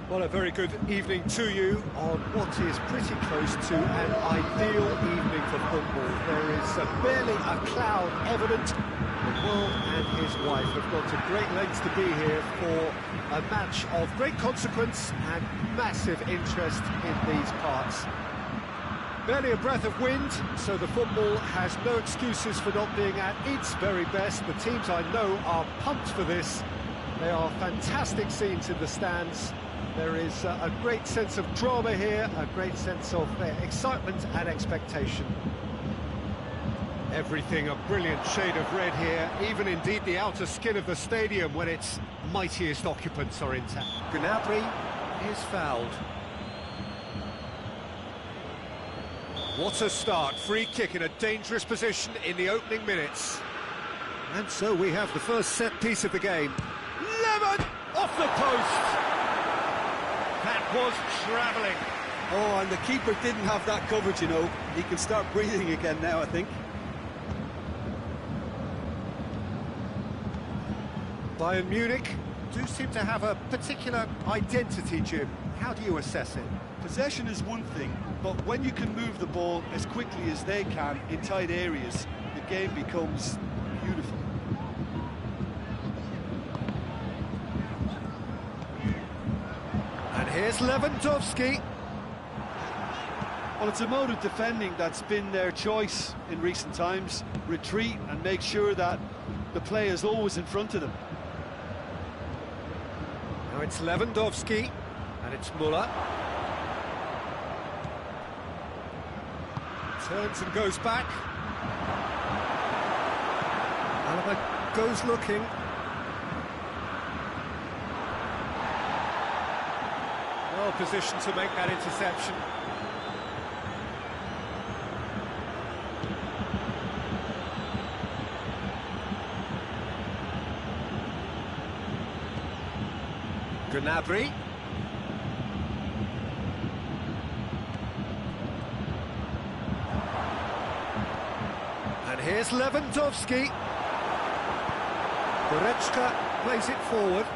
Well, a very good evening to you on what is pretty close to an ideal evening for football. There is barely a cloud evident. The world and his wife have gone to great lengths to be here for a match of great consequence and massive interest in these parts. Barely a breath of wind, so the football has no excuses for not being at its very best. The teams I know are pumped for this. They are fantastic scenes in the stands. There is a great sense of drama here, a great sense of excitement and expectation. Everything a brilliant shade of red here, even indeed the outer skin of the stadium when its mightiest occupants are intact. Gnabry is fouled. What a start, free kick in a dangerous position in the opening minutes. And so we have the first set piece of the game. Lemon off the post! That was travelling. Oh, and the keeper didn't have that coverage, you know. He can start breathing again now, I think. Bayern Munich do seem to have a particular identity, Jim. How do you assess it? Possession is one thing, but when you can move the ball as quickly as they can in tight areas, the game becomes beautiful. And here's Lewandowski. Well, it's a mode of defending that's been their choice in recent times. Retreat and make sure that the play is always in front of them. Now it's Lewandowski, and it's Müller. Turns and goes back. Alaba goes looking. Well positioned to make that interception. Gnabry. And here's Lewandowski. Goretzka plays it forward.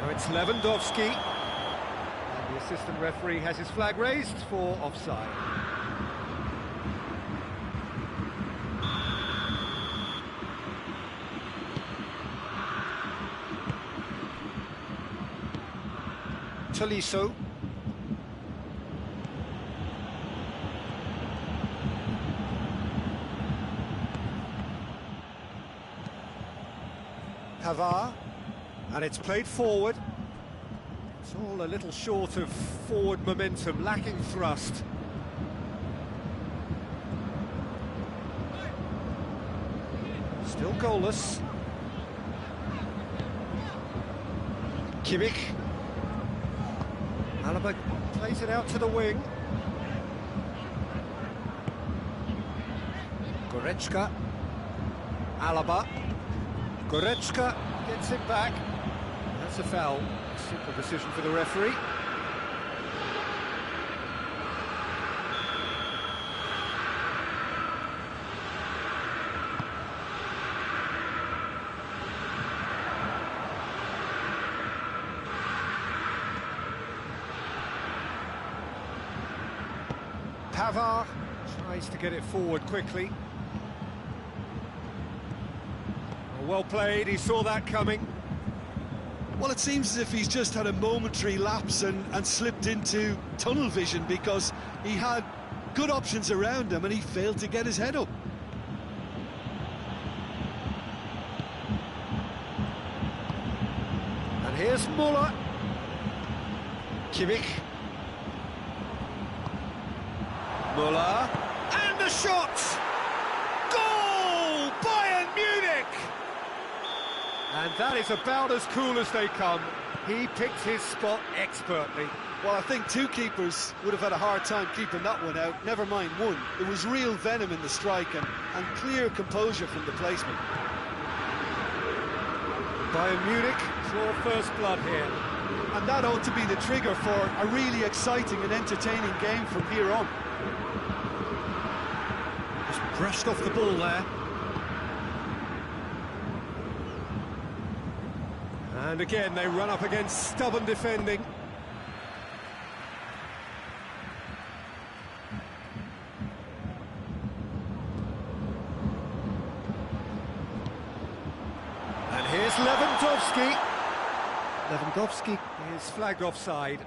Now it's Lewandowski. And the assistant referee has his flag raised for offside. Tolisso. Pavard, and it's played forward. It's all a little short of forward momentum, lacking thrust. Still goalless. Kimmich. Alaba plays it out to the wing. Goretzka. Alaba. Goretzka gets it back. That's a foul. Simple decision for the referee. Pavard tries to get it forward quickly. Well played, he saw that coming. Well, it seems as if he's just had a momentary lapse and slipped into tunnel vision, because he had good options around him and he failed to get his head up. And here's Muller. Kimmich. Muller. And the shot! Goal! Bayern Munich! And that is about as cool as they come. He picked his spot expertly. Well, I think two keepers would have had a hard time keeping that one out, never mind one. There was real venom in the strike and clear composure from the placement. Bayern Munich draw first blood here. And that ought to be the trigger for a really exciting and entertaining game from here on. Just brushed off the ball there. And again, they run up against stubborn defending. And here's Lewandowski. Lewandowski is flagged offside.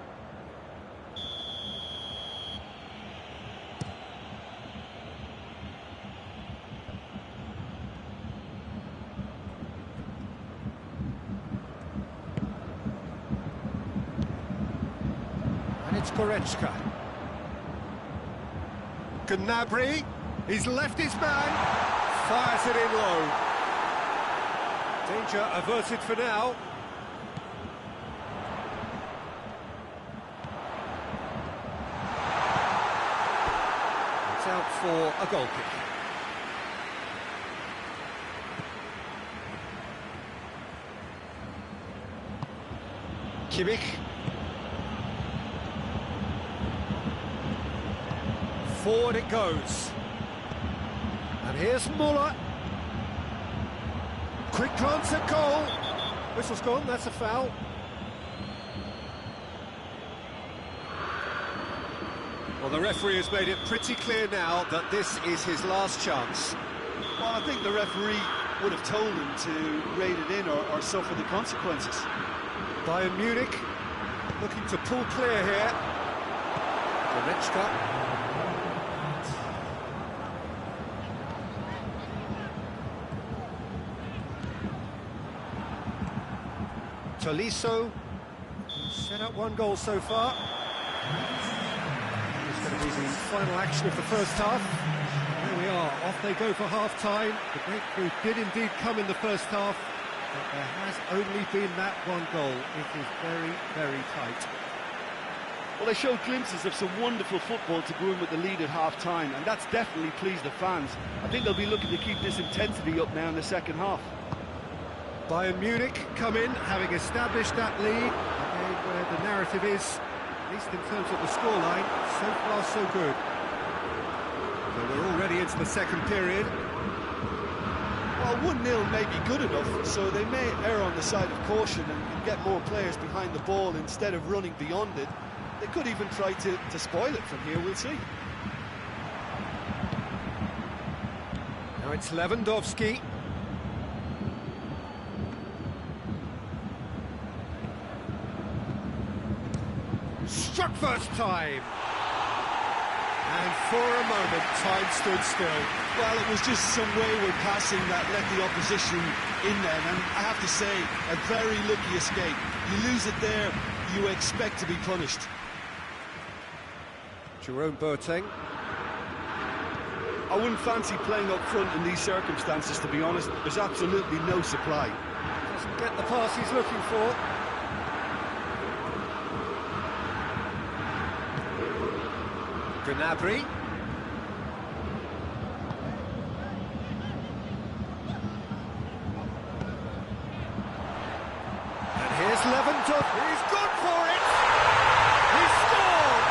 And it's Goretzka. Gnabry, he's left his man, fires it in low. Danger averted for now. It's out for a goal kick. Kimmich. Forward it goes. And here's Muller. Quick glance at goal. Whistle's gone, that's a foul. Well, the referee has made it pretty clear now that this is his last chance. Well, I think the referee would have told him to rate it in or suffer the consequences. Bayern Munich looking to pull clear here. Goretzka. Tolisso, set up one goal so far. It's going to be the final action of the first half. There we are, off they go for half-time. The breakthrough did indeed come in the first half, but there has only been that one goal. It is very, very tight. Well, they showed glimpses of some wonderful football to go in with the lead at half-time, and that's definitely pleased the fans. I think they'll be looking to keep this intensity up now in the second half. Bayern Munich come in, having established that lead, again where the narrative is, at least in terms of the scoreline, so far so good. So we're already into the second period. Well, 1-0 may be good enough, so they may err on the side of caution and get more players behind the ball instead of running beyond it. They could even try to spoil it from here, we'll see. Now it's Lewandowski. Struck first time. And for a moment, time stood still. Well, it was just some wayward passing that let the opposition in then, and I have to say, a very lucky escape. You lose it there, you expect to be punished. Jerome Boateng. I wouldn't fancy playing up front in these circumstances, to be honest. There's absolutely no supply. Doesn't get the pass he's looking for. Gnabry. And here's Lewandowski. He's gone for it! He scored!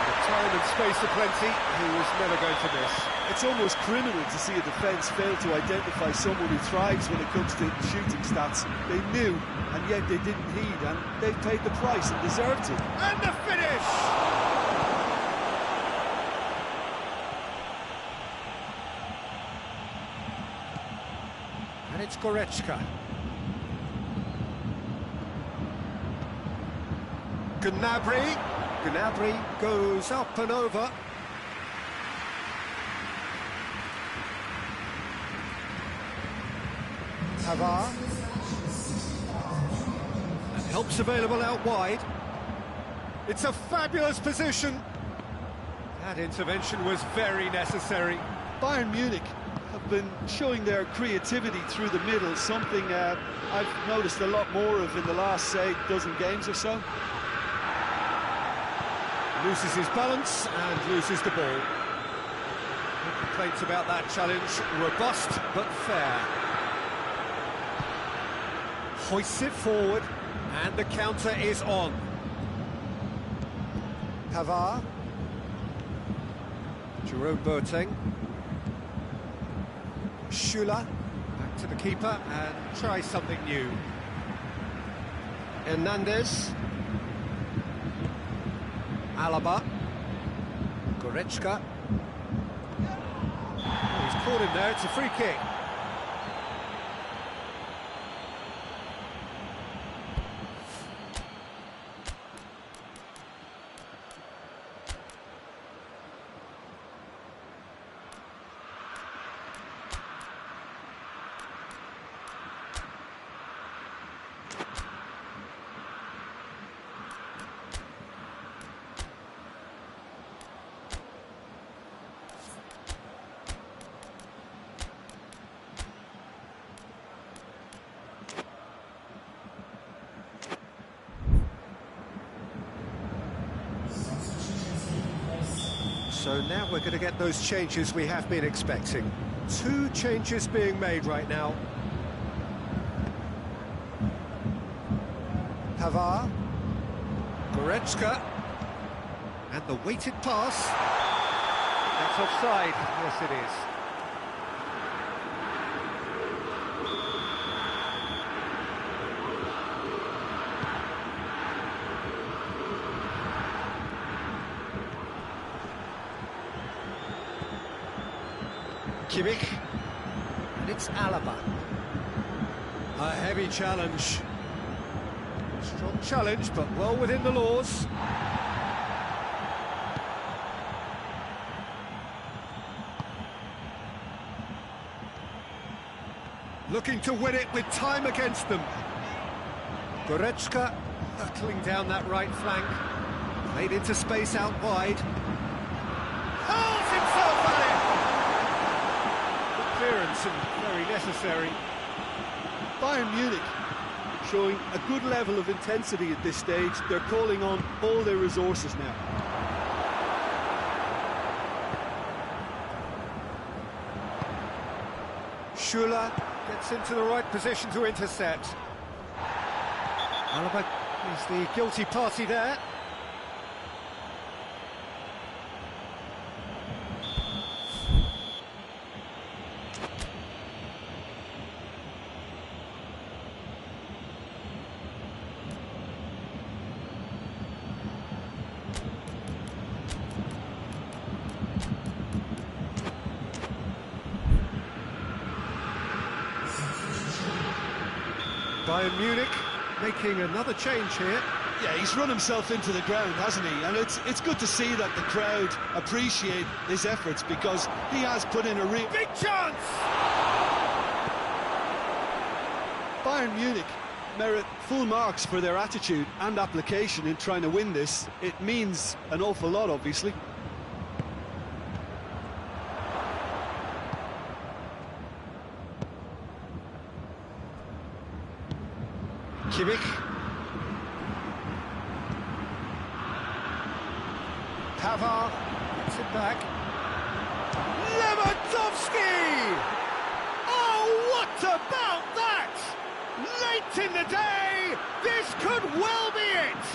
With time and space aplenty, he was never going to miss. It's almost criminal to see a defence fail to identify someone who thrives when it comes to shooting stats. They knew, and yet they didn't heed, and they paid the price and deserved it. And the finish! it's Goretzka. Gnabry. Gnabry goes up and over. Pavard. And help's available out wide. It's a fabulous position. That intervention was very necessary. Bayern Munich have been showing their creativity through the middle, something I've noticed a lot more of in the last, say, dozen games or so. Loses his balance and loses the ball. No complaints about that challenge. Robust but fair. Hoists it forward and the counter is on. Pavard. Jerome Boateng. Schüller. Back to the keeper and try something new. Hernandez. Alaba. Goretzka. Oh, he's caught him there, it's a free kick. So now we're going to get those changes we have been expecting. 2 changes being made right now. Pavard. Goretzka. And the weighted pass. That's offside. Yes, it is. Kimmich, and it's Alaba. A heavy challenge. Strong challenge, but well within the laws. Looking to win it with time against them. Goretzka hurtling down that right flank. Played into space out wide. Hurls himself at it! Clearance and very necessary. Bayern Munich showing a good level of intensity at this stage. They're calling on all their resources now. Schüller gets into the right position to intercept. Alaba is the guilty party there. Bayern Munich making another change here. Yeah, he's run himself into the ground, hasn't he? And it's good to see that the crowd appreciate his efforts, because he has put in a real Big chance! Bayern Munich merit full marks for their attitude and application in trying to win this. It means an awful lot, obviously. Kimmich. Pavard gets it back. Lewandowski! Oh, what about that? Late in the day, this could well be it!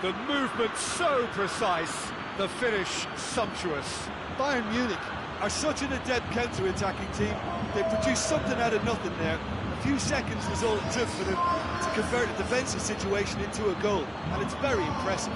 The movement so precise, the finish sumptuous. Bayern Munich are such an adept counter-attacking team. They produced something out of nothing there. A few seconds was all it took for them to convert a defensive situation into a goal, and it's very impressive.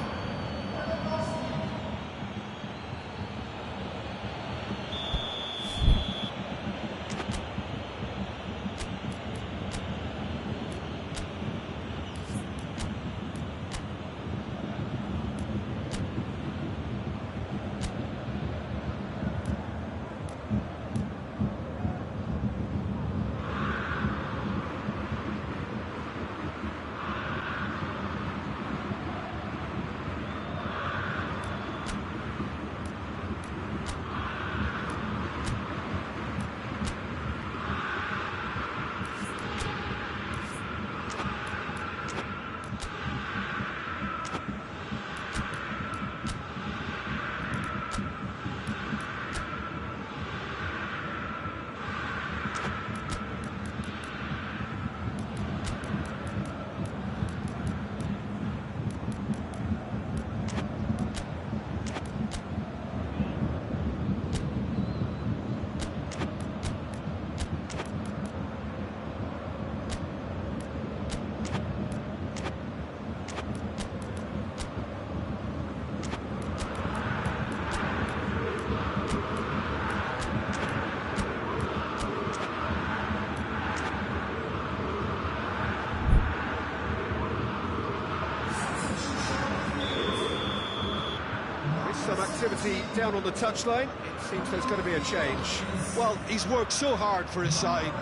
some activity down on the touchline. It seems there's going to be a change. Well, he's worked so hard for his side,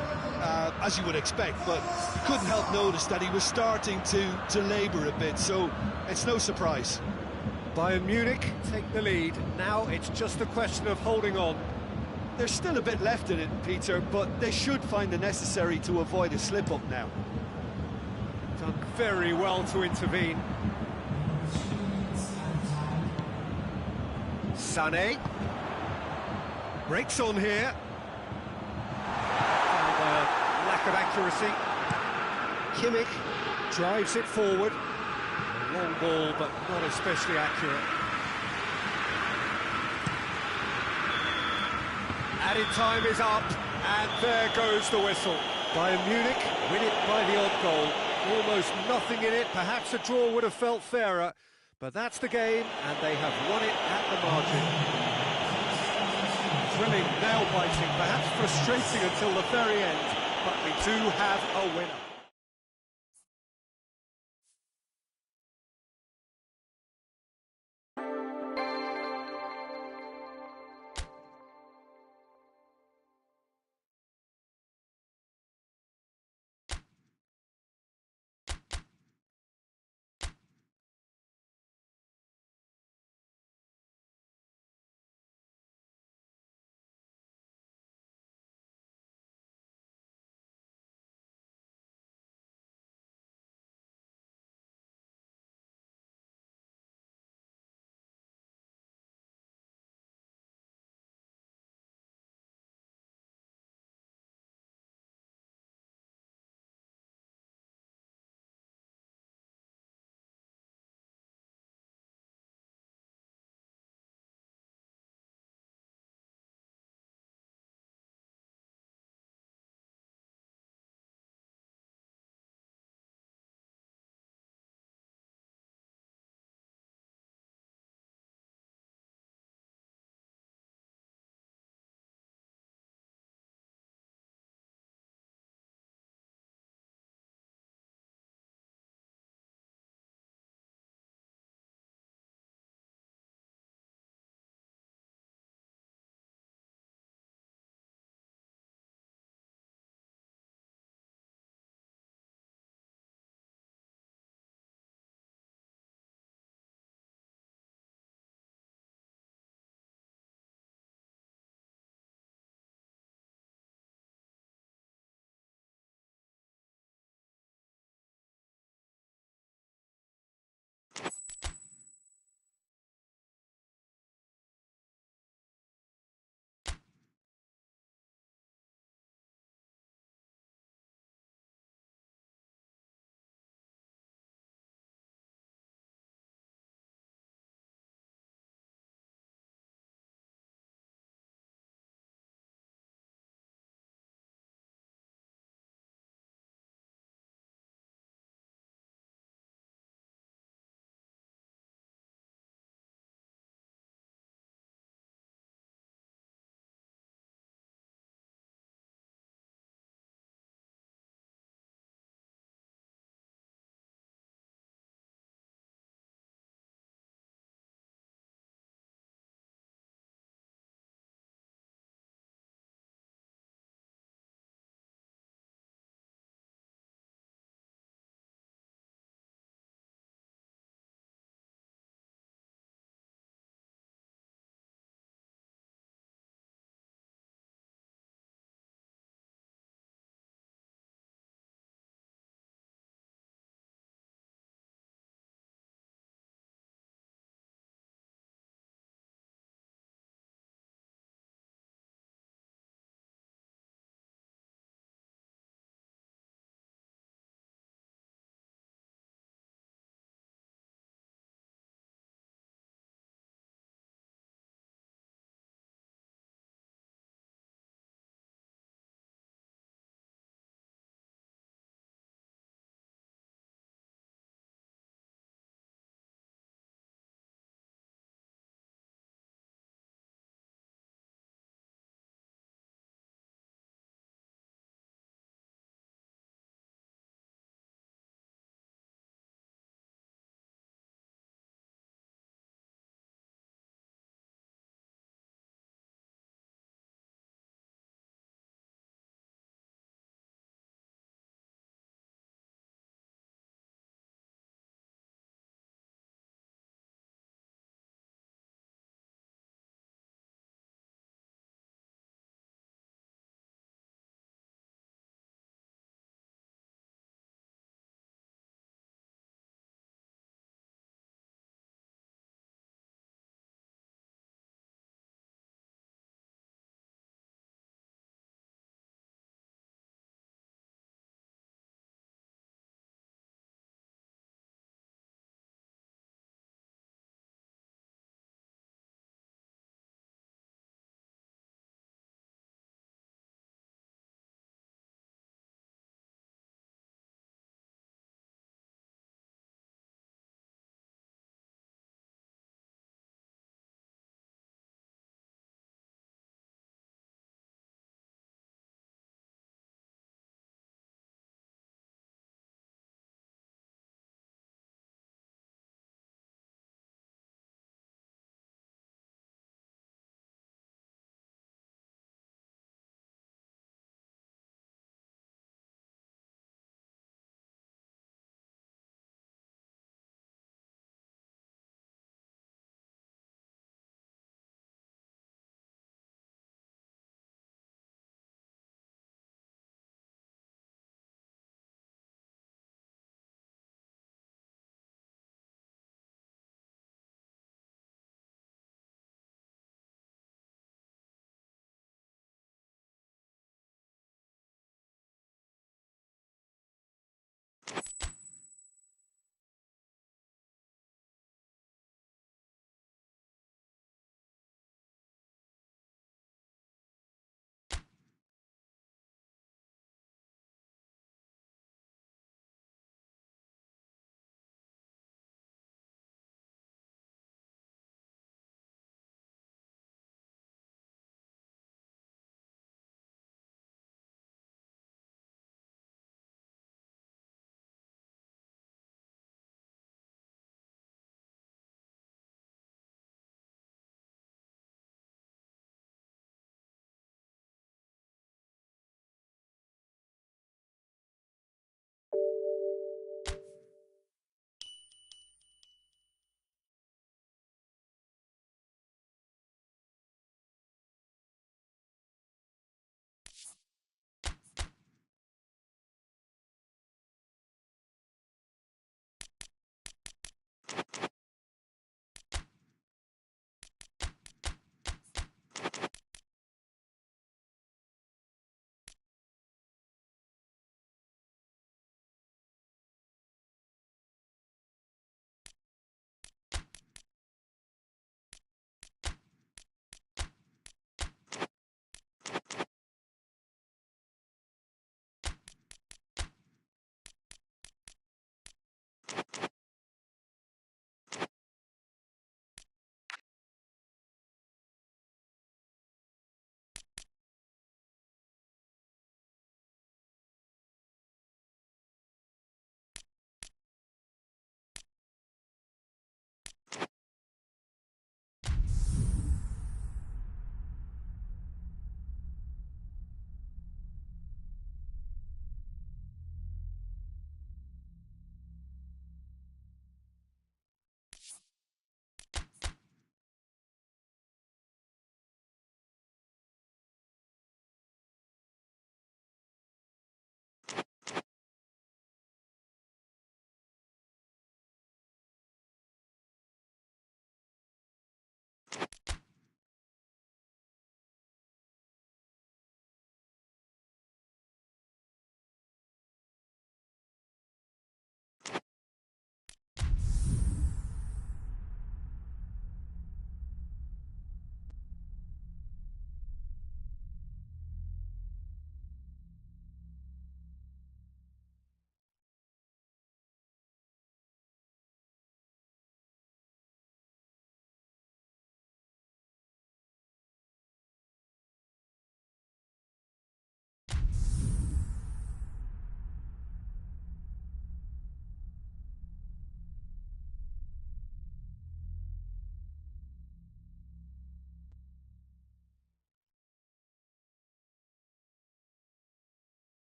as you would expect, but couldn't help notice that he was starting to labour a bit, so it's no surprise. Bayern Munich take the lead. Now it's just a question of holding on. There's still a bit left in it, Peter, but they should find the necessary to avoid a slip-up now. Done very well to intervene. Sané breaks on here. And lack of accuracy. Kimmich drives it forward. A long ball, but not especially accurate. Added time is up, and there goes the whistle. Bayern Munich win it by the odd goal. Almost nothing in it. Perhaps a draw would have felt fairer, but that's the game, and they have won it at the margin. Thrilling, nail-biting, perhaps frustrating until the very end, but we do have a winner.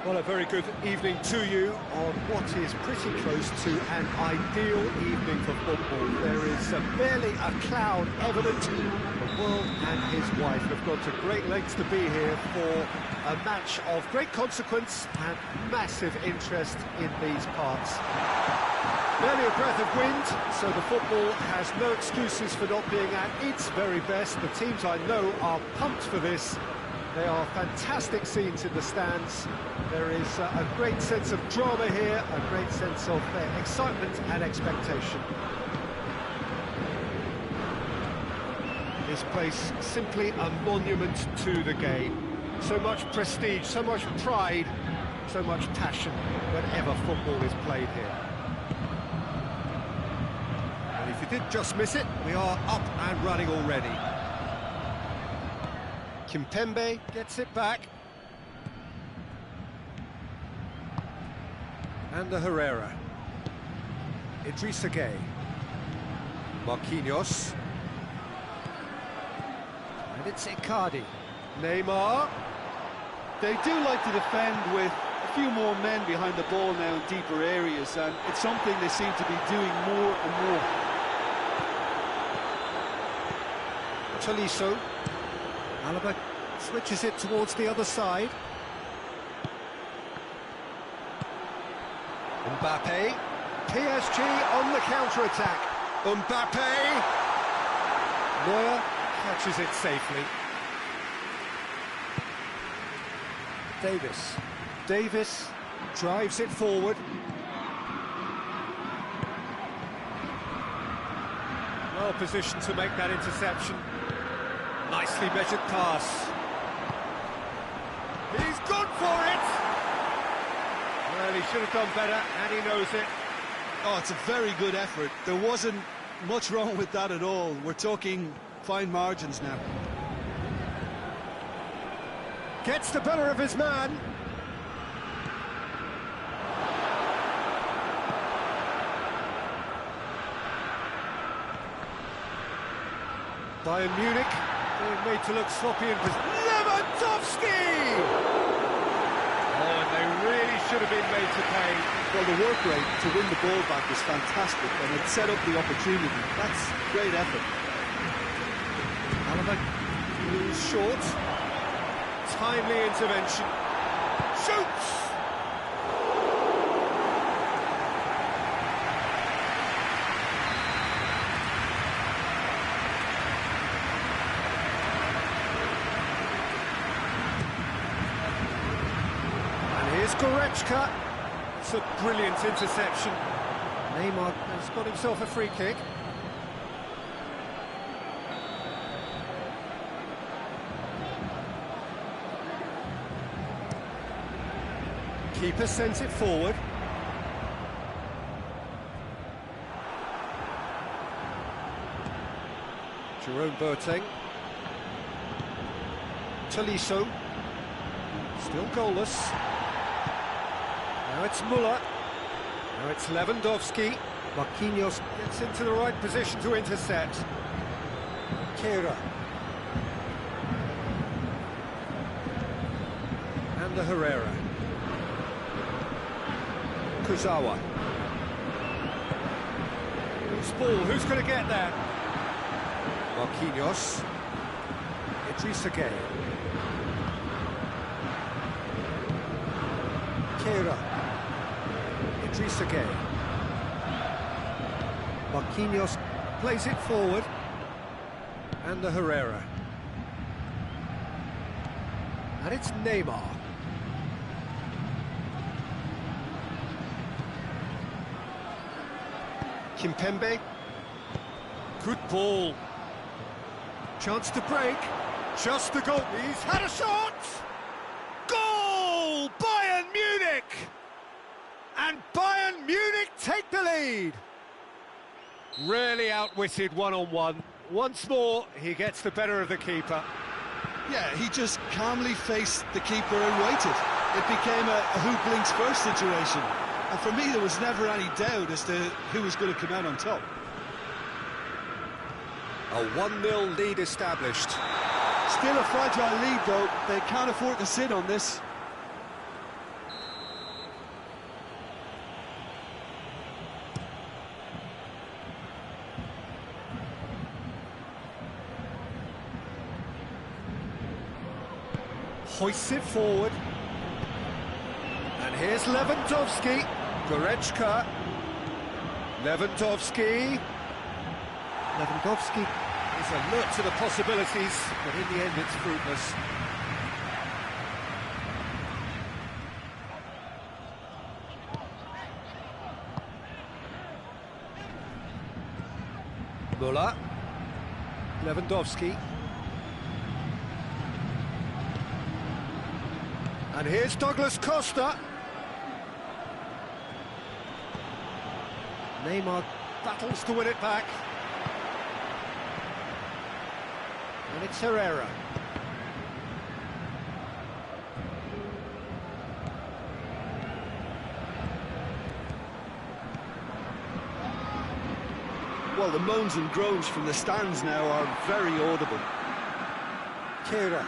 Well, a very good evening to you on what is pretty close to an ideal evening for football. There is barely a cloud evident. The world and his wife have gone to great lengths to be here for a match of great consequence and massive interest in these parts. Barely a breath of wind, so the football has no excuses for not being at its very best. The teams I know are pumped for this. They are fantastic scenes in the stands. There is a great sense of drama here, a great sense of excitement and expectation. This place simply a monument to the game. So much prestige, so much pride, so much passion whenever football is played here. And if you did just miss it, we are up and running already. Kimpembe gets it back. And Herrera. Idrissa Gueye. Marquinhos. And it's Icardi. Neymar. They do like to defend with a few more men behind the ball now in deeper areas, and it's something they seem to be doing more and more. Tolisso. Alaba switches it towards the other side. Mbappe. PSG on the counter-attack. Mbappe. Neuer catches it safely. Davis drives it forward. Well positioned to make that interception. Nicely measured pass. He's gone for it! Well, he should have done better, and he knows it. Oh, it's a very good effort. There wasn't much wrong with that at all. We're talking fine margins now. Gets the better of his man. Bayern Munich being made to look sloppy and Lewandowski! Oh, and they really should have been made to pay. Well, the work rate to win the ball back was fantastic, and it set up the opportunity. That's great effort. Alaba moves short. Timely intervention. Shoots! And here's Goretzka. It's a brilliant interception. Neymar has got himself a free kick. Keeper sends it forward. Jerome Boateng. Tolisso. Still goalless. Now it's Müller. Now it's Lewandowski. Marquinhos gets into the right position to intercept. Kehrer. And the Herrera. Kurzawa. Loose ball, who's going to get there? Marquinhos. Idrissa Gueye. Kehrer. Idrissa Gueye. Marquinhos plays it forward. And the Herrera. And it's Neymar. Kimpembe. Good ball. Chance to break. Just the goal. He's had a shot! Goal! Bayern Munich! And Bayern Munich take the lead. Really outwitted one-on-one. Once more, he gets the better of the keeper. Yeah, he just calmly faced the keeper and waited. It became a who blinks first situation. And for me, there was never any doubt as to who was going to come out on top. A 1-0 lead established. Still a fragile lead, though. They can't afford to sit on this. hoists it forward. And here's Lewandowski. Goretzka. Lewandowski is alert to the possibilities, but in the end it's fruitless. Müller. Lewandowski. And here's Douglas Costa. Neymar battles to win it back. And it's Herrera. Well, the moans and groans from the stands now are very audible. Kehrer.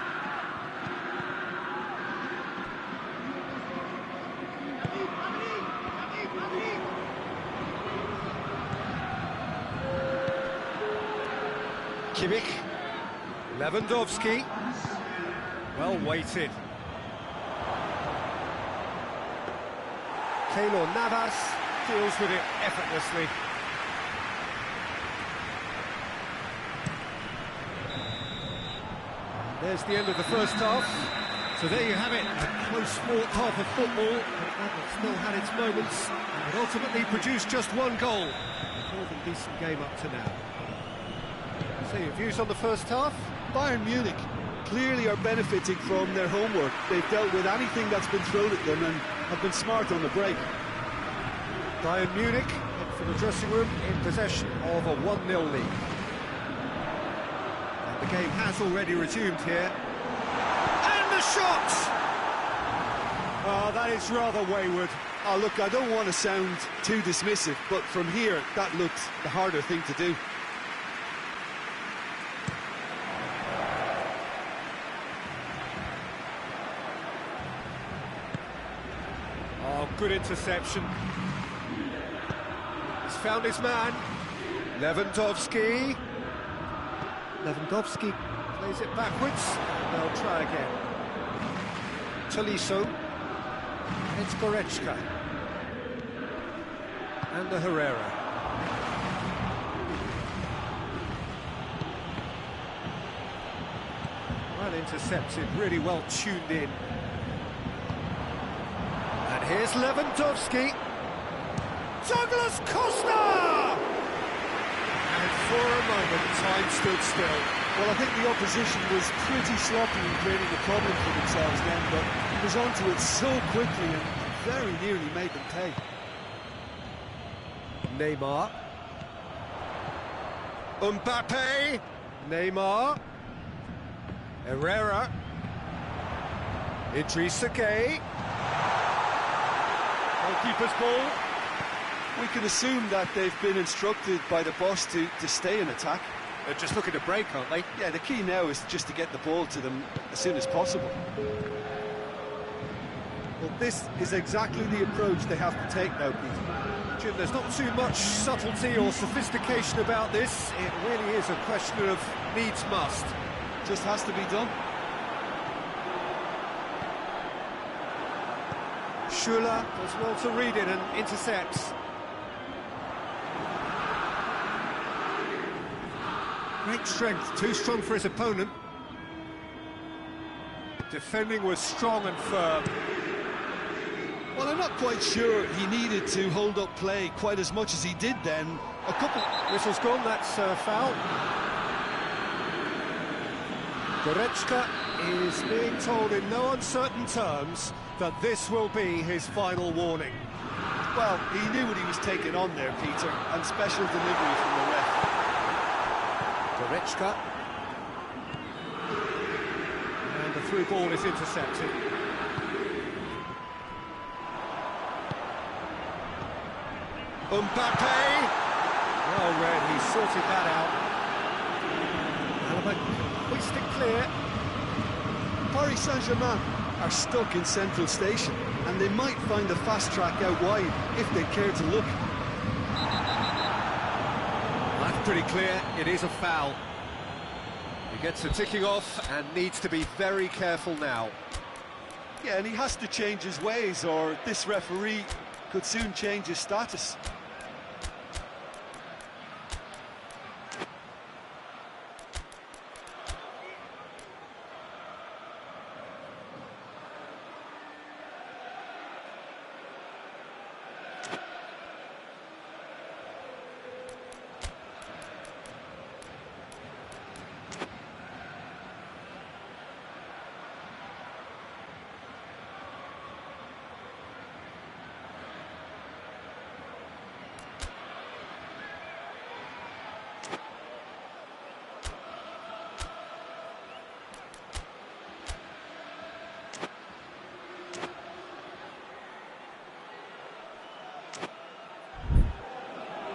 Kimmich. Lewandowski. Well weighted. Keylor Navas deals with it effortlessly. There's the end of the first half. So there you have it, a close-fought half of football, but that still had its moments, and ultimately produced just one goal. A more than decent game up to now. So your views on the first half? Bayern Munich clearly are benefiting from their homework. They've dealt with anything that's been thrown at them and have been smart on the break. Bayern Munich head for the dressing room in possession of a 1-0 lead. And the game has already resumed here. And the shot! Oh, that is rather wayward. Oh, look, I don't want to sound too dismissive, but from here, that looked the harder thing to do. Oh, good interception. He's found his man. Lewandowski plays it backwards. They'll try again. Tolisso. And it's Goretzka. And the Herrera. Well intercepted, really well tuned in. And here's Lewandowski. Douglas Costa! And for a moment, time stood still. Well, I think the opposition was pretty sloppy in creating a problem for themselves then, but he was onto it so quickly and very nearly made them pay. Neymar. Mbappe. Neymar. Herrera. Idrissa Gueye. Goalkeeper's ball. We can assume that they've been instructed by the boss to stay in attack. They're just looking to break, aren't they? Yeah, the key now is just to get the ball to them as soon as possible. Well, this is exactly the approach they have to take now, Peter. Jim, there's not too much subtlety or sophistication about this. It really is a question of needs must. Just has to be done. Schuller does well to read it and intercepts. Great strength, too strong for his opponent. Defending was strong and firm. Well, I'm not quite sure he needed to hold up play quite as much as he did then. A couple... Whistle's gone, that's foul. Goretzka is being told in no uncertain terms that this will be his final warning. Well, he knew what he was taking on there, Peter, and special delivery from the ref. Goretzka. And the through ball is intercepted. Mbappe! Well read, he sorted that out. Alaba hoist it clear. Paris Saint-Germain are stuck in Central Station, and they might find a fast track out wide if they care to look. That's pretty clear, it is a foul. He gets the ticking off and needs to be very careful now. Yeah, and he has to change his ways, or this referee could soon change his status.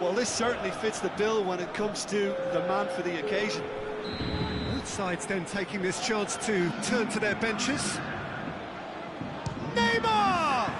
Well, this certainly fits the bill when it comes to the man for the occasion. Both sides then taking this chance to turn to their benches. Neymar!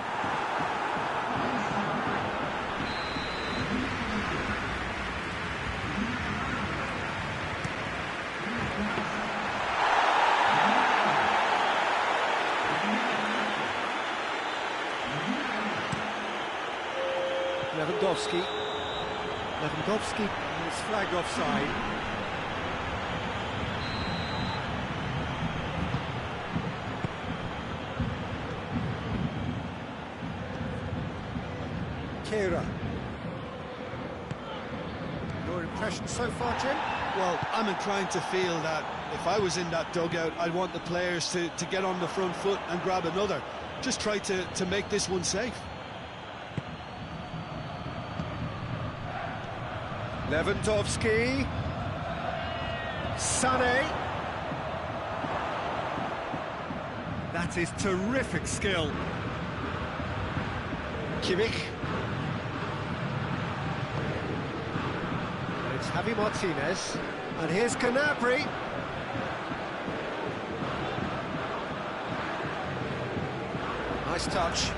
Lewandowski is flagged offside. Kira. Your impression so far, Jim? Well, I'm inclined to feel that if I was in that dugout, I'd want the players to get on the front foot and grab another. Just try to make this one safe. Lewandowski. Sané. That is terrific skill. Kimmich. And it's Javi Martinez. And here's Gnabry. Nice touch.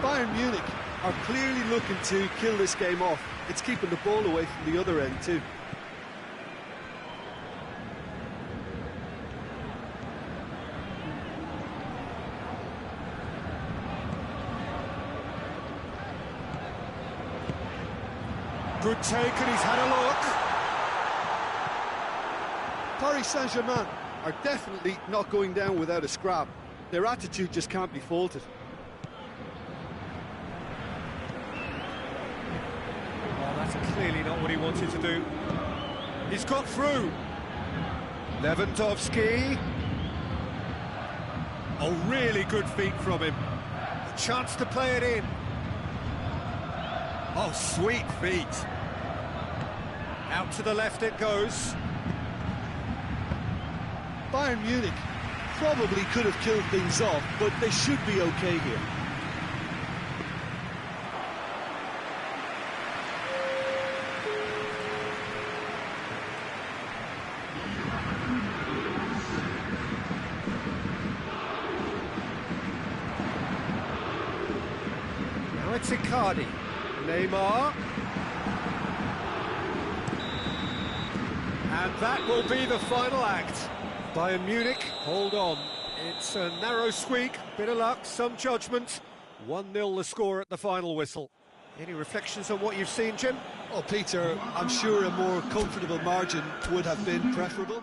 Bayern Munich are clearly looking to kill this game off. It's keeping the ball away from the other end too. Good take, and he's had a look. Paris Saint-Germain are definitely not going down without a scrap. Their attitude just can't be faulted. Well, that's clearly not what he wanted to do. He's got through. Lewandowski. Oh, really good feet from him. A chance to play it in. Oh, sweet feet. Out to the left it goes. Bayern Munich probably could have killed things off, but they should be okay here. Now it's Icardi. Neymar. And that will be the final act. Bayern Munich, hold on. It's a narrow squeak, bit of luck, some judgment. 1-0 the score at the final whistle. Any reflections on what you've seen, Jim? Oh, Peter, I'm sure a more comfortable margin would have been preferable.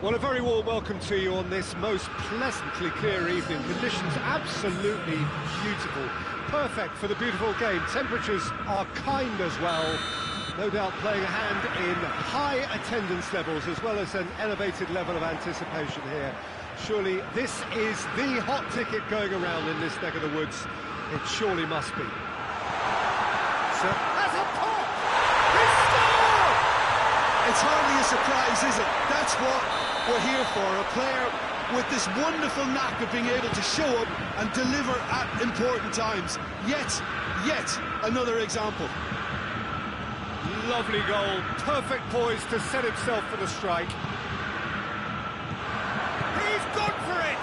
Well, a very warm welcome to you on this most pleasantly clear evening. Conditions absolutely beautiful. Perfect for the beautiful game. Temperatures are kind as well. No doubt playing a hand in high attendance levels as well as an elevated level of anticipation here. Surely this is the hot ticket going around in this neck of the woods. It surely must be. So, has a pop! He scored! It's hardly a surprise, is it? That's what we're here for, a player with this wonderful knack of being able to show up and deliver at important times. Yet another example. Lovely goal, perfect poise to set himself for the strike. He's gone for it!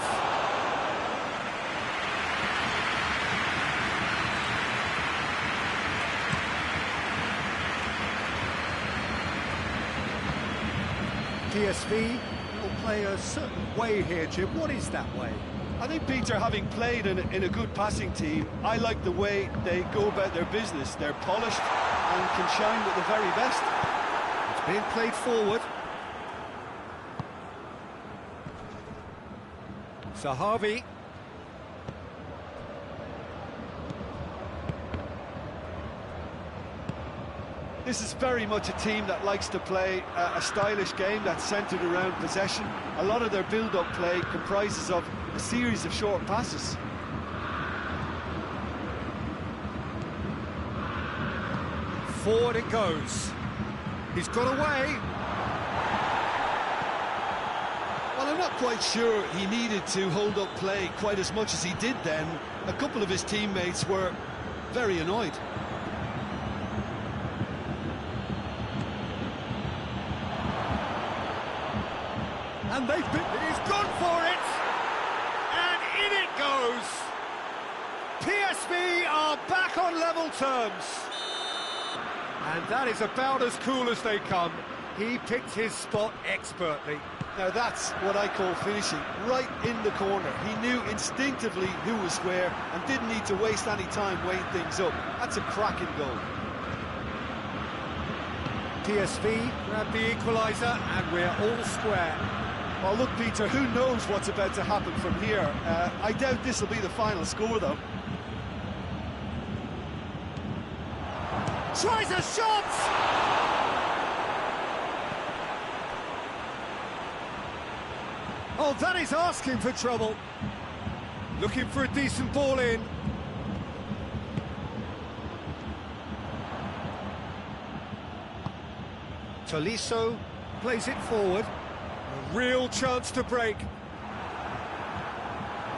PSV will play a certain way here, Jim. What is that way? I think, Peter, having played in a good passing team, I like the way they go about their business. They're polished and can shine with the very best. It's being played forward. Sahavi. This is very much a team that likes to play a stylish game that's centred around possession. A lot of their build-up play comprises of a series of short passes. Forward it goes. He's got away. Well, I'm not quite sure he needed to hold up play quite as much as he did then. A couple of his teammates were very annoyed. And he's gone for it! And in it goes! PSV are back on level terms. And that is about as cool as they come. He picked his spot expertly. Now that's what I call finishing, right in the corner. He knew instinctively who was where and didn't need to waste any time weighing things up. That's a cracking goal. PSV grab the equaliser and we're all square. Well, look, Peter, who knows what's about to happen from here? I doubt this will be the final score, though. Tries a shot! Oh, that is asking for trouble. Looking for a decent ball in. Tolisso plays it forward. A real chance to break. Now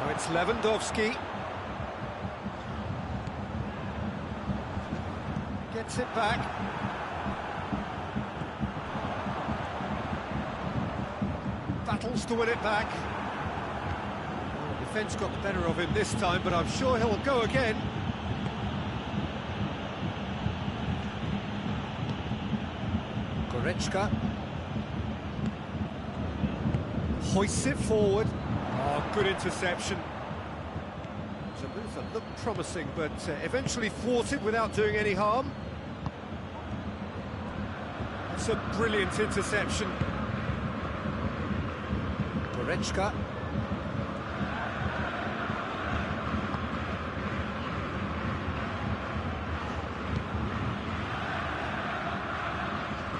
it's Lewandowski. Gets it back. Battles to win it back. Well, defence got the better of him this time, but I'm sure he'll go again. Goretzka. Hoists it forward. Oh, good interception. It's a move that looked promising, but eventually thwarted without doing any harm. That's a brilliant interception. Goretzka.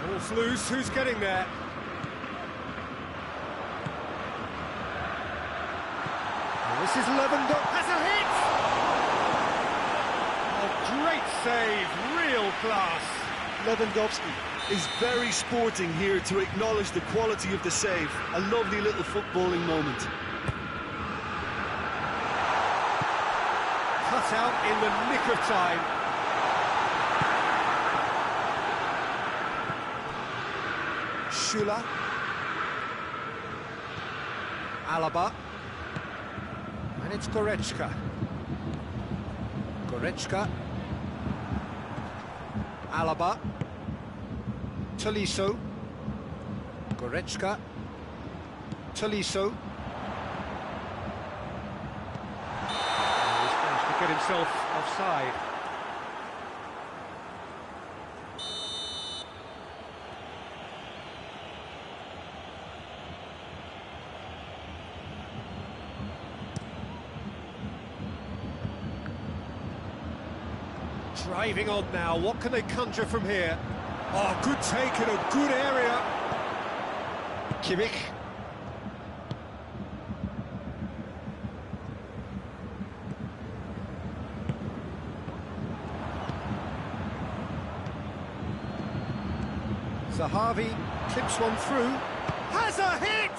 Ball's loose, who's getting there? This is Lewandowski, has a hit! Oh, great save, real class. Lewandowski is very sporting here to acknowledge the quality of the save. A lovely little footballing moment. Cut out in the nick of time. Schüller. Alaba. And it's Goretzka. Goretzka. Alaba. Tolisso. Goretzka. Tolisso. He's managed to get himself offside. Driving on now, what can they conjure from here? Oh, good take in a good area. Kimmich. Zahavi clips one through. Has a hit!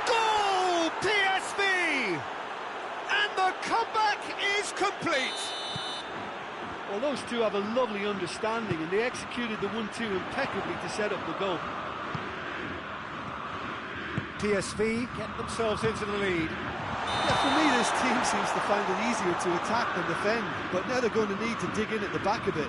Goal! PSV! And the comeback is complete. Well, those two have a lovely understanding, and they executed the 1-2 impeccably to set up the goal. PSV get themselves into the lead. Yeah, for me, this team seems to find it easier to attack than defend, but now they're going to need to dig in at the back a bit.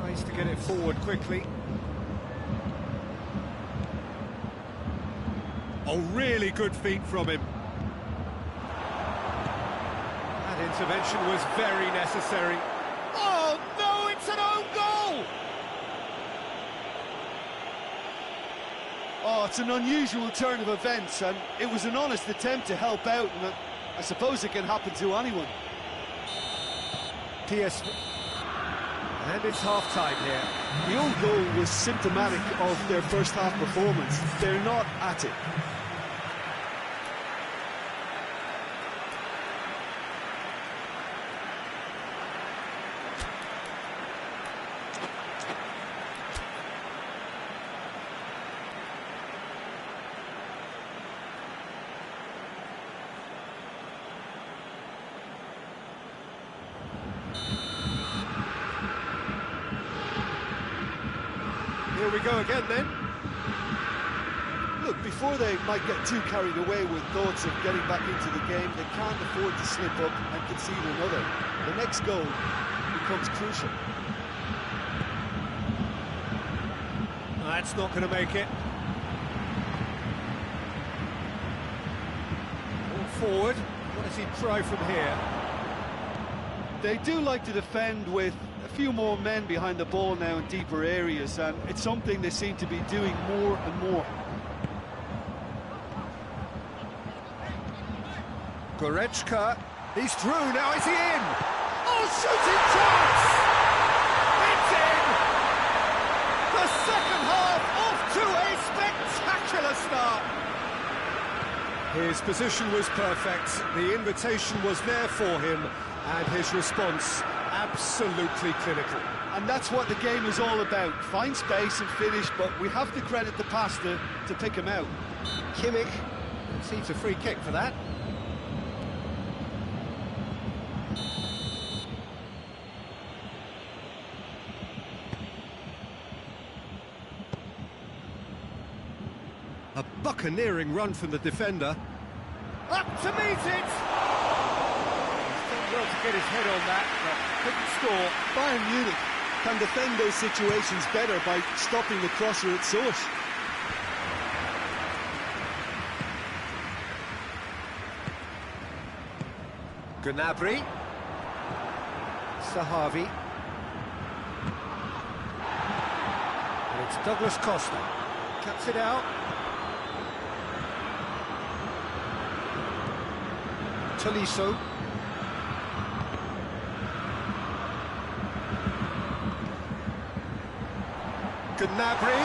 Tries to get it forward quickly. Oh, really good feet from him. That intervention was very necessary. Oh, no, it's an own goal! Oh, it's an unusual turn of events, and it was an honest attempt to help out, and I suppose it can happen to anyone. PSV. And it's half-time here. The own goal was symptomatic of their first half performance. They're not at it. Here we go again then. Look, before they might get too carried away with thoughts of getting back into the game, they can't afford to slip up and concede another. The next goal becomes crucial. That's not going to make it. All forward. What does he try from here? They do like to defend with a few more men behind the ball now in deeper areas, and it's something they seem to be doing more and more. Goretzka, he's through, now is he in? Oh, shooting chance! It's in! The second half off to a spectacular start! His position was perfect, the invitation was there for him, and his response absolutely clinical. And that's what the game is all about. Find space and finish, but we have to credit the passer to pick him out. Kimmich receives a free kick for that. A buccaneering run from the defender. Up to meet it! He's done well to get his head on that, but couldn't score. Bayern Munich can defend those situations better by stopping the crosser at source. Gnabry. Zahavi. And it's Douglas Costa. Cuts it out. Tolisso. Gnabry.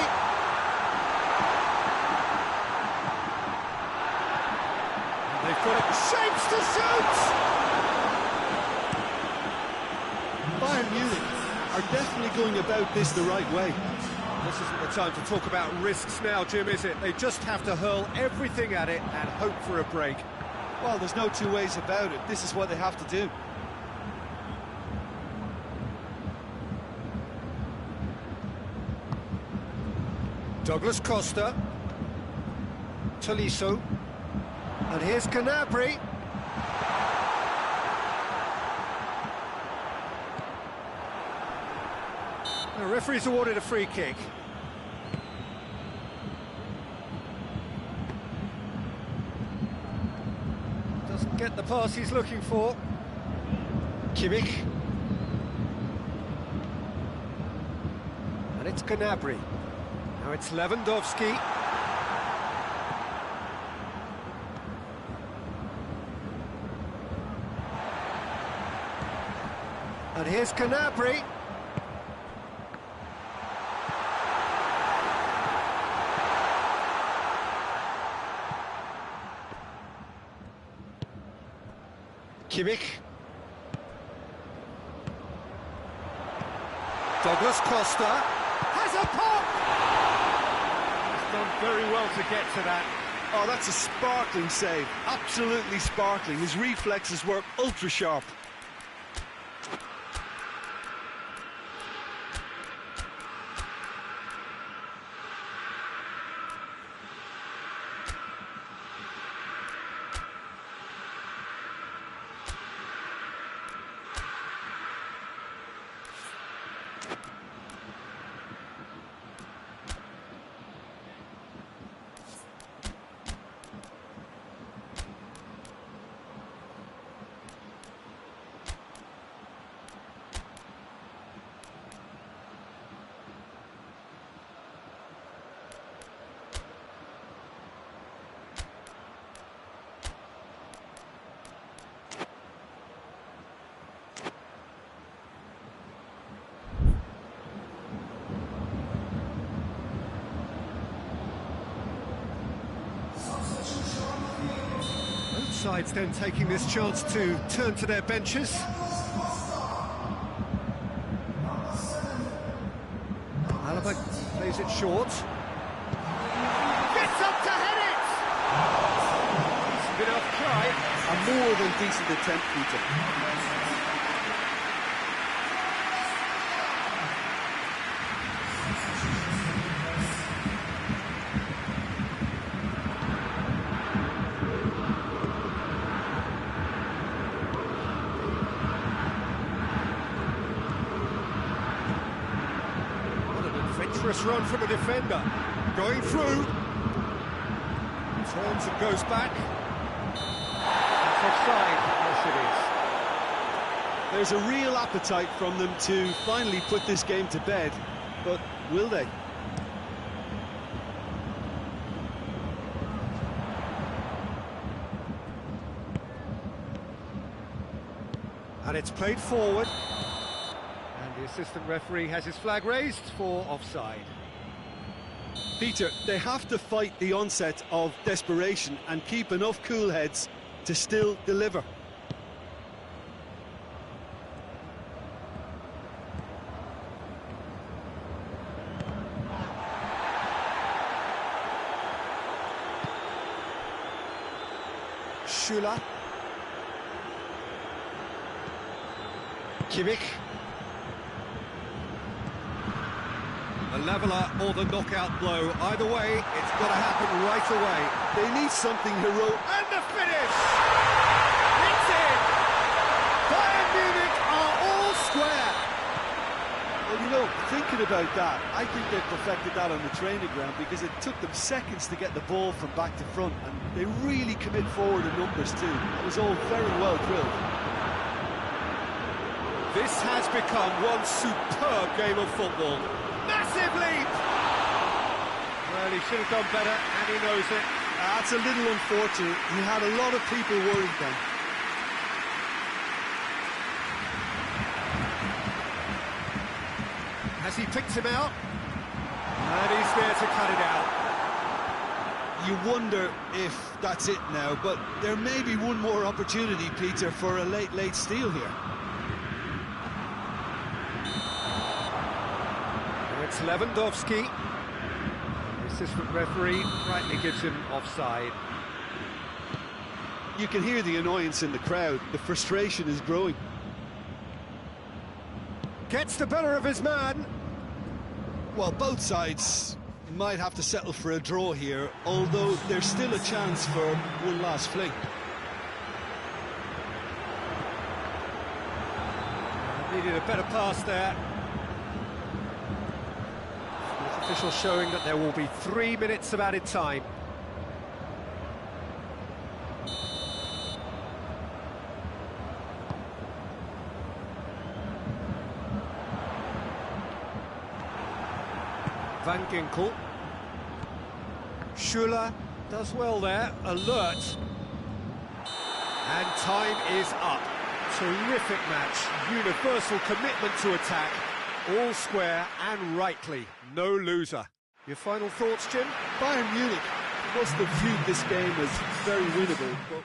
They've got it. Shapes to shoot! Bayern Munich are definitely going about this the right way. This isn't the time to talk about risks now, Jim, is it? They just have to hurl everything at it and hope for a break. Well, there's no two ways about it. This is what they have to do. Douglas Costa. Tolisso. And here's Gnabry. The referee's awarded a free kick. Doesn't get the pass he's looking for. Kimmich. And it's Gnabry. Now it's Lewandowski. And here's Gnabry. Kimmich. Douglas Costa has a pop! He's done very well to get to that. Oh, that's a sparkling save. Absolutely sparkling. His reflexes were ultra sharp. Sides then taking this chance to turn to their benches. Alaba plays it short. Gets up to head it! Decent bit off try. A more than decent attempt, Peter. Run from a defender, going through, turns and goes back. That's offside, yes it is. There's a real appetite from them to finally put this game to bed, but will they? And it's played forward. The assistant referee has his flag raised for offside. Peter, they have to fight the onset of desperation and keep enough cool heads to still deliver. Schüller. Kimmich. The leveller or the knockout blow. Either way, it's got to happen right away. They need something heroic. And the finish! It's in! Bayern Munich are all square! Well, you know, thinking about that, I think they perfected that on the training ground because it took them seconds to get the ball from back to front, and they really commit forward in numbers too. It was all very well drilled. This has become one superb game of football. Massive leap! Well, he should have done better, and he knows it. That's a little unfortunate. He had a lot of people worried then. Has he picked him out? And he's there to cut it out. You wonder if that's it now, but there may be one more opportunity, Peter, for a late steal here. It's Lewandowski. The assistant referee rightly gives him offside. You can hear the annoyance in the crowd. The frustration is growing. Gets the better of his man. Well, both sides might have to settle for a draw here, although there's still a chance for one last fling. Needed a better pass there. Official showing that there will be 3 minutes of added time. Van Ginkel. Schuller does well there, alert. And time is up. Terrific match, universal commitment to attack, all square and rightly, no loser. Your final thoughts, Jim? Bayern Munich must have viewed this game as very winnable, but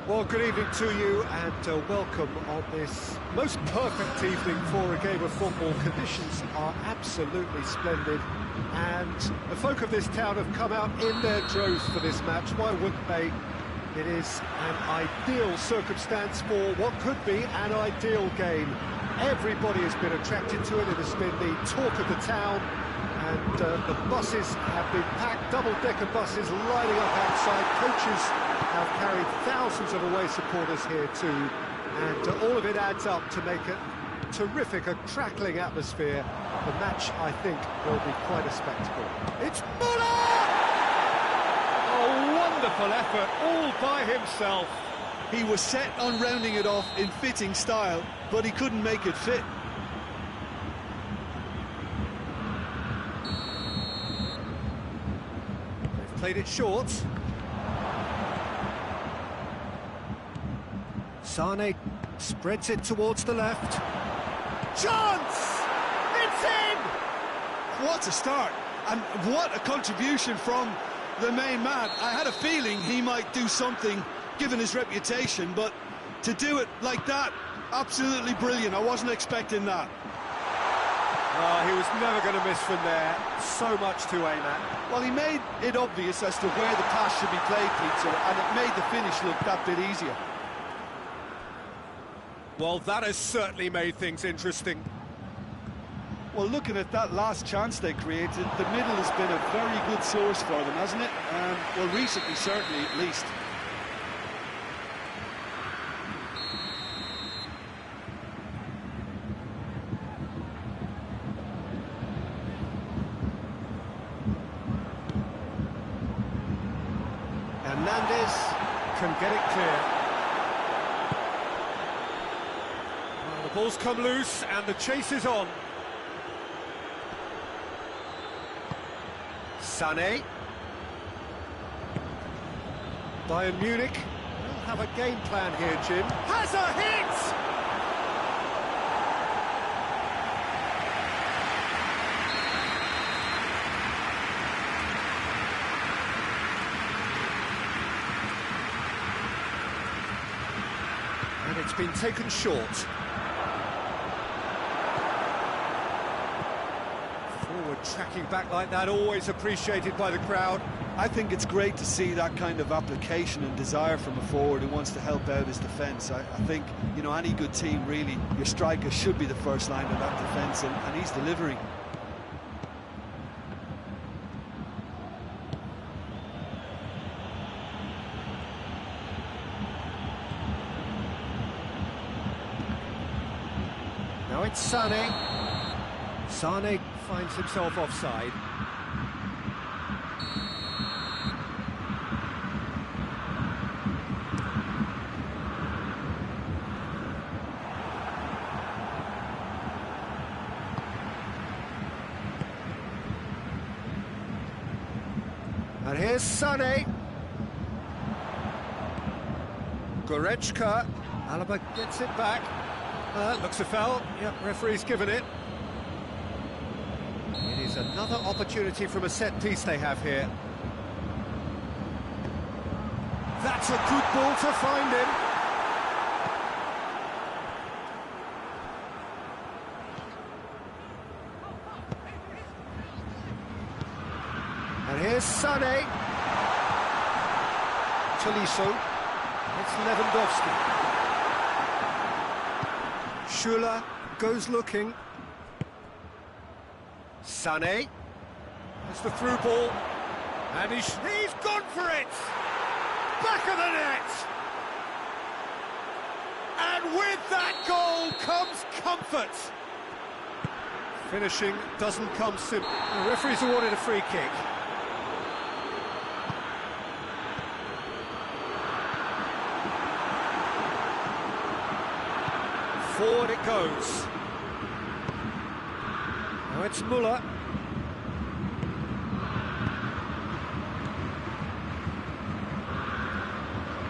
Well, good evening to you and welcome on this most perfect evening for a game of football. Conditions are absolutely splendid and the folk of this town have come out in their droves for this match. Why wouldn't they? It is an ideal circumstance for what could be an ideal game. Everybody has been attracted to it. It has been the talk of the town. And the buses have been packed, double-decker buses lining up outside. Coaches have carried thousands of away supporters here too. And all of it adds up to make a terrific, a crackling atmosphere. The match, I think, will be quite a spectacle. It's Muller! A wonderful effort, all by himself. he was set on rounding it off in fitting style, but he couldn't make it fit. They've played it short. Sane spreads it towards the left. Chance! It's in! What a start, and what a contribution from the main man. I had a feeling he might do something, given his reputation, but to do it like that, absolutely brilliant. I wasn't expecting that. He was never going to miss from there. So much to aim at. Well, he made it obvious as to where the pass should be played, Peter, and it made the finish look that bit easier. Well, that has certainly made things interesting. Well, looking at that last chance they created, the middle has been a very good source for them, hasn't it? Well, recently, certainly, at least. Hernandez can get it clear. Well, the ball's come loose and the chase is on. Sané. Bayern Munich will have a game plan here, Jim. Has a hit! And it's been taken short. Forward tracking back like that, always appreciated by the crowd. I think it's great to see that kind of application and desire from a forward who wants to help out his defence. I think, you know, any good team, really, your striker should be the first line of that defence, and he's delivering. Now it's Sané. Sané finds himself offside. And here's Sané. Goretzka. Alaba gets it back. Looks a foul. Yep, referee's given it. It is another opportunity from a set piece they have here. That's a good ball to find him. And here's Sané. Tolisso. It's Lewandowski. Schüller goes looking. Sané. That's the through ball. And he's gone for it! Back of the net! And with that goal comes comfort. Finishing doesn't come simple. The referee's awarded a free kick. Forward it goes. Now it's Müller.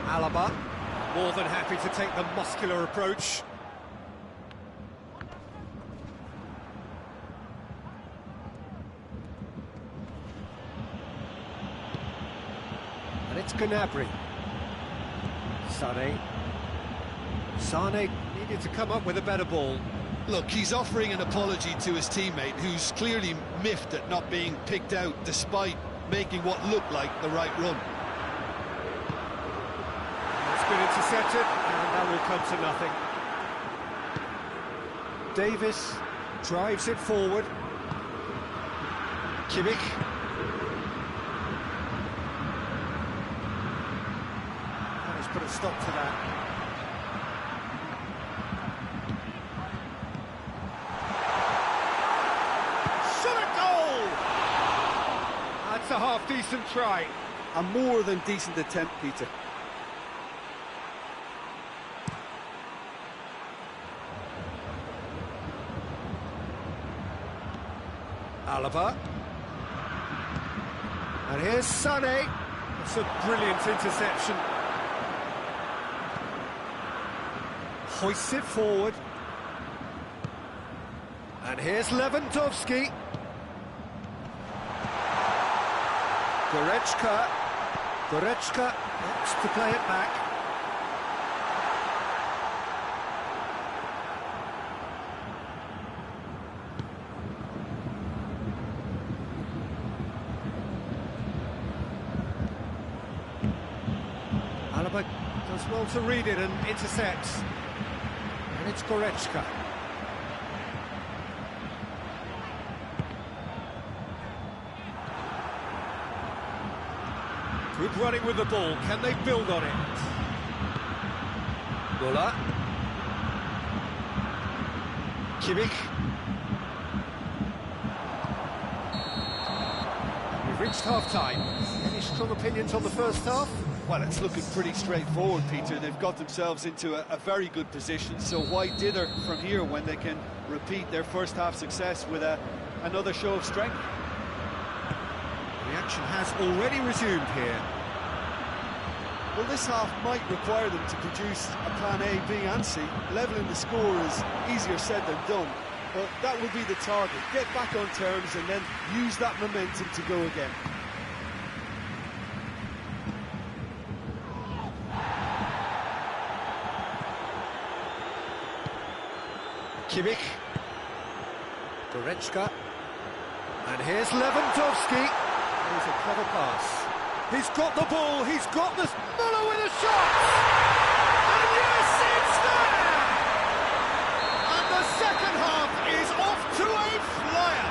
Alaba, more than happy to take the muscular approach. And it's Gnabry. Sané needed to come up with a better ball. Look, he's offering an apology to his teammate, who's clearly miffed at not being picked out despite making what looked like the right run. It's been intercepted, and that will come to nothing. Davis drives it forward. Kimmich. He's put a stop to that. That's a half-decent try. A more than decent attempt, Peter. Alaba. And here's Sané. It's a brilliant interception. Hoists it forward. And here's Lewandowski. Goretzka wants to play it back. Alaba does well to read it and intercepts. And it's Goretzka. Good running with the ball. Can they build on it? Muller. Kimmich. We've reached half-time. Any strong opinions on the first half? Well, it's looking pretty straightforward, Peter. They've got themselves into a very good position, so why dither from here when they can repeat their first-half success with another show of strength? The action has already resumed here. Well, this half might require them to produce a plan A, B and C. Levelling the score is easier said than done, but that will be the target. Get back on terms and then use that momentum to go again. Kimmich. Goretzka. And here's Lewandowski. Here's a clever pass. He's got the ball, he's got the... Muller with a shot! And yes, it's there! And the second half is off to a flyer!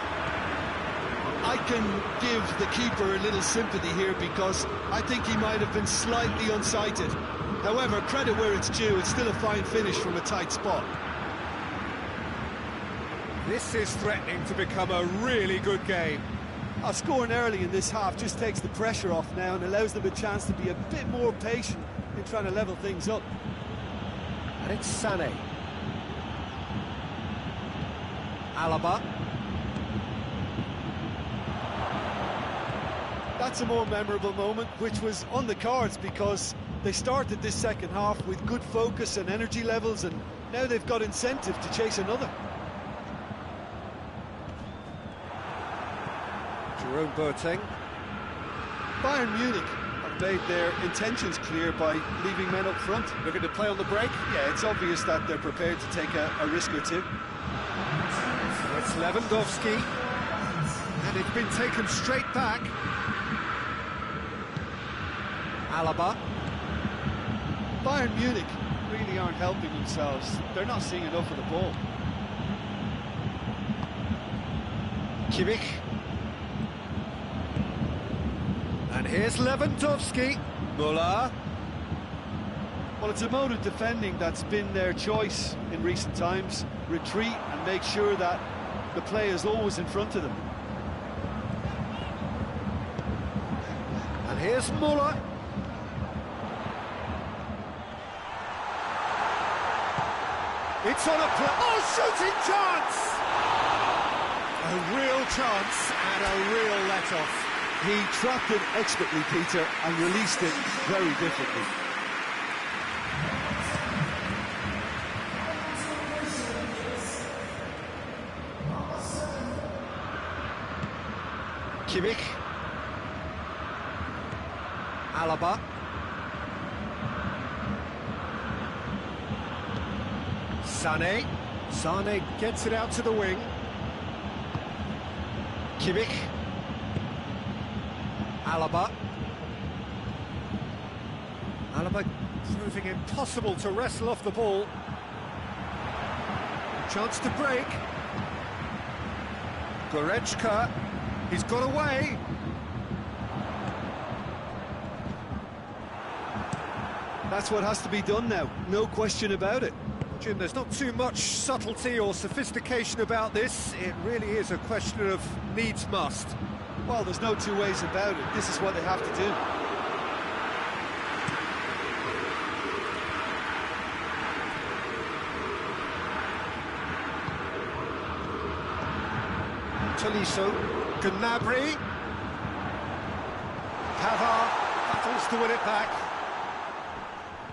I can give the keeper a little sympathy here because I think he might have been slightly unsighted. However, credit where it's due, it's still a fine finish from a tight spot. This is threatening to become a really good game. Scoring early in this half just takes the pressure off now and allows them a chance to be a bit more patient in trying to level things up. And it's Sané. Alaba. That's a more memorable moment, which was on the cards because they started this second half with good focus and energy levels, and now they've got incentive to chase another. Jerome Boateng. Bayern Munich have made their intentions clear by leaving men up front. Looking to play on the break. Yeah, it's obvious that they're prepared to take a risk or two. It's Lewandowski. And it's been taken straight back. Alaba. Bayern Munich really aren't helping themselves. They're not seeing enough of the ball. Kimmich. And here's Lewandowski. Muller. Well, it's a mode of defending that's been their choice in recent times. Retreat and make sure that the play is always in front of them. And here's Muller. It's on a shooting chance! A real chance and a real let-off. He trapped it expertly, Peter, and released it very differently. Kimmich. Alaba. Sané. Sané gets it out to the wing. Kimmich. Alaba. Alaba proving impossible to wrestle off the ball. Chance to break. Goretzka. He's got away. That's what has to be done now, no question about it. Jim, there's not too much subtlety or sophistication about this. It really is a question of needs must. Well, there's no two ways about it. This is what they have to do. Tolisso, Gnabry. Pavard battles to win it back.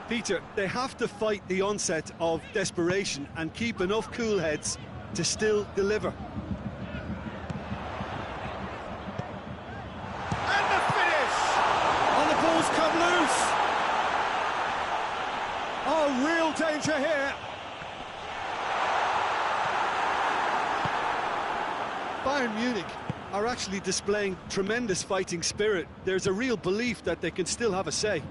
Peter, they have to fight the onset of desperation and keep enough cool heads to still deliver. And the finish! Oh, the ball's come loose! Oh, real danger here! Bayern Munich are actually displaying tremendous fighting spirit. There's a real belief that they can still have a say.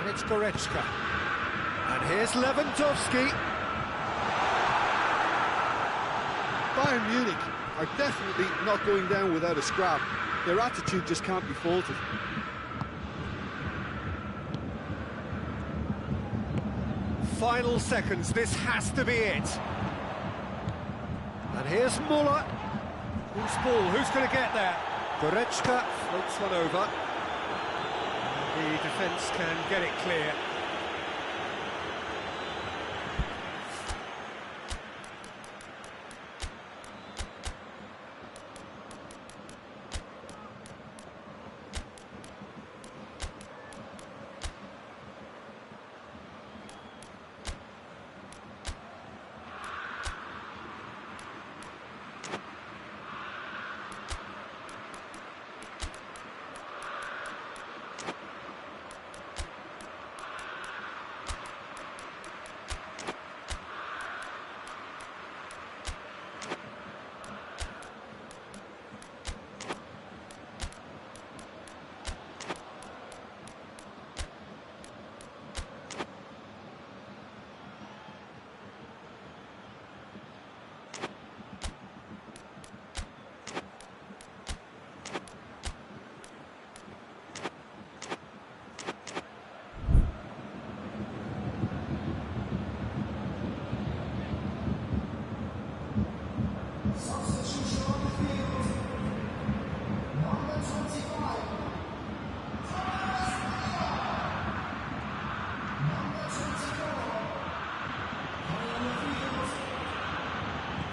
It's Goretzka. And here's Lewandowski. Bayern Munich are definitely not going down without a scrap. Their attitude just can't be faulted. Final seconds, this has to be it. And here's Muller. Who's ball? Who's going to get there? Goretzka floats one over. The defence can get it clear.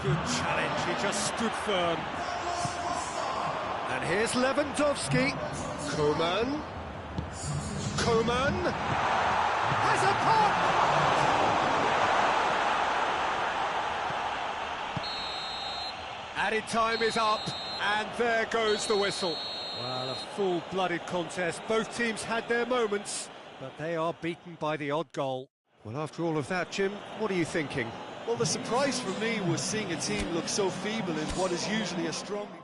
Good challenge, he just stood firm. And here's Lewandowski. Coman. Coman has a pop! Added time is up, and there goes the whistle. Well, a full-blooded contest. Both teams had their moments, but they are beaten by the odd goal. Well, after all of that, Jim, what are you thinking? Well, the surprise for me was seeing a team look so feeble in what is usually a strongly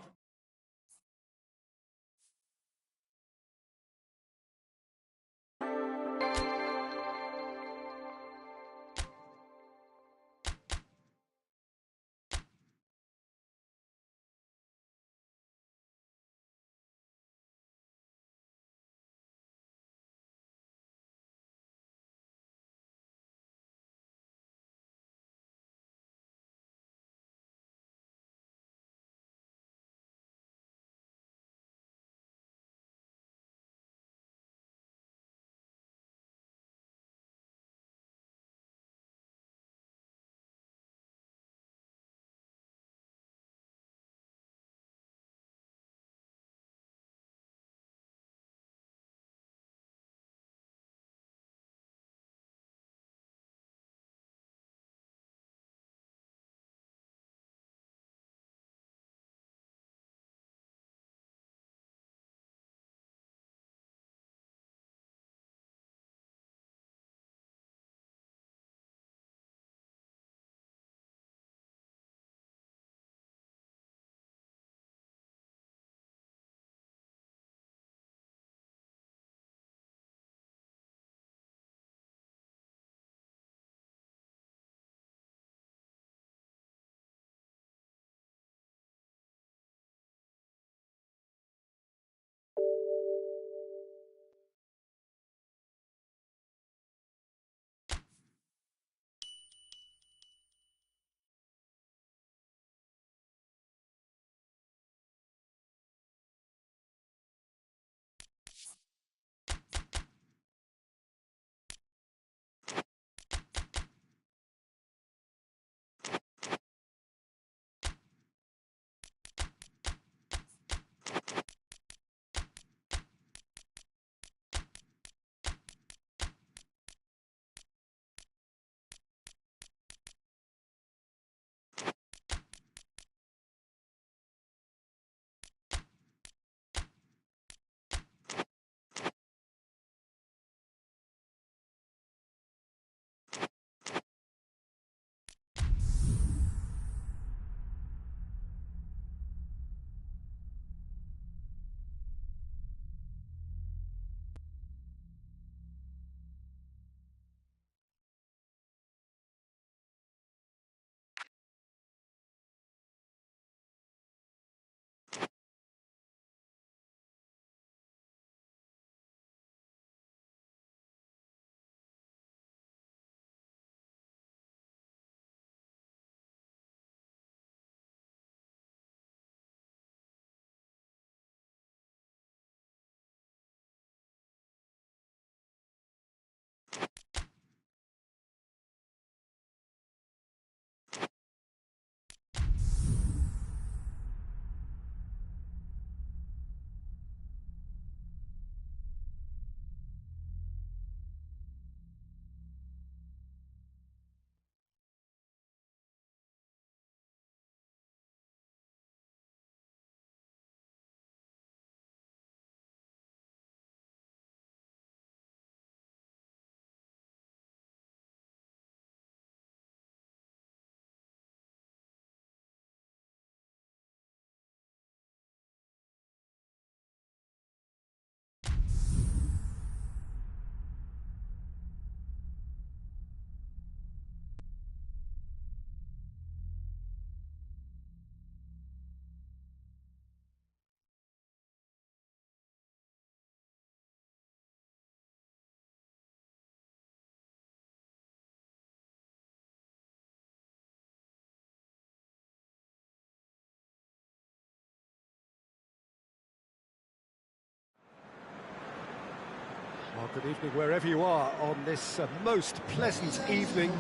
Well, good evening wherever you are on this most pleasant evening.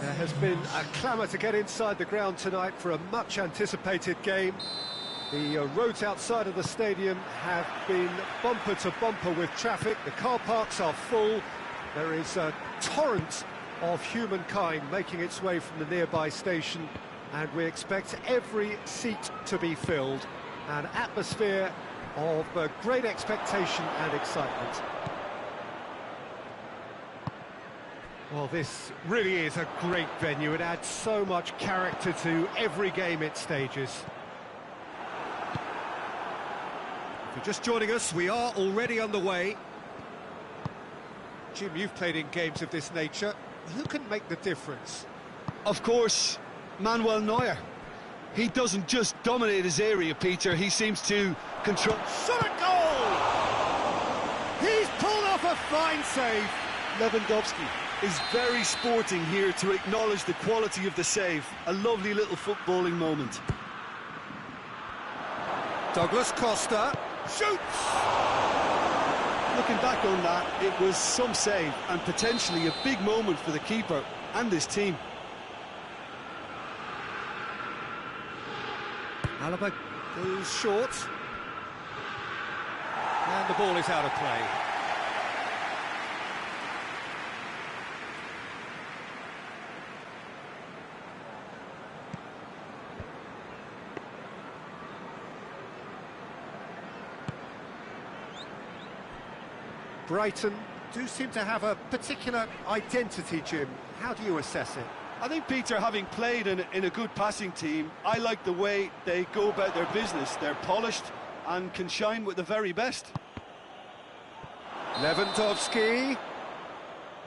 There has been a clamour to get inside the ground tonight for a much-anticipated game. The roads outside of the stadium have been bumper to bumper with traffic. The car parks are full. There is a torrent of humankind making its way from the nearby station, and we expect every seat to be filled. An atmosphere of great expectation and excitement. Well, this really is a great venue. It adds so much character to every game it stages. If you're just joining us, we are already on the way. Jim, you've played in games of this nature. Who can make the difference? Of course, Manuel Neuer. He doesn't just dominate his area, Peter. He seems to control... Shot at goal! He's pulled off a fine save. Lewandowski is very sporting here to acknowledge the quality of the save. A lovely little footballing moment. Douglas Costa shoots! Looking back on that, it was some save and potentially a big moment for the keeper and this team. Alaba goes short. And the ball is out of play. Brighton do seem to have a particular identity, Jim. How do you assess it? I think, Peter, having played in a good passing team, I like the way they go about their business. They're polished and can shine with the very best. Lewandowski.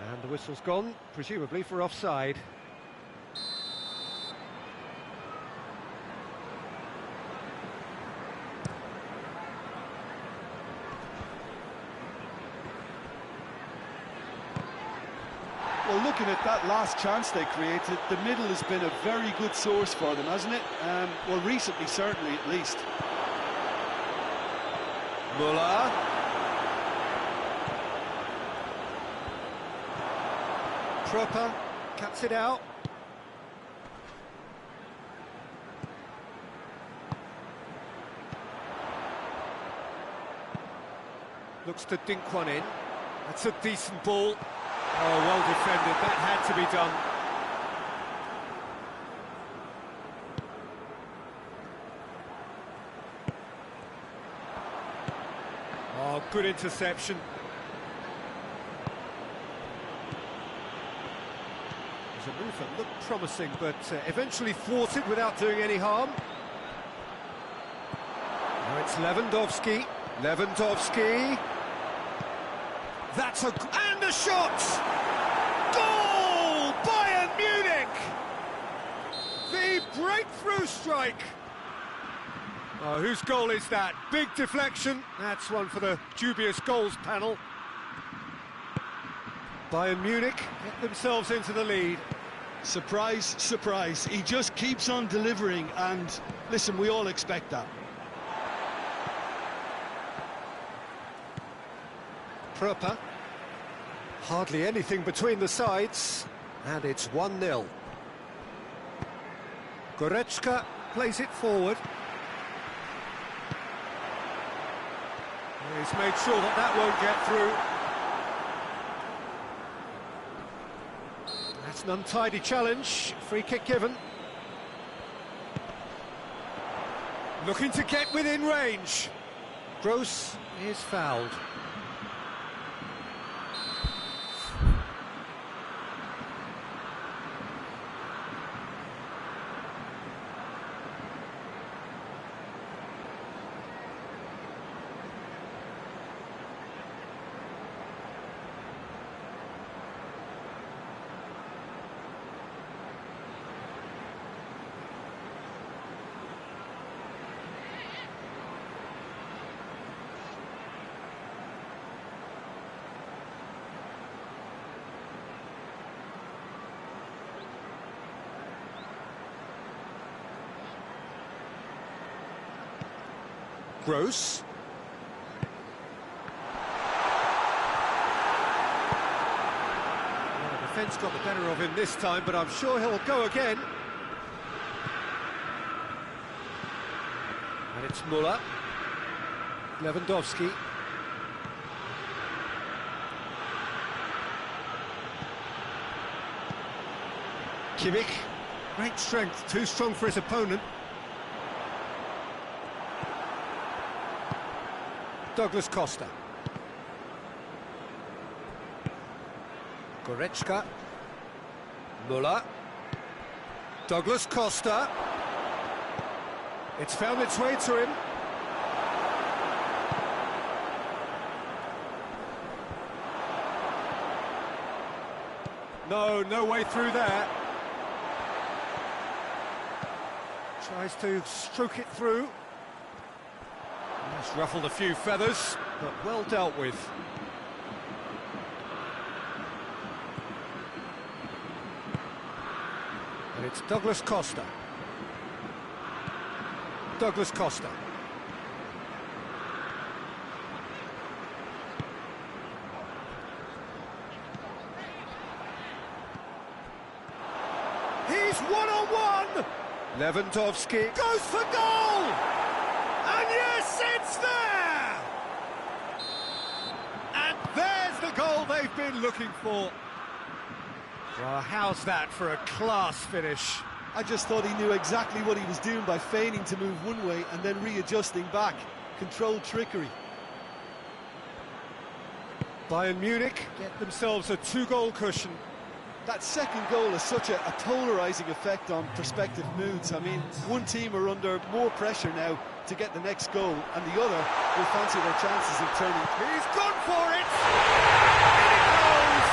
And the whistle's gone, presumably for offside. Well, looking at that last chance they created, the middle has been a very good source for them, hasn't it? Well, recently, certainly, at least. Muller. Proper cuts it out. Looks to dink one in. That's a decent ball. Oh, well defended. That had to be done. Oh, good interception. There's a move that looked promising, but eventually thwarted without doing any harm. Now it's Lewandowski. Lewandowski. That's a... and a shot! Goal! Bayern Munich! The breakthrough strike! Oh, whose goal is that? Big deflection. That's one for the dubious goals panel. Bayern Munich get themselves into the lead. Surprise, surprise. He just keeps on delivering, and listen, we all expect that. Proper. Hardly anything between the sides, and it's 1-0. Goretzka plays it forward. He's made sure that that won't get through. That's an untidy challenge. Free kick given. Looking to get within range. Gross is fouled. Gross. defence got the better of him this time, but I'm sure he'll go again. And it's Müller. Lewandowski. Kimmich. Great strength, too strong for his opponent. Douglas Costa. Goretzka. Müller. Douglas Costa. It's found its way to him. No way through there. Tries to stroke it through. That's ruffled a few feathers, but well dealt with. And it's Douglas Costa. Douglas Costa. He's one-on-one! Lewandowski goes for goal! And yes, it's there! And there's the goal they've been looking for. Well, how's that for a class finish? I just thought he knew exactly what he was doing by feigning to move one way and then readjusting back. Controlled trickery. Bayern Munich get themselves a 2-goal cushion. That second goal has such a polarising effect on prospective moods. I mean, one team are under more pressure now to get the next goal, and the other will fancy their chances of turning. He's gone for it! In it goes!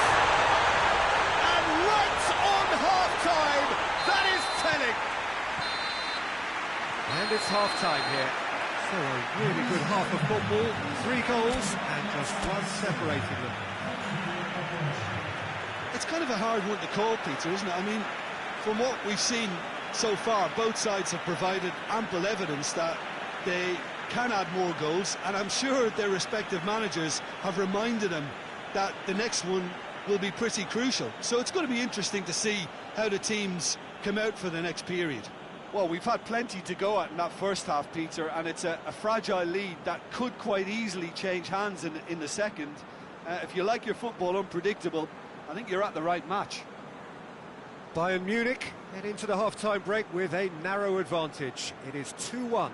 And right on half-time, that is telling! And it's half-time here. So a really good half of football, 3 goals, and just one separating them. It's kind of a hard one to call, Peter, isn't it? I mean, from what we've seen so far, both sides have provided ample evidence that they can add more goals, and I'm sure their respective managers have reminded them that the next one will be pretty crucial. So it's going to be interesting to see how the teams come out for the next period. Well, we've had plenty to go at in that first half, Peter, and it's a fragile lead that could quite easily change hands in the second. If you like your football unpredictable, I think you're at the right match. Bayern Munich head into the half-time break with a narrow advantage. It is 2-1.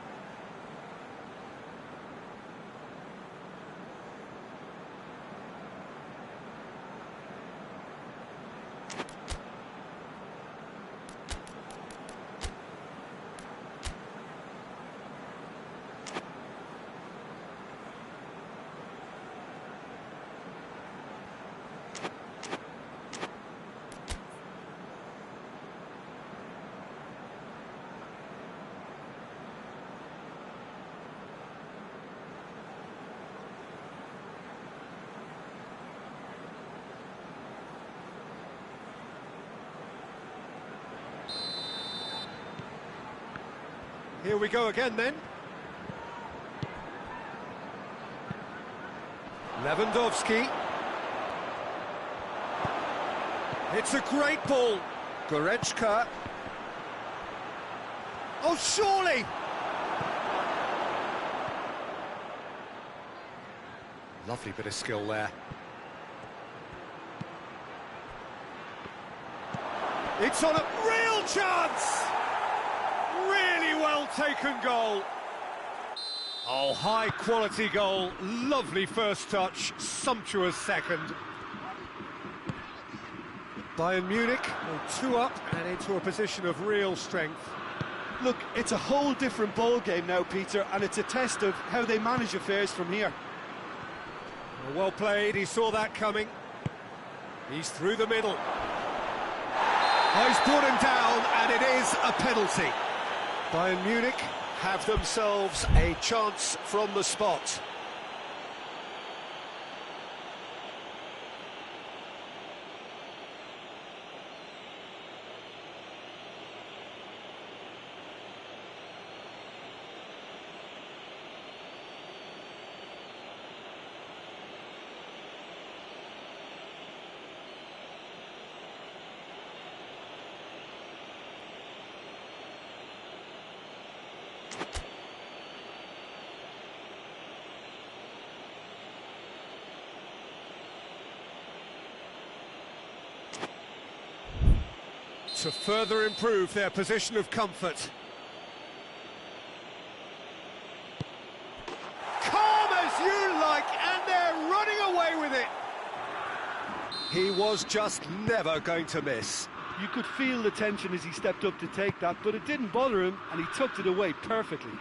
Here we go again then. Lewandowski. It's a great ball. Goretzka. Oh, surely! Lovely bit of skill there. It's on a real chance! Really well taken goal. Oh, high quality goal. Lovely first touch, sumptuous second. Bayern Munich go 2 up and into a position of real strength. Look, it's a whole different ball game now, Peter, and it's a test of how they manage affairs from here. Well played, he saw that coming. He's through the middle. Oh, he's brought him down, and it is a penalty. Bayern Munich have themselves a chance from the spot. to further improve their position of comfort. Calm as you like, and they're running away with it. He was just never going to miss. You could feel the tension as he stepped up to take that, but it didn't bother him, and he tucked it away perfectly.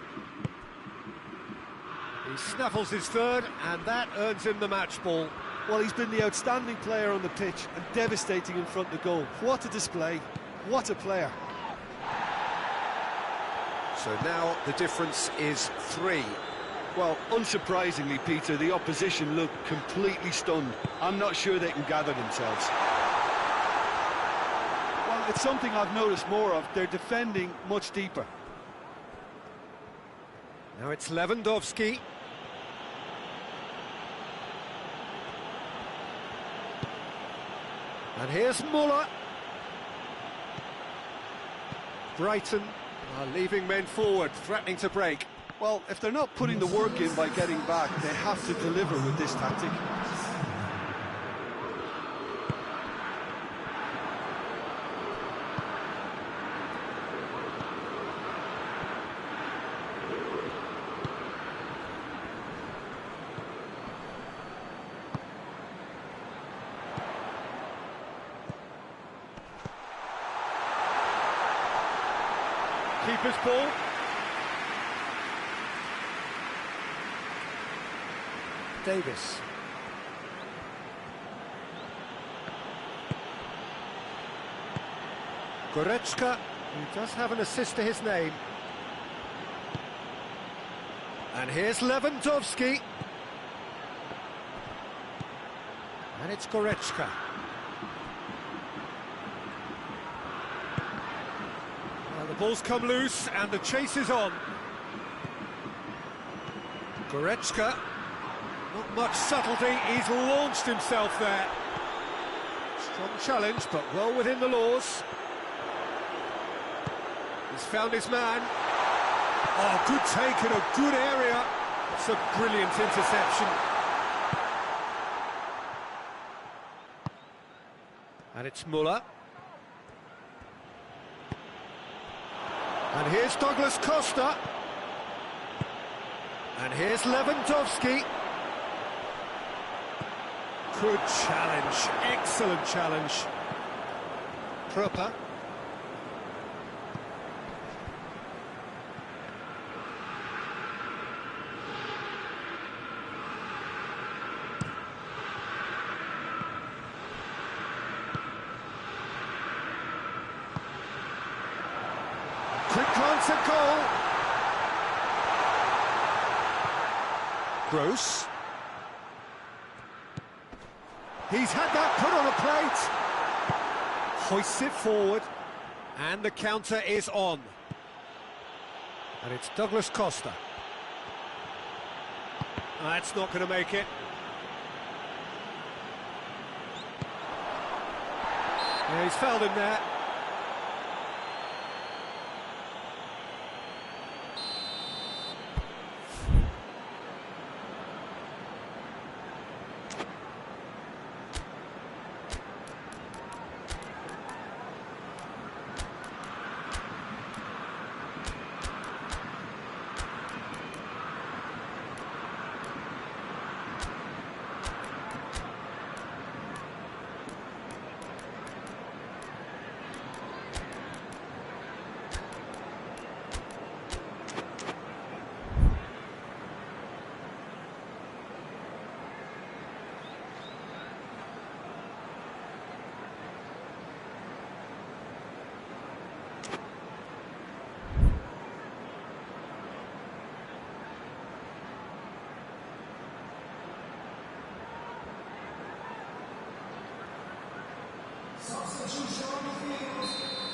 He snaffles his third, and that earns him the match ball. Well, he's been the outstanding player on the pitch and devastating in front of the goal. What a display, what a player. So now the difference is 3. Well, unsurprisingly, Peter, the opposition look completely stunned. I'm not sure they can gather themselves. Well, it's something I've noticed more of. They're defending much deeper. Now it's Lewandowski. And here's Muller. Brighton are leaving men forward, threatening to break. Well, if they're not putting the work in by getting back, they have to deliver with this tactic. Keeper's ball. Davis. Goretzka, who does have an assist to his name. And here's Lewandowski. And it's Goretzka. Well, the ball's come loose and the chase is on. Goretzka. Not much subtlety, he's launched himself there. Strong challenge, but well within the laws. He's found his man. Oh, good take in a good area. It's a brilliant interception. And it's Muller. And here's Douglas Costa. And here's Lewandowski. Good challenge, excellent challenge. Proper. Quick glance at goal. Gross. He's had that put on a plate. Hoists it forward. And the counter is on. And it's Douglas Costa. That's not going to make it. Yeah, he's fouled him there.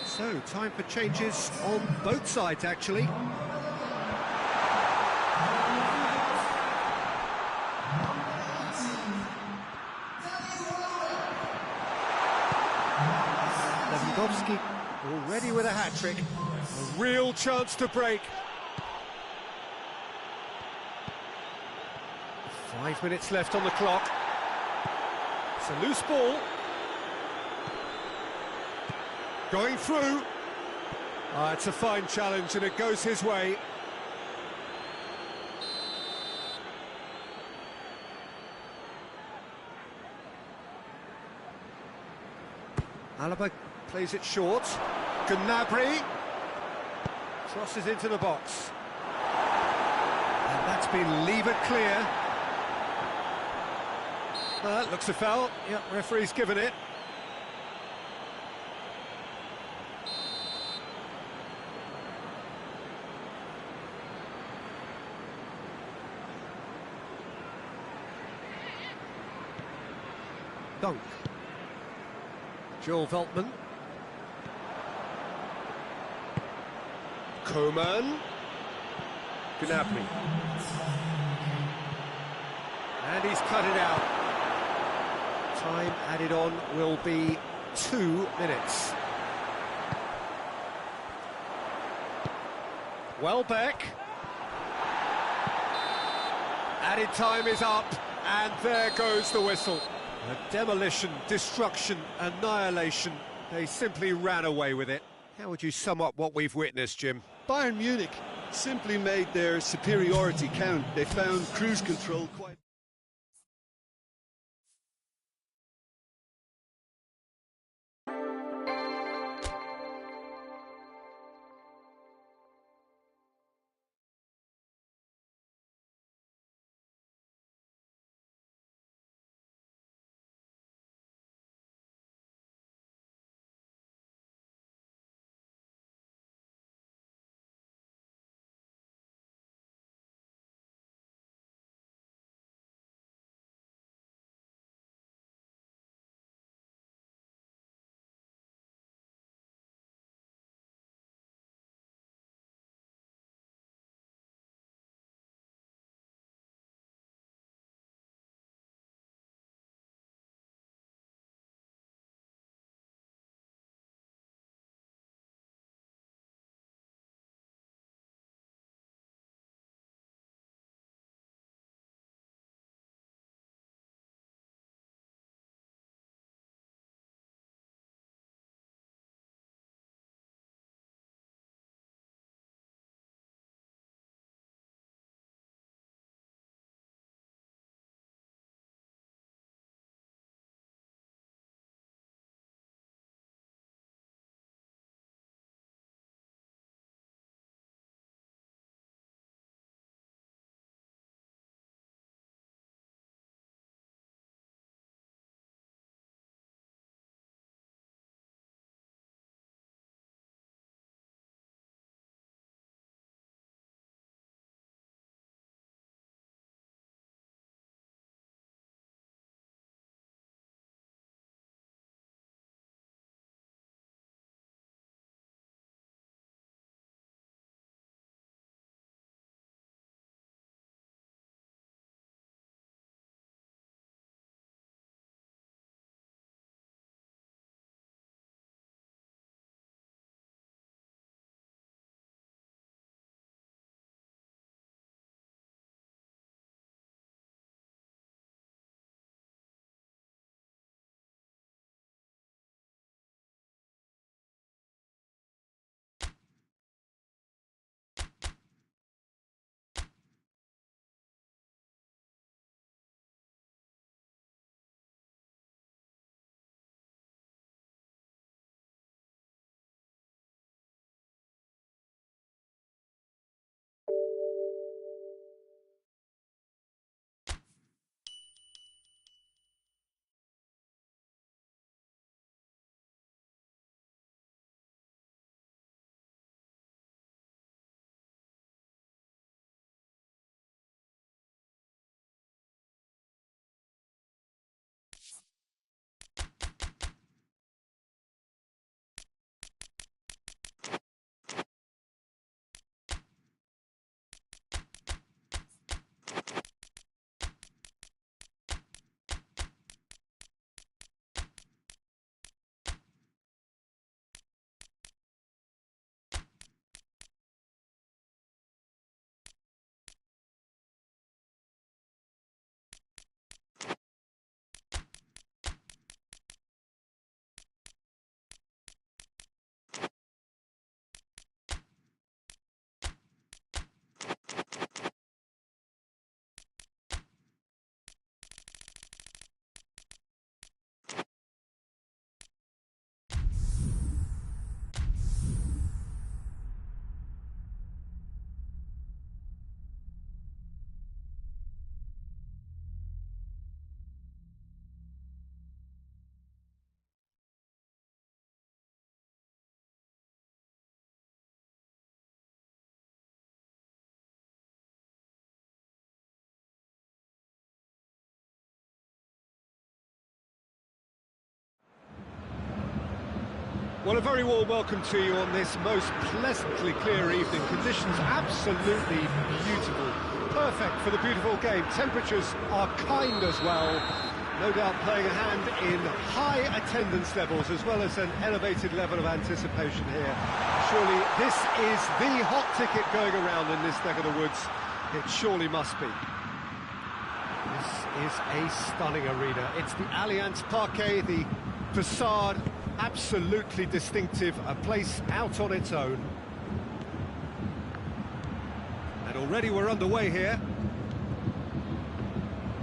So, time for changes on both sides, actually. Lewandowski already with a hat-trick. A real chance to break. 5 minutes left on the clock. It's a loose ball. Going through. It's a fine challenge and it goes his way. Alaba plays it short. Gnabry crosses into the box. And that's been levered clear. Looks a foul. Yep, referee's given it. Dunk. Joel Veltman. Coman. Gnabry. And he's cut it out. Time added on will be 2 minutes. Welbeck. Added time is up, and there goes the whistle. A demolition, destruction, annihilation. They simply ran away with it. How would you sum up what we've witnessed, Jim? Bayern Munich simply made their superiority count. They found cruise control quite... Well, a very warm welcome to you on this most pleasantly clear evening. Conditions absolutely beautiful. Perfect for the beautiful game. Temperatures are kind as well. No doubt playing a hand in high attendance levels as well as an elevated level of anticipation here. Surely this is the hot ticket going around in this neck of the woods. It surely must be. This is a stunning arena. It's the Allianz Parquet, the facade, absolutely distinctive, a place out on its own. And already we're underway here.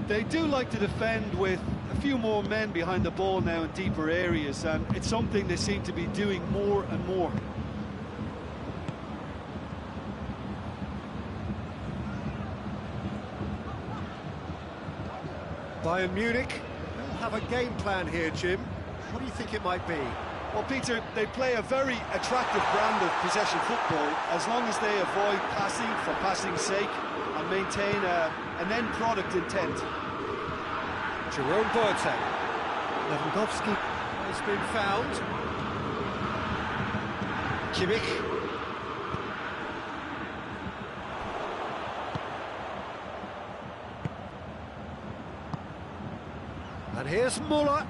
They do like to defend with a few more men behind the ball now in deeper areas, and it's something they seem to be doing more and more. Bayern Munich will have a game plan here, Jim. What do you think it might be? Well, Peter, they play a very attractive brand of possession football as long as they avoid passing for passing's sake and maintain an end product intent. Jerome Boateng. Lewandowski has been found. Kimmich. And here's Muller.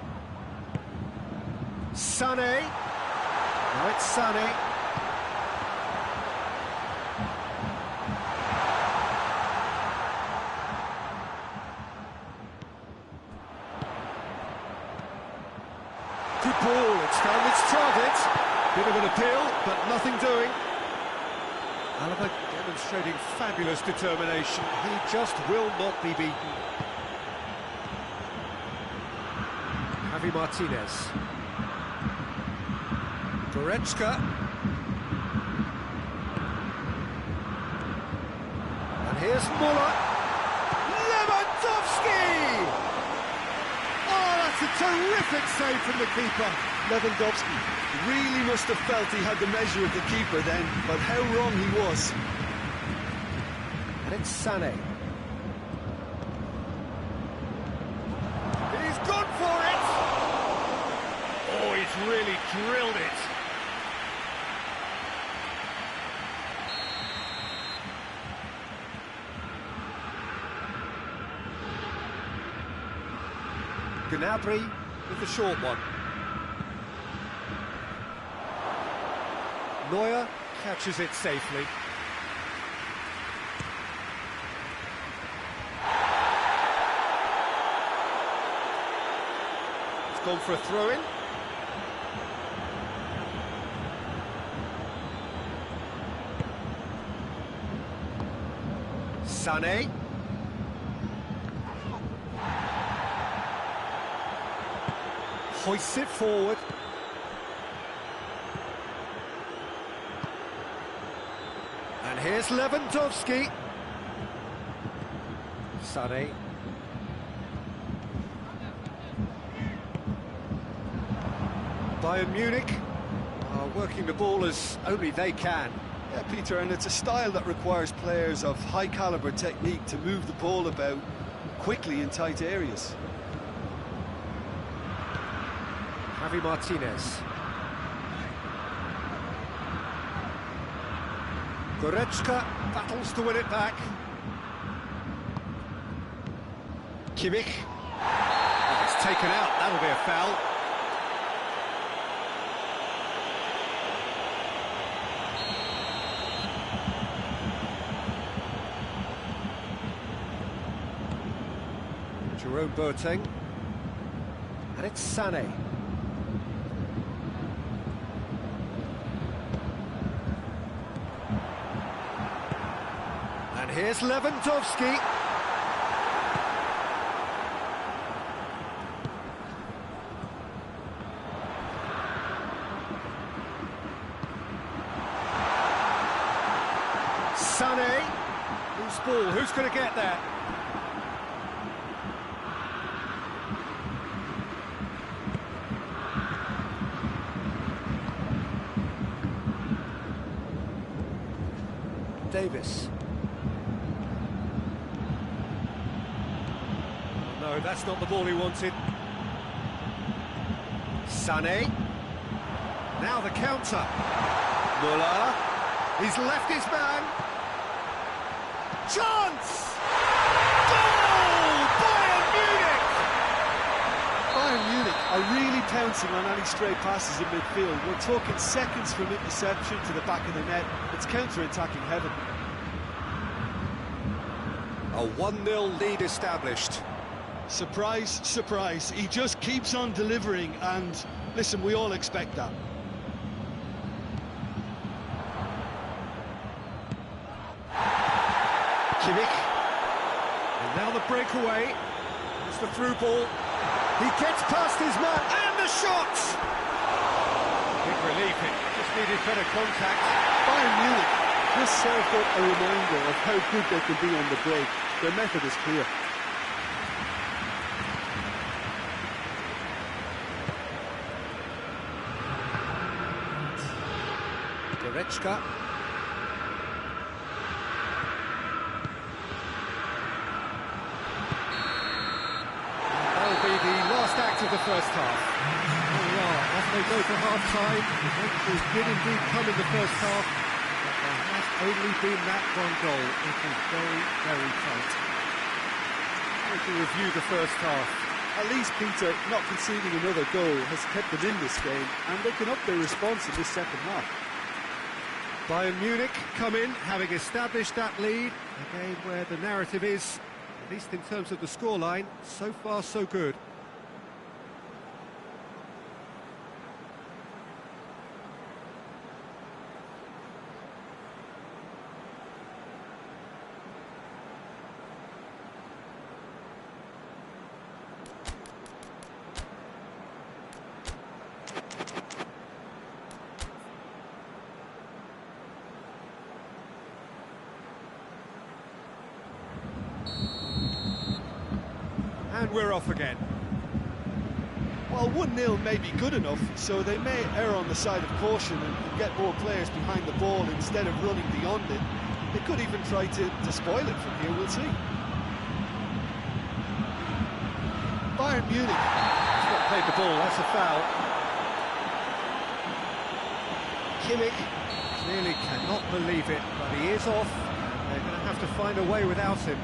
Sané. Now it's Sané. Good ball, it's found its target. Bit of an appeal, but nothing doing. Alaba demonstrating fabulous determination. He just will not be beaten. Javi Martinez. Goretzka. And here's Muller. Lewandowski! Oh, that's a terrific save from the keeper. Lewandowski really must have felt he had the measure of the keeper then, but how wrong he was. And it's Sané. He's gone for it! Oh, he's really drilled it. Gnabry with the short one. Neuer catches it safely. It's gone for a throw-in. Sané. Hoists it forward. And here's Lewandowski. Sané. Bayern Munich are working the ball as only they can. Yeah, Peter, and it's a style that requires players of high caliber technique to move the ball about quickly in tight areas. Javi Martinez. Goretzka battles to win it back. Kimmich. Oh, it's taken out, that'll be a foul. Jerome Boateng. And it's Sané. And here's Lewandowski. Sané. Loose ball, who's going to get there? Davis. No, that's not the ball he wanted. Sané. Now the counter. Muller. He's left his man. Chance! Goal! Bayern Munich! Bayern Munich are really pouncing on any stray passes in midfield. We're talking seconds from interception to the back of the net. It's counter-attacking heaven. A 1-0 lead established. Surprise, surprise. He just keeps on delivering, and listen, we all expect that. Kimmich. And now the breakaway. It's the through ball. He gets past his man, and the shot! Big relief, it just needed better contact. Bayern Munich just served up a reminder of how good they can be on the break. Their method is clear. Goretzka. That'll be the last act of the first half. As they go to half-time, the breakthroughs did indeed come in the first half, but there has only been that one goal. It is very, very tight. To review the first half. At least, Peter, not conceding another goal has kept them in this game, and they can up their response in this second half. Bayern Munich come in, having established that lead. A game where the narrative is, at least in terms of the scoreline, so far so good. And we're off again. Well, 1-0 may be good enough, so they may err on the side of caution and get more players behind the ball instead of running beyond it. They could even try to spoil it from here, we'll see. Bayern Munich. He's not played the ball, that's a foul. Kimmich clearly cannot believe it, but he is off. They're going to have to find a way without him.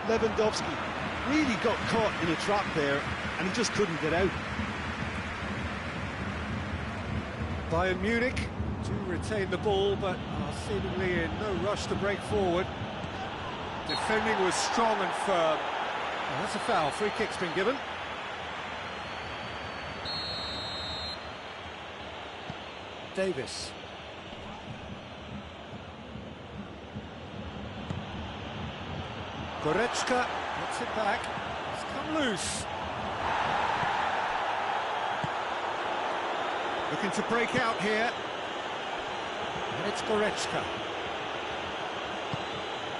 Lewandowski really got caught in a trap there, and he just couldn't get out. Bayern Munich do retain the ball, but are seemingly in no rush to break forward. Defending was strong and firm. Well, that's a foul. Free kick's been given. Davis. Goretzka gets it back. It's come loose. Looking to break out here. And it's Goretzka.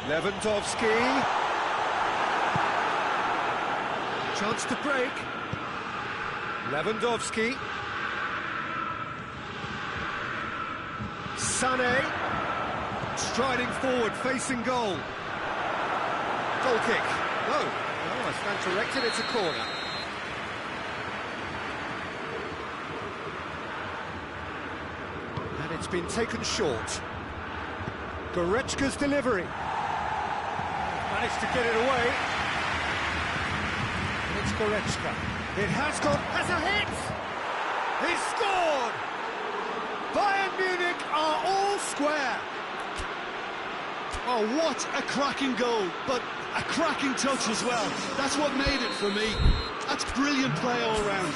Lewandowski. Chance to break. Lewandowski. Sané. Striding forward, facing goal. Goal kick. No, I stand corrected, it's a corner. And it's been taken short. Goretzka's delivery. Managed to get it away. And it's Goretzka. It has a hit! He's scored! Bayern Munich are all square. Oh, what a cracking goal, but a cracking touch as well. That's what made it for me. That's brilliant play all round.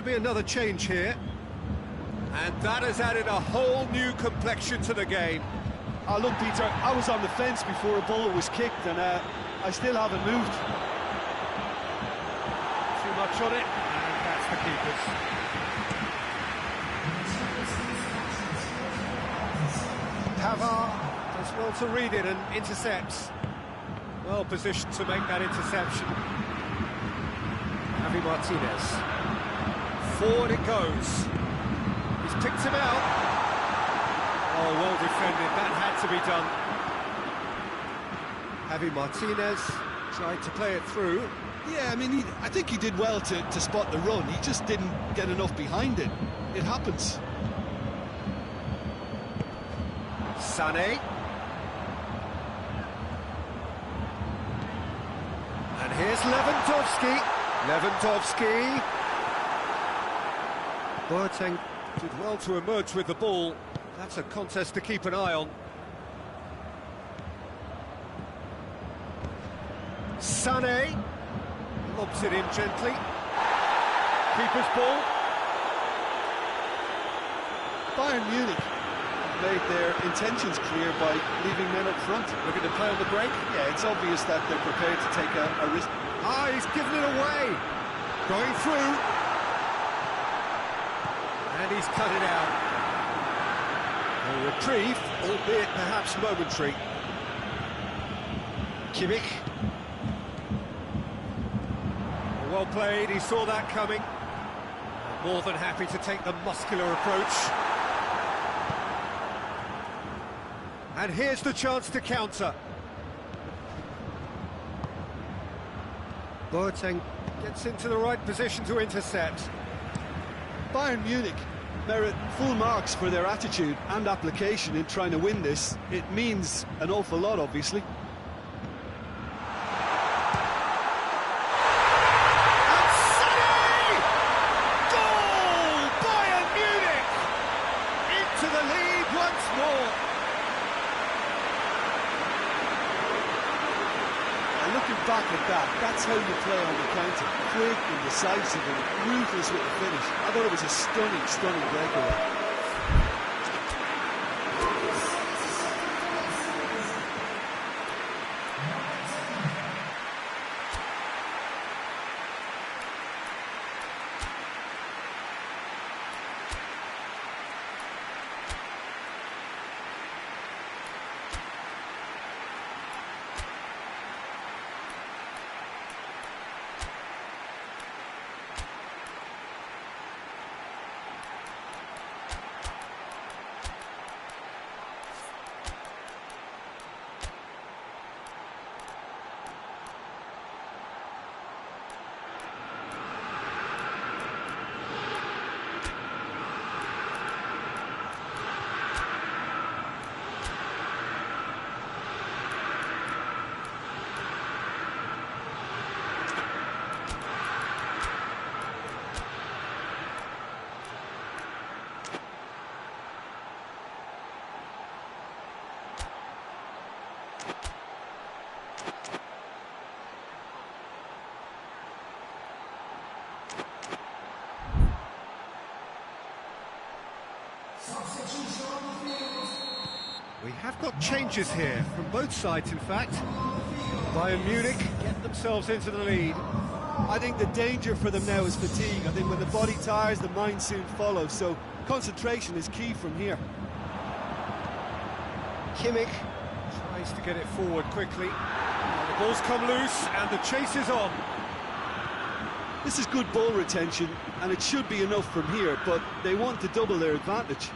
to be another change here. And that has added a whole new complexion to the game. Oh, look, Peter, I was on the fence before a ball was kicked, and I still haven't moved. Too much on it, and that's the keeper's. Pavard does well to read it and intercepts. Well positioned to make that interception. Javi Martinez. Forward it goes. He's picked him out. Oh, well defended. That had to be done. Javi Martinez tried to play it through. Yeah, I mean, I think he did well to spot the run. He just didn't get enough behind it. It happens. Sané. And here's Lewandowski. Lewandowski. Boateng did well to emerge with the ball. That's a contest to keep an eye on. Sané lobs it in gently. Keeper's ball. Bayern Munich made their intentions clear by leaving men up front. Looking to play on the break. Yeah, it's obvious that they're prepared to take a risk. Ah, he's given it away. Going through. And he's cut it out. A reprieve, albeit perhaps momentary. Kimmich. Well played, he saw that coming. More than happy to take the muscular approach. And here's the chance to counter. Boateng gets into the right position to intercept. Bayern Munich merit full marks for their attitude and application in trying to win this. It means an awful lot, obviously. And City! Goal! Bayern Munich! Into the lead once more. And looking back at that, that's how you play on the counter. Quick and decisive and ruthless with the finish. I thought it was a stunning, stunning breakaway. We have got changes here, from both sides in fact. Bayern Munich get themselves into the lead. I think the danger for them now is fatigue. I think when the body tires, the mind soon follows. So concentration is key from here. Kimmich tries to get it forward quickly. The ball's come loose and the chase is on. This is good ball retention, and it should be enough from here, but they want to double their advantage.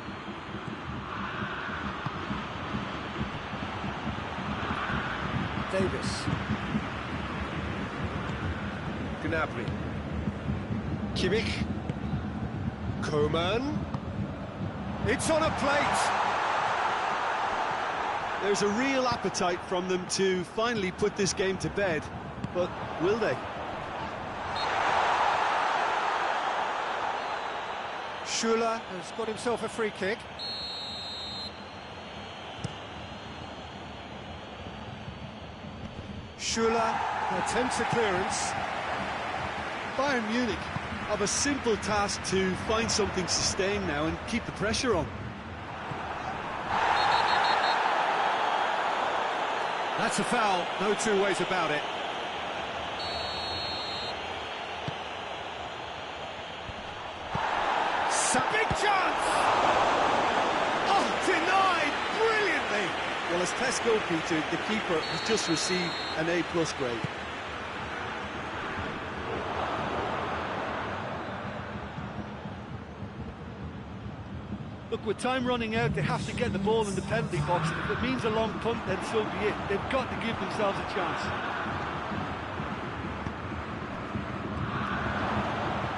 Davis. Gnabry. Kimmich. Coman. It's on a plate. There's a real appetite from them to finally put this game to bed, but will they? Schuller has got himself a free kick. Schuller attempts a clearance. Bayern Munich of a simple task to find something sustained now and keep the pressure on. That's a foul, no two ways about it. Big chance! Oh, denied brilliantly! Well, as test goalkeeper, the keeper has just received an A+ grade. Look, with time running out, they have to get the ball in the penalty box, and if it means a long punt, then so be it. They've got to give themselves a chance.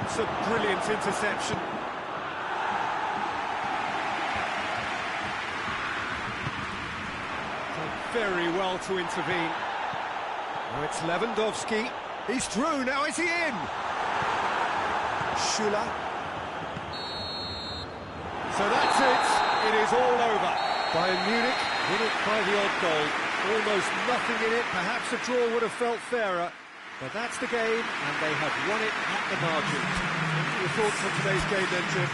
It's a brilliant interception. Very well to intervene. Now it's Lewandowski. He's through, now is he in? Schüller. So that's it. It is all over. Bayern Munich win it by the odd goal. Almost nothing in it. Perhaps a draw would have felt fairer. But that's the game, and they have won it at the margin. What are your thoughts on today's game then, Tim?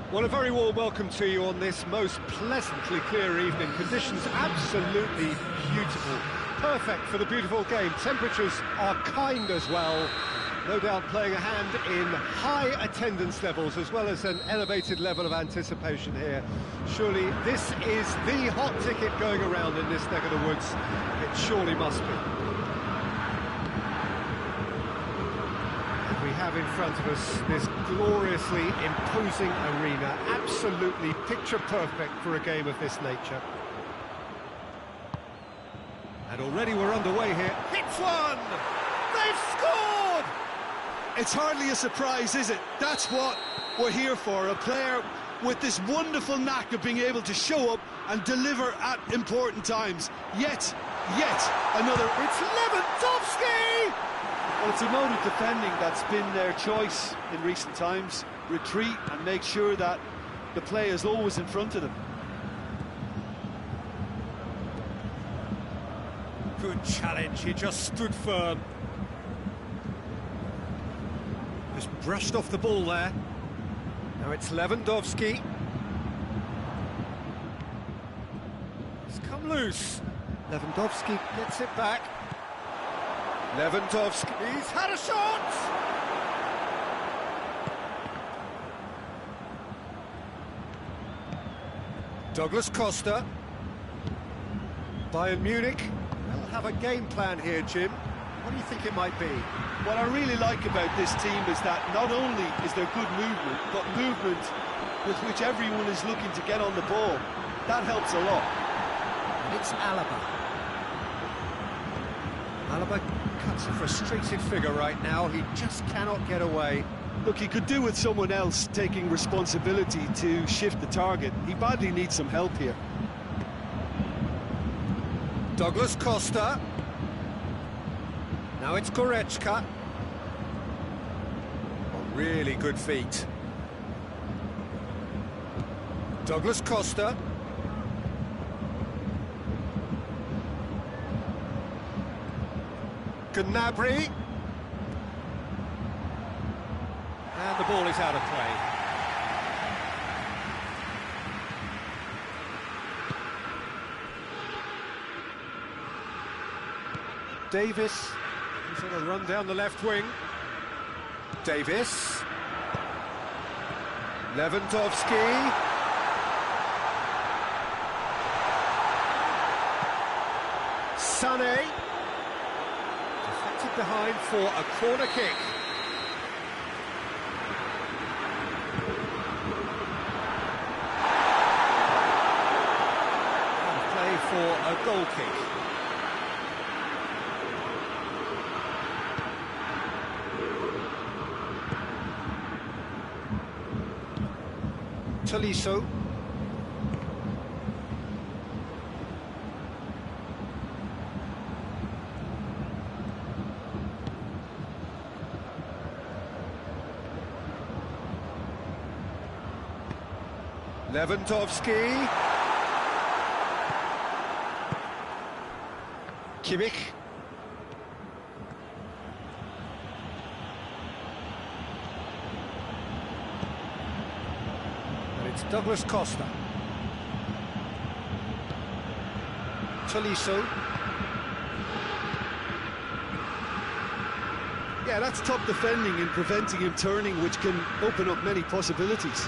Well, a very warm welcome to you on this most pleasantly clear evening. Conditions absolutely beautiful. Perfect for the beautiful game. Temperatures are kind as well. No doubt playing a hand in high attendance levels as well as an elevated level of anticipation here. Surely this is the hot ticket going around in this neck of the woods. It surely must be. We have in front of us this gloriously imposing arena, absolutely picture perfect for a game of this nature. And already we're underway here. Hits one! They've scored! It's hardly a surprise, is it? That's what we're here for, a player with this wonderful knack of being able to show up and deliver at important times. Yet another... It's Lewandowski! Well, it's a mode of defending that's been their choice in recent times. Retreat and make sure that the play is always in front of them. Good challenge, he just stood firm. Just brushed off the ball there. Now it's Lewandowski. It's come loose. Lewandowski gets it back. Lewandowski, he's had a shot! Douglas Costa. Bayern Munich. They'll have a game plan here, Jim. What do you think it might be? What I really like about this team is that not only is there good movement, but movement with which everyone is looking to get on the ball. That helps a lot. It's Alaba. Alaba cuts a frustrated figure right now. He just cannot get away. Look, he could do with someone else taking responsibility to shift the target. He badly needs some help here. Douglas Costa. Now it's Goretzka. Oh, really good feet. Douglas Costa. Gnabry. And the ball is out of play. Davis. He's on a run down the left wing. Davis. Lewandowski. Sané. Deflected behind for a corner kick. And play for a goal kick. Tolisso. Lewandowski. Kimmich. And it's Douglas Costa. Tolisso. Yeah, that's top defending and preventing him turning, which can open up many possibilities.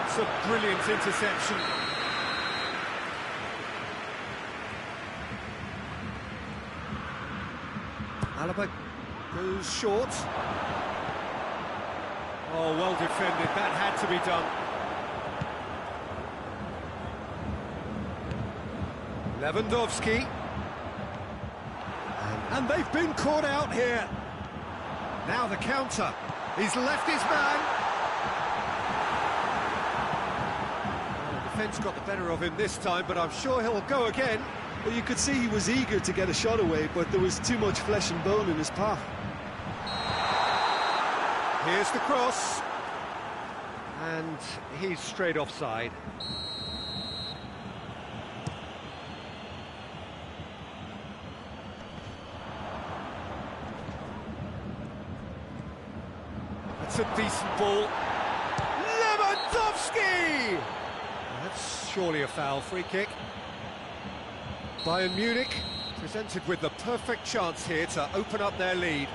It's a brilliant interception. Alaba goes short. Oh, well defended. That had to be done. Lewandowski. And they've been caught out here. Now the counter. He's left his man. Defence got the better of him this time, but I'm sure he'll go again. Well, you could see he was eager to get a shot away, but there was too much flesh and bone in his path. Here's the cross. And he's straight offside. That's a decent ball. Lewandowski! That's surely a foul. Free kick. Bayern Munich presented with the perfect chance here to open up their lead.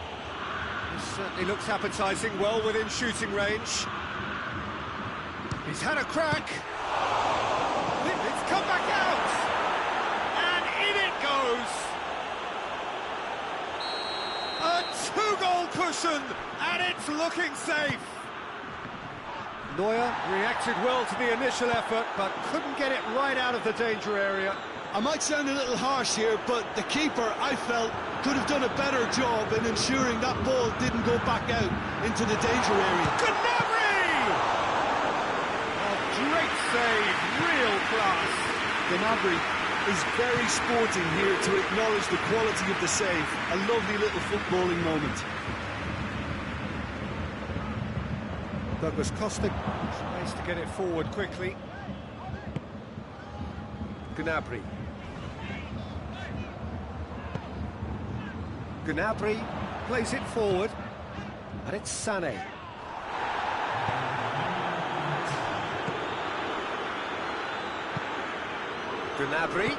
This certainly looks appetising, well within shooting range. He's had a crack. It's come back out. And in it goes. A two-goal cushion, and it's looking safe. Neuer reacted well to the initial effort, but couldn't get it right out of the danger area. I might sound a little harsh here, but the keeper, I felt, could have done a better job in ensuring that ball didn't go back out into the danger area. Gnabry! A great save, real class. Gnabry is very sporting here to acknowledge the quality of the save. A lovely little footballing moment. Douglas Costa tries to get it forward quickly. Gnabry. Gnabry plays it forward, and it's Sané. Gnabry.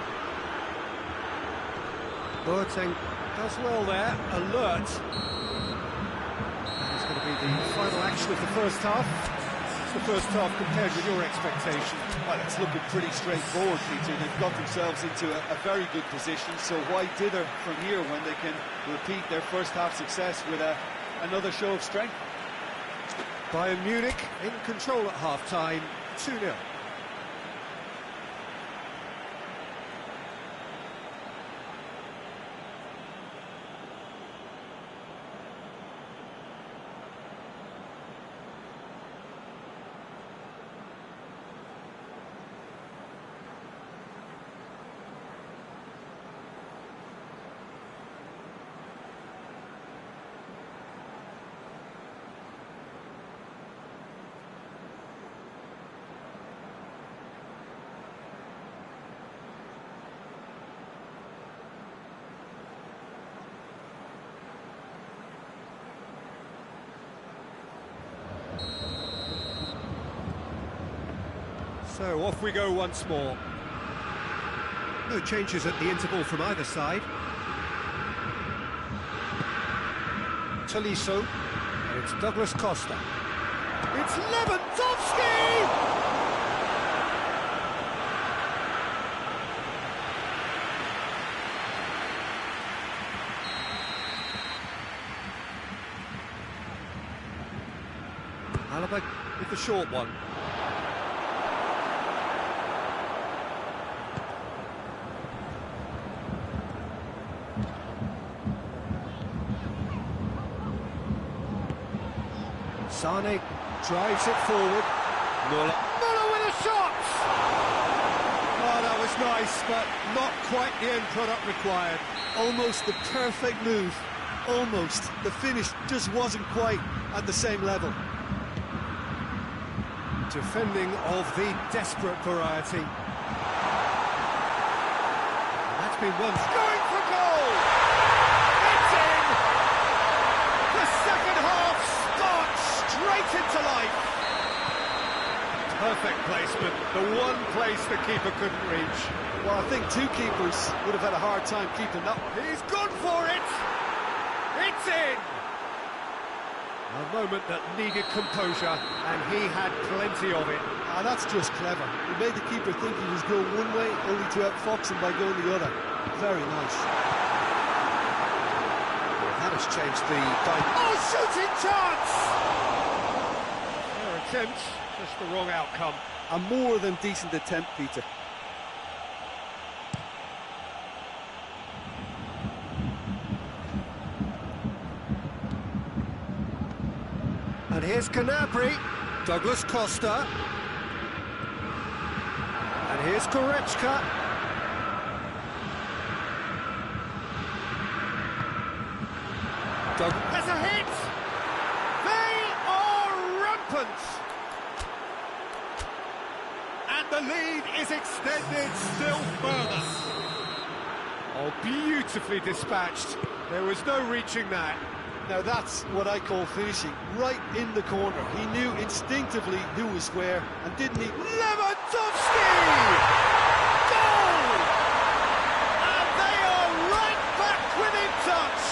Boateng does well there, alert. That is going to be the final action of the first half. It's the first half compared with your expectation. Well, it's looking pretty straightforward, Peter. They've got themselves into a very good position, so why dither from here when they can repeat their first half success with another show of strength? Bayern Munich in control at half-time, 2-0. So off we go once more. No changes at the interval from either side. Tolisso, and it's Douglas Costa. It's Lewandowski! Alaba with the short one. Sané drives it forward. Muller with a shot! Oh, that was nice, but not quite the end product required. Almost the perfect move. Almost. The finish just wasn't quite at the same level. Defending of the desperate variety. And that's been one. Going for goal! It's in! The second half starts straight into life. Perfect placement, the one place the keeper couldn't reach. Well, I think two keepers would have had a hard time keeping that. He's gone for it! It's in! A moment that needed composure, and he had plenty of it. Ah, that's just clever. He made the keeper think he was going one way, only to outfox him by going the other. Very nice. That has changed the dynamic. Oh, shooting chance! Fair attempt, just the wrong outcome. A more than decent attempt, Peter. And here's Gnabry, Douglas Costa. And here's Goretzka. There's a hit! They are rampant! And the lead is extended still further. Oh, beautifully dispatched. There was no reaching that. Now that's what I call finishing, right in the corner. He knew instinctively who was where, and didn't he? Lewandowski! Goal! And they are right back within touch!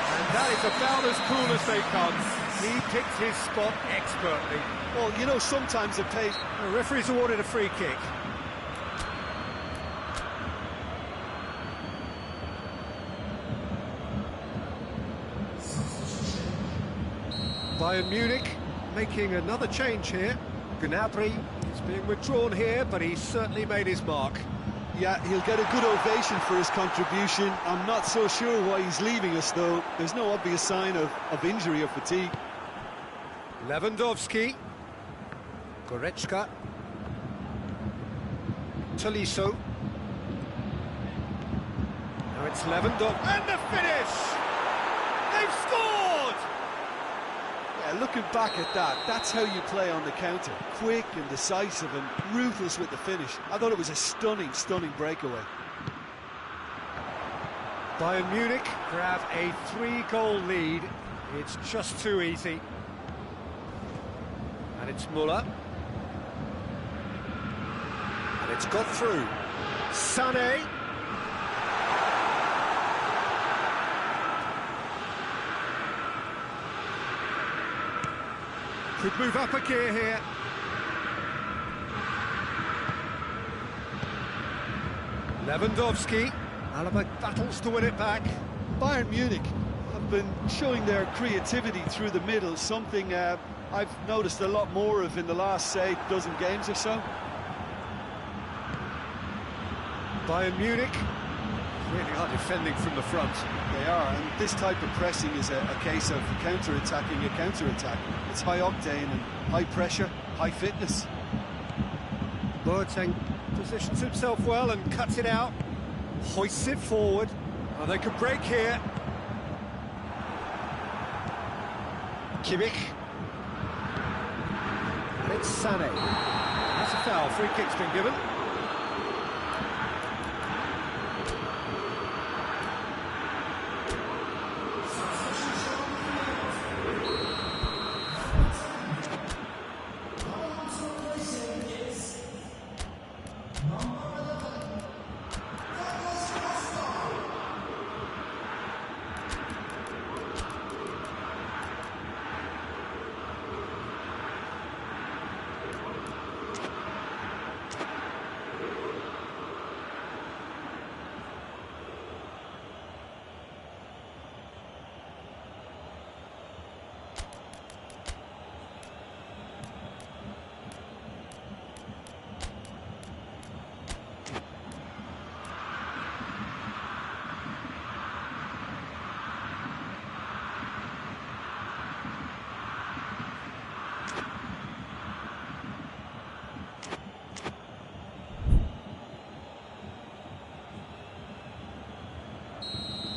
And that is about as cool as they come. He picked his spot expertly. Well, you know, sometimes it pays. The referee's awarded a free kick. Bayern Munich making another change here. Gnabry is being withdrawn here, but he's certainly made his mark. Yeah, he'll get a good ovation for his contribution. I'm not so sure why he's leaving us, though. There's no obvious sign of injury or fatigue. Lewandowski. Goretzka. Tolisso. Now it's Lewandowski. And the finish! They've scored! Yeah, looking back at that, that's how you play on the counter. Quick and decisive and ruthless with the finish. I thought it was a stunning, stunning breakaway. Bayern Munich grab a 3-goal lead. It's just too easy. And it's Müller. And it's got through. Sané. Could move up a gear here. Lewandowski. Alaba battles to win it back. Bayern Munich have been showing their creativity through the middle, something I've noticed a lot more of in the last, say, dozen games or so. Bayern Munich really are defending from the front. They are, and this type of pressing is a case of counter-attacking a counter-attack. It's high octane and high pressure, high fitness. Boateng positions himself well and cuts it out. Hoists it forward. Oh, they could break here. Kimmich. And it's Sané. That's a foul. Free kick's been given.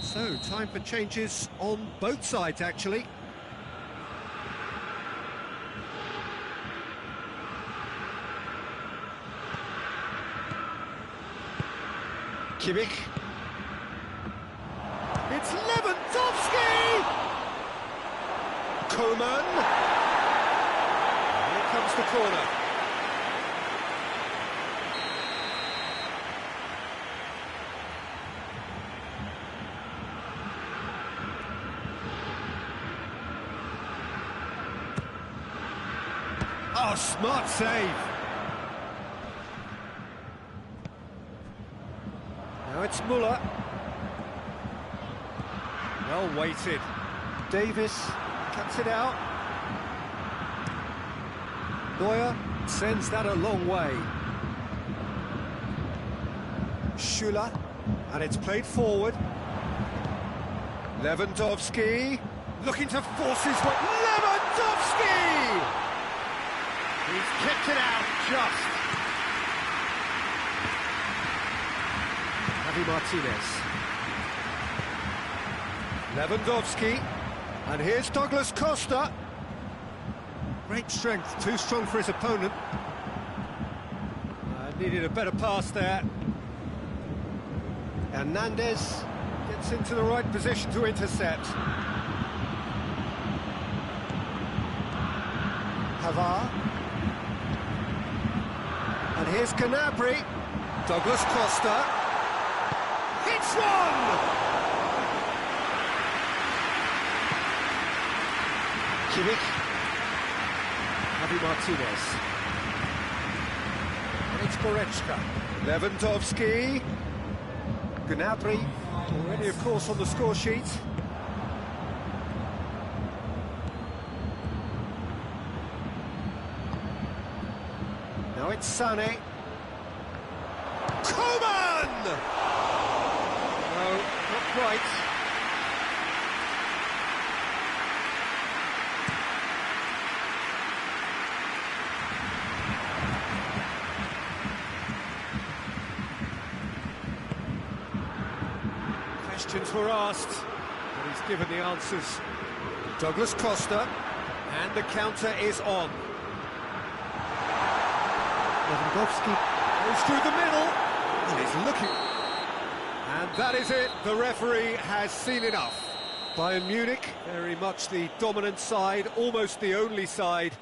So, time for changes on both sides, actually. Kimmich. It's Lewandowski! Coman. Here comes the corner. Oh, smart save. Now it's Müller. Well weighted. Davis cuts it out. Neuer sends that a long way. Schüller, and it's played forward. Lewandowski, looking to force his way. Lewandowski! He's kicked it out just. Javi Martinez. Lewandowski. And here's Douglas Costa. Great strength, too strong for his opponent. Needed a better pass there. Hernandez gets into the right position to intercept. Havard. And here's Gnabry. Douglas Costa. Hits one! Kimmich. Javi Martinez. And it's Goretzka. Lewandowski. Gnabry. Already, of course, on the score sheet. Now it's Sané. Coman! No, not quite. Questions were asked, but he's given the answers. Douglas Costa, and the counter is on. Lewandowski goes through the middle, and he's looking. And that is it, the referee has seen enough. Bayern Munich, very much the dominant side, almost the only side.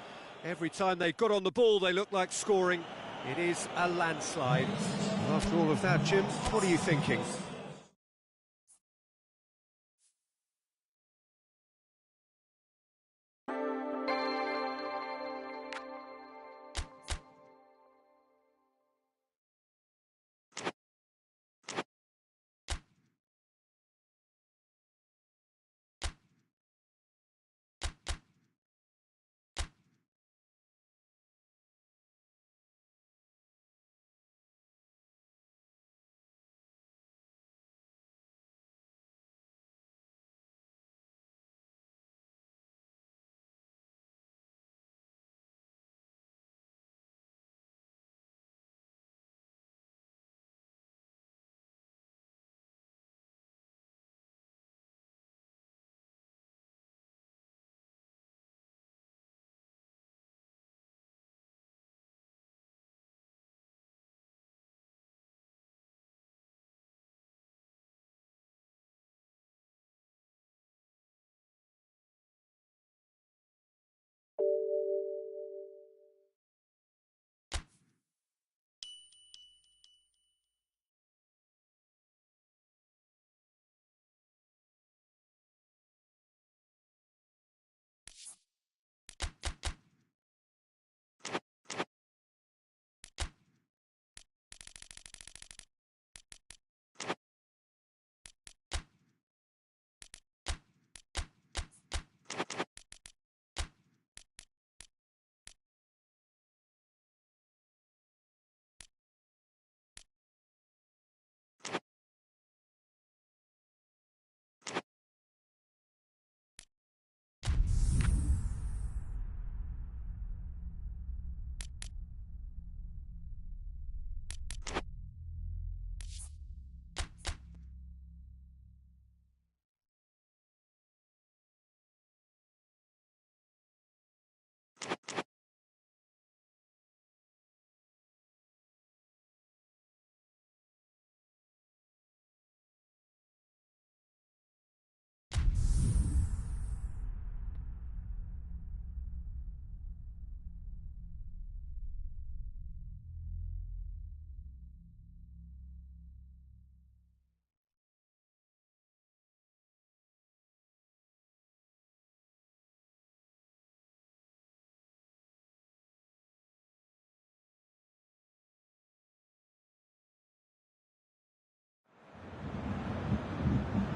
Every time they got on the ball, they looked like scoring. It is a landslide. After all of that, Jim, what are you thinking?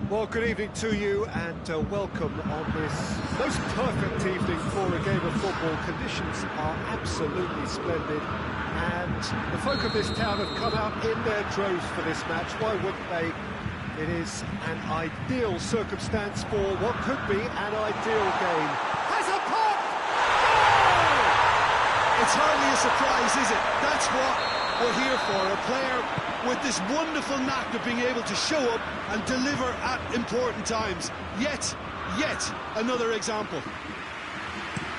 Well, good evening to you and welcome on this most perfect evening for a game of football. Conditions are absolutely splendid and the folk of this town have come out in their droves for this match. Why wouldn't they? It is an ideal circumstance for what could be an ideal game. Has a pop! Goal! It's hardly a surprise, is it? That's what we're here for, a player with this wonderful knack of being able to show up and deliver at important times. Yet another example.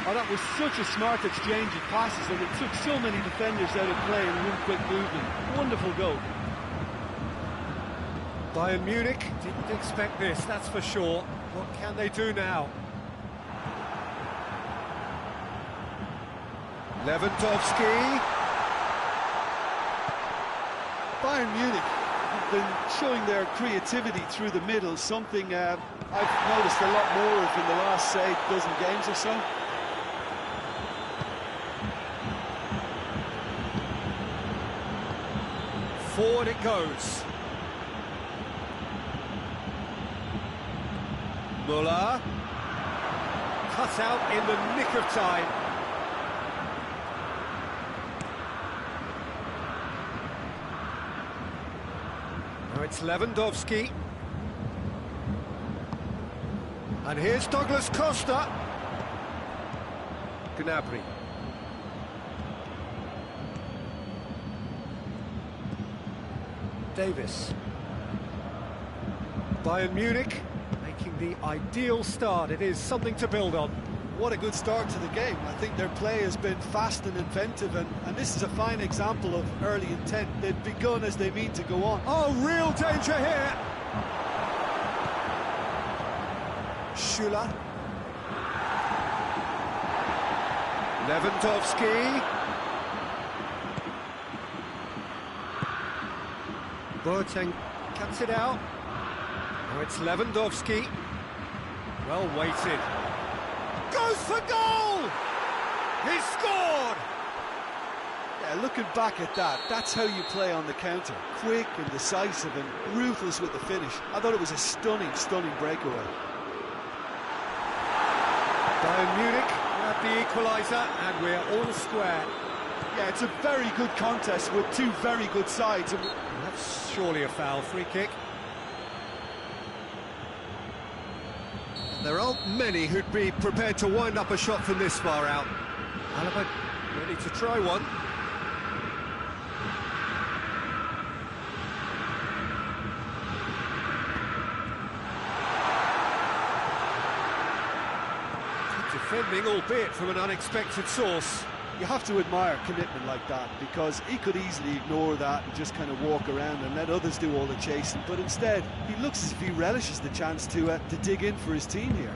Oh, that was such a smart exchange of passes, and it took so many defenders out of play in one quick movement. Wonderful goal. Bayern Munich didn't expect this, that's for sure. What can they do now? Lewandowski. Bayern Munich have been showing their creativity through the middle, something I've noticed a lot more of in the last, say, dozen games or so. Forward it goes. Müller. Cut out in the nick of time. Now it's Lewandowski. And here's Douglas Costa. Gnabry. Davis. Bayern Munich making the ideal start. It is something to build on. what a good start to the game. I think their play has been fast and inventive, and this is a fine example of early intent. They've begun as they mean to go on. Oh, real danger here. Schüller. Lewandowski. Boateng cuts it out. Now it's Lewandowski. Well weighted. Goes for goal! He scored! Yeah, looking back at that, that's how you play on the counter. Quick and decisive and ruthless with the finish. I thought it was a stunning, stunning breakaway. Bayern Munich have the equaliser, and we're all square. Yeah, it's a very good contest with two very good sides. And that's surely a foul. Free kick. There aren't many who'd be prepared to wind up a shot from this far out. Alaba ready to try one. Good defending, albeit from an unexpected source. you have to admire commitment like that, because he could easily ignore that and just kind of walk around and let others do all the chasing, but instead he looks as if he relishes the chance to dig in for his team here.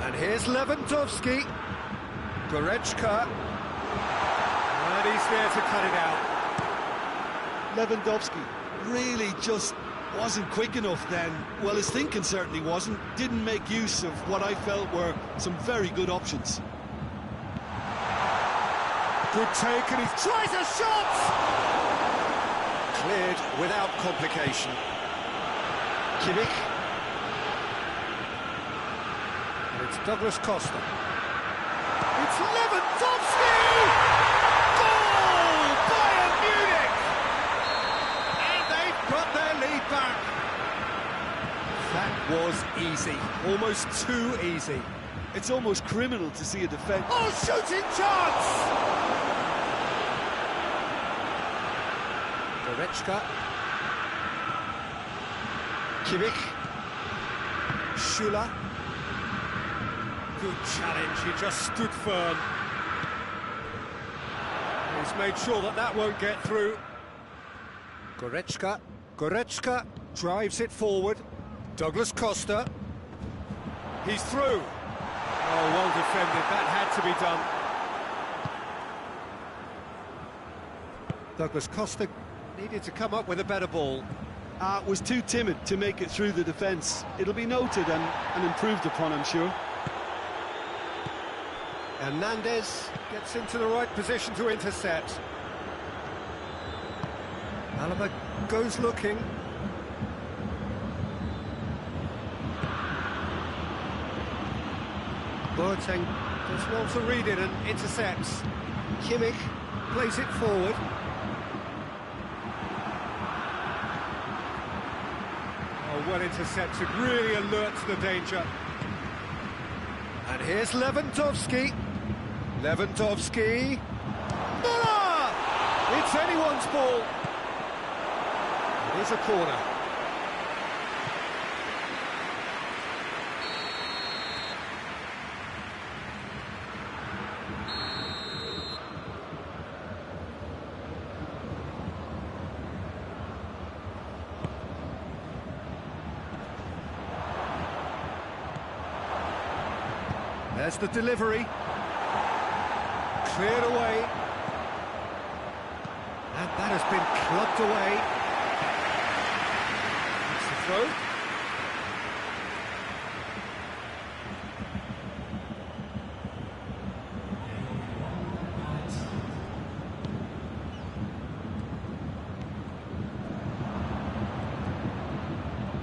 And here's Lewandowski, Goretzka, and he's there to cut it out. Lewandowski really just wasn't quick enough then. Well, his thinking certainly wasn't. Didn't make use of what I felt were some very good options. Good take, and he tries a shot! Cleared without complication. Kimmich. And it's Douglas Costa. It's Lewandowski! Goal! Bayern Munich! And they've got their lead back. That was easy, almost too easy. It's almost criminal to see a defence. Oh, shooting chance! Goretzka. Kimmich. Schüller. Good challenge, he just stood firm. He's made sure that that won't get through. Goretzka. Goretzka drives it forward. Douglas Costa. He's through. Oh, well defended, that had to be done. Douglas Costa needed to come up with a better ball. Was too timid to make it through the defence. It'll be noted and improved upon, I'm sure. Hernandez gets into the right position to intercept. Alaba goes looking. Boateng does well to read it and intercepts. Kimmich plays it forward. Oh, well intercepted, really alert to the danger. And here's Lewandowski. Lewandowski. Müller! It's anyone's ball. It is a corner. There's the delivery. Cleared away. And that has been clubbed away. That's the throw.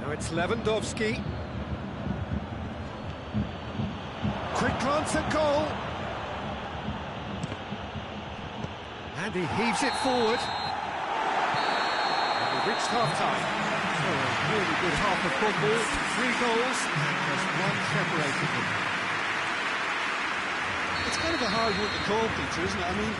Now it's Lewandowski. Quick glance at goal. And he heaves it forward. And we've reached half-time. So a really good half of football. 3 goals and just one separated them. It's kind of a hard one to call, Peter, isn't it? I mean,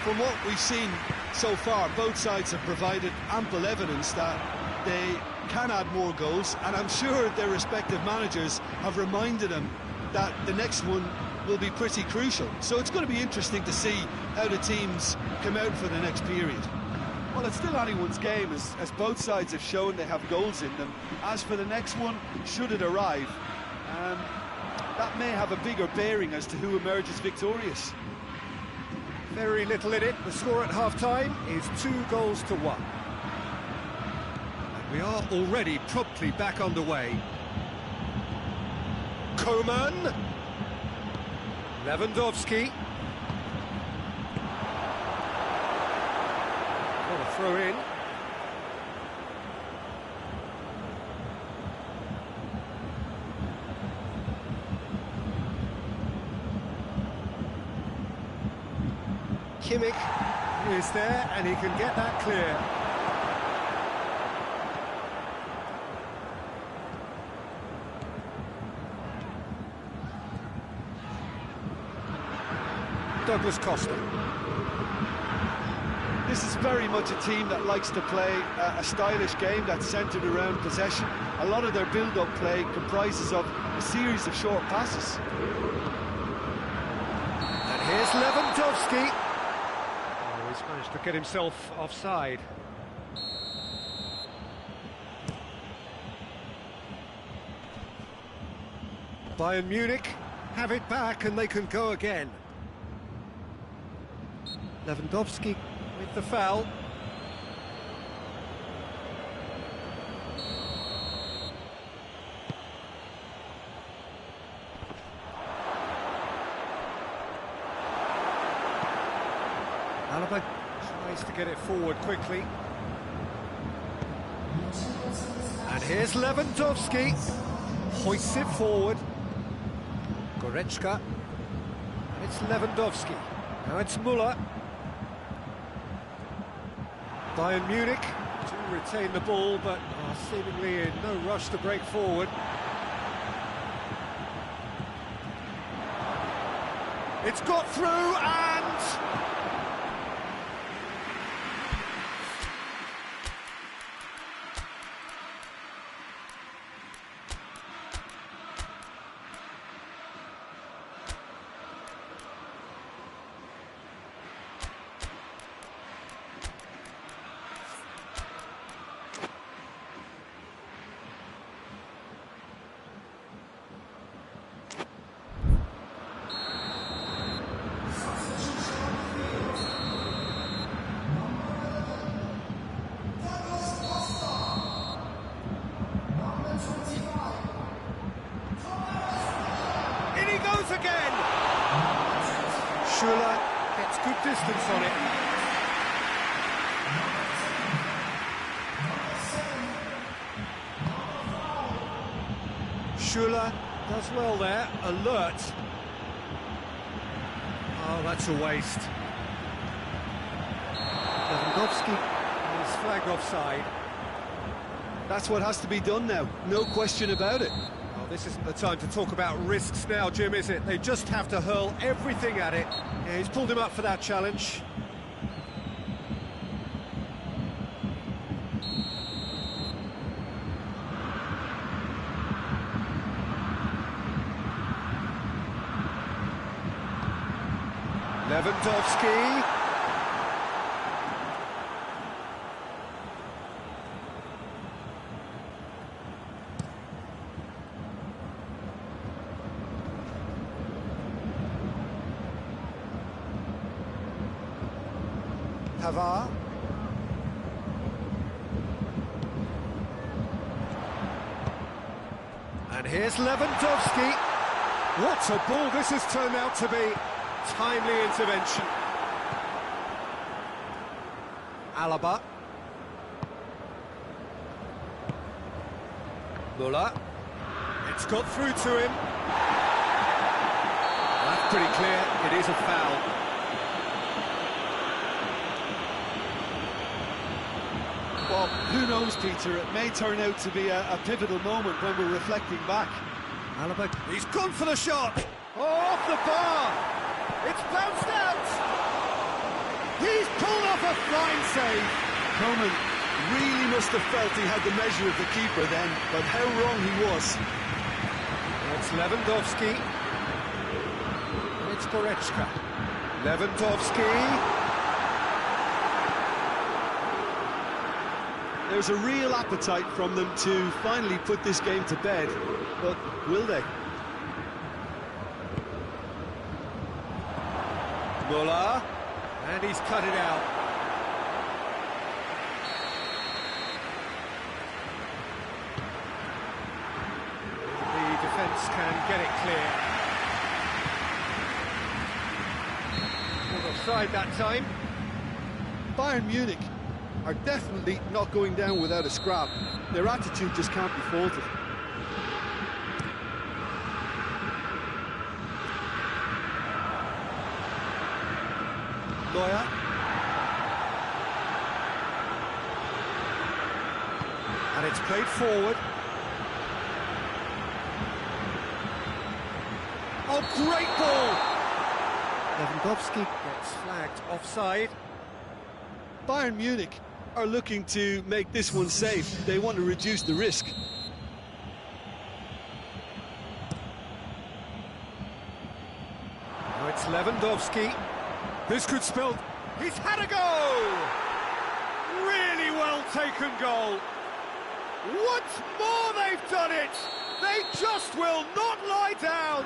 from what we've seen so far, both sides have provided ample evidence that they can add more goals, and I'm sure their respective managers have reminded them that the next one will be pretty crucial. So it's going to be interesting to see how the teams come out for the next period. Well, it's still anyone's game, as both sides have shown they have goals in them. As for the next one, should it arrive, that may have a bigger bearing as to who emerges victorious. Very little in it. The score at half-time is 2-1. And we are already promptly back underway. Coman. Lewandowski. What a throw in. Kimmich is there, and he can get that clear. Douglas Costa. This is very much a team that likes to play a stylish game that's centred around possession. A lot of their build-up play comprises of a series of short passes. And here's Lewandowski. Oh, he's managed to get himself offside. Bayern Munich have it back and they can go again. Lewandowski with the foul. Alaba tries to get it forward quickly. And here's Lewandowski. Hoists it forward. Goretzka. And it's Lewandowski. Now it's Müller. Bayern Munich to retain the ball, but are seemingly in no rush to break forward. It's got through and... again. Schuller gets good distance on it. Schuller does well there, alert. Oh, that's a waste. Lewandowski is flagged offside. That's what has to be done now, no question about it. Well, this isn't the time to talk about risks now, Jim, is it? They just have to hurl everything at it. Yeah, he's pulled him up for that challenge. Lewandowski. Pavard. And here's Lewandowski. What a ball this has turned out to be. Timely intervention. Alaba. Müller. It's got through to him. That's pretty clear. It is a foul. Well, who knows, Peter? It may turn out to be a pivotal moment when we're reflecting back. Alaba. He's gone for the shot. Oh, off the bar. It's bounced out! He's pulled off a fine save! Coman really must have felt he had the measure of the keeper then, but how wrong he was. That's Lewandowski. It's Goretzka. Lewandowski. There's a real appetite from them to finally put this game to bed, but will they? Muller, and he's cut it out. The defence can get it clear. Was offside that time. Bayern Munich are definitely not going down without a scrap. Their attitude just can't be faulted. Neuer. And it's played forward. Oh, great ball! Lewandowski gets flagged offside. Bayern Munich are looking to make this one safe. They want to reduce the risk. Now it's Lewandowski. This could spell... He's had a go! Really well taken goal. Once more they've done it! They just will not lie down!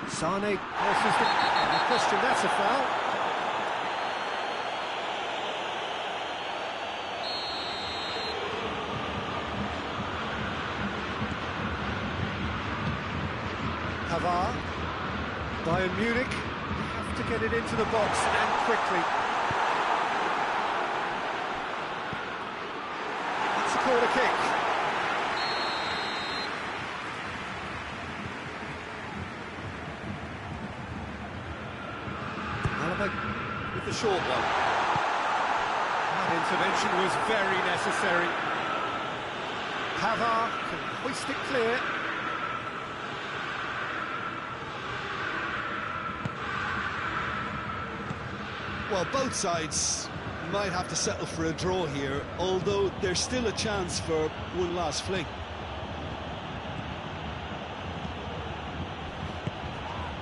Sane crosses the... No question, that's a foul. Pavard. Bayern Munich have to get it into the box and quickly. It's a corner kick. Alaba with the short one. That intervention was very necessary. Pavard can hoist it clear. Well, both sides might have to settle for a draw here, although there's still a chance for one last fling.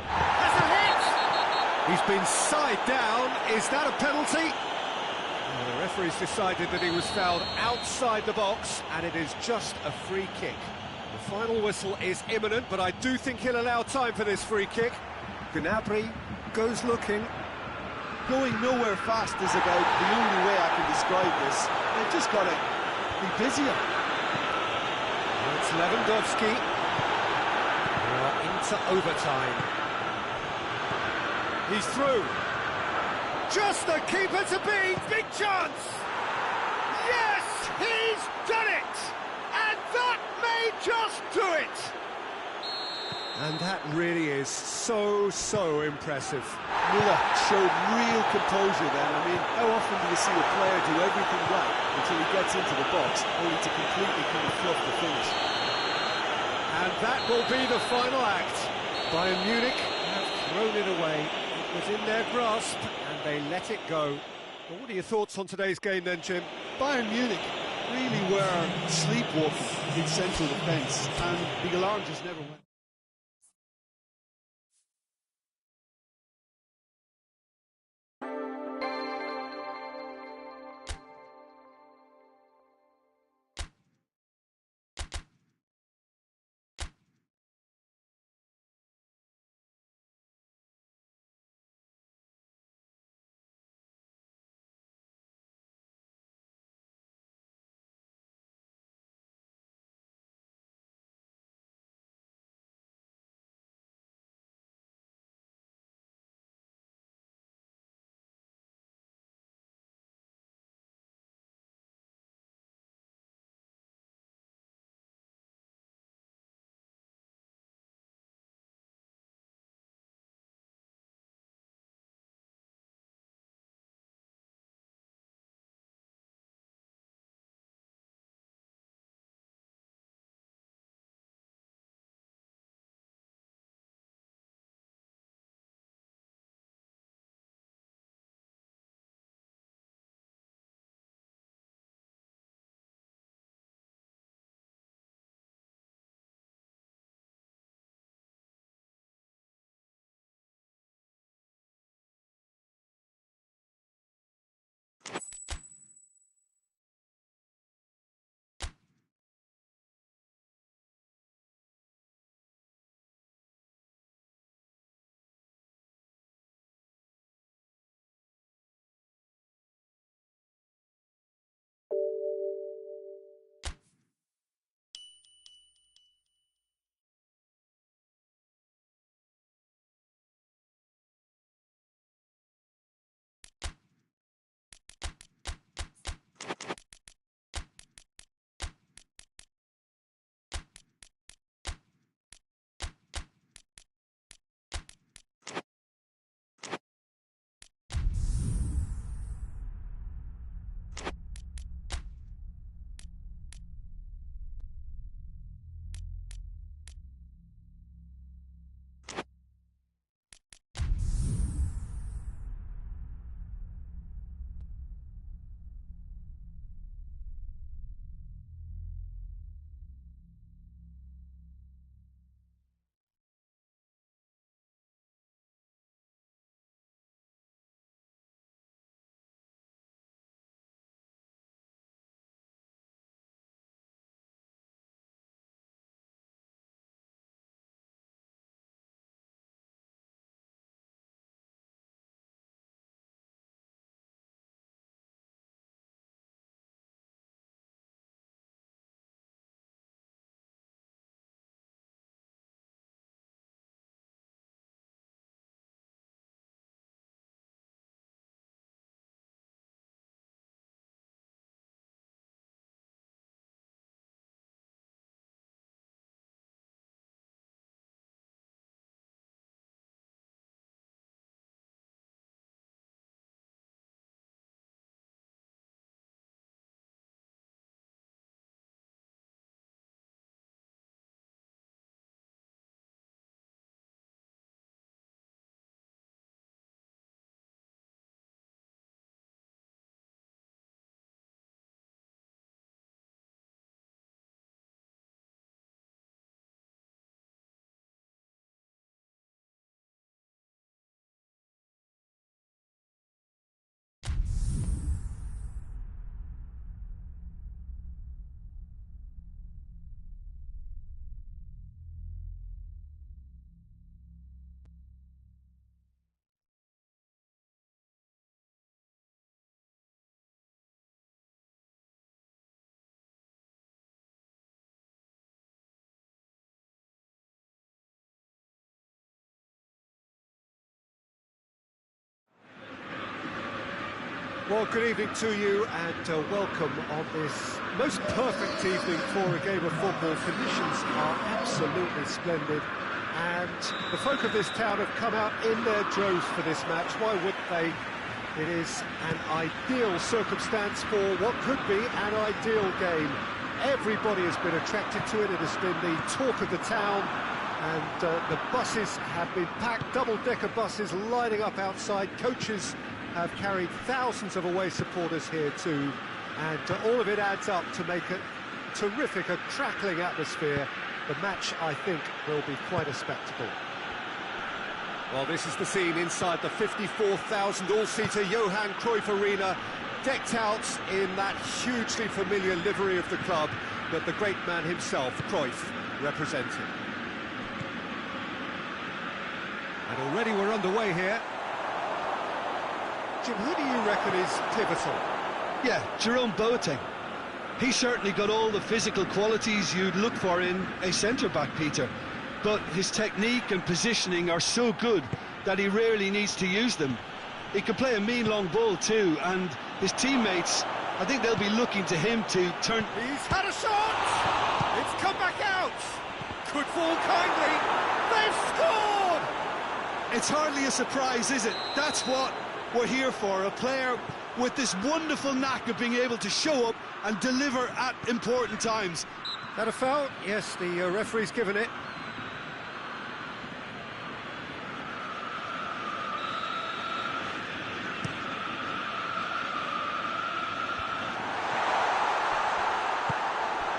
That's a hit! He's been side down. Is that a penalty? The referee's decided that he was fouled outside the box, and it is just a free kick. The final whistle is imminent, but I do think he'll allow time for this free kick. Gnabry goes looking. Going nowhere fast is about the only way I can describe this. They've just got to be busier. It's Lewandowski. We are into overtime. He's through. Just the keeper to beat. Big chance. Yes, he's done it. And that may just do it. And that really is so impressive. Muller showed real composure then. I mean, how often do you see a player do everything right until he gets into the box, only to completely kind of fluff the finish? And that will be the final act. Bayern Munich have thrown it away. It was in their grasp, and they let it go. Well, what are your thoughts on today's game then, Jim? Bayern Munich really were sleepwalking in central defence, and the alarm just never went. Well, good evening to you and welcome on this most perfect evening for a game of football. Conditions are absolutely splendid and the folk of this town have come out in their droves for this match. Why wouldn't they? It is an ideal circumstance for what could be an ideal game. Everybody has been attracted to it. It has been the talk of the town and the buses have been packed, double-decker buses lining up outside. Coaches have carried thousands of away supporters here too, and all of it adds up to make a terrific, a crackling atmosphere. The match, I think, will be quite a spectacle. Well, this is the scene inside the 54,000 all-seater Johan Cruyff Arena, decked out in that hugely familiar livery of the club that the great man himself, Cruyff, represented. And already we're underway here. Jim, who do you reckon is pivotal? Yeah, Jerome Boateng. He's certainly got all the physical qualities you'd look for in a centre-back, Peter. But his technique and positioning are so good that he rarely needs to use them. He can play a mean long ball too, and his teammates, I think they'll be looking to him to turn... He's had a shot! It's come back out! Could fall kindly! They've scored! It's hardly a surprise, is it? That's what we're here for, a player with this wonderful knack of being able to show up and deliver at important times. That a foul? Yes, the referee's given it.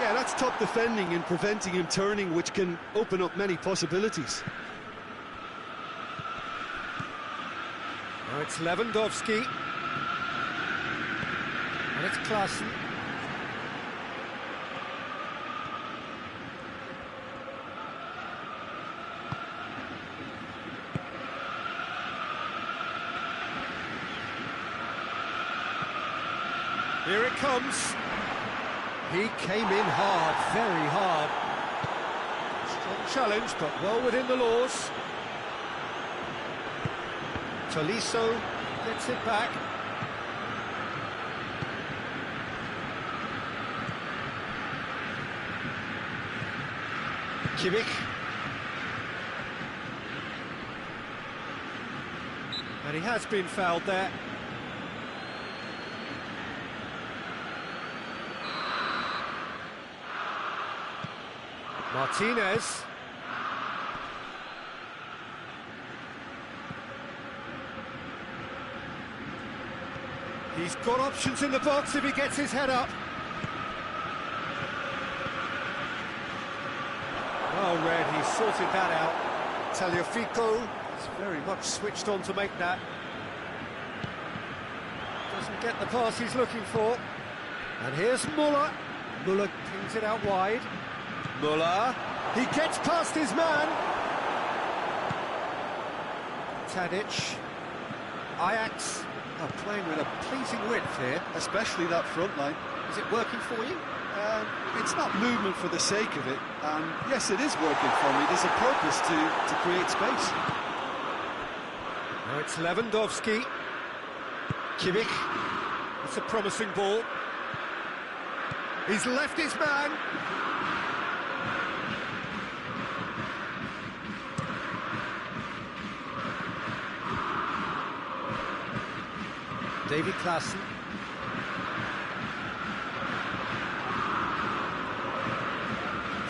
Yeah, that's top defending and preventing him turning, which can open up many possibilities. Now it's Lewandowski. And it's Klaassen. Here it comes. He came in hard, very hard. Strong challenge, but well within the laws. Tolisso gets it back. Kimmich. And he has been fouled there. Martinez. He's got options in the box if he gets his head up. Well read, he sorted that out. Tagliafico is very much switched on to make that. Doesn't get the pass he's looking for. And here's Muller. Muller pings it out wide. Muller, he gets past his man. Tadic. Ajax are playing with a pleasing width here. Especially that front line. Is it working for you? It's not movement for the sake of it, and yes, it is working for me. There's a purpose to create space. Now it's Lewandowski. Kimmich. It's a promising ball. He's left his man. David Klaassen.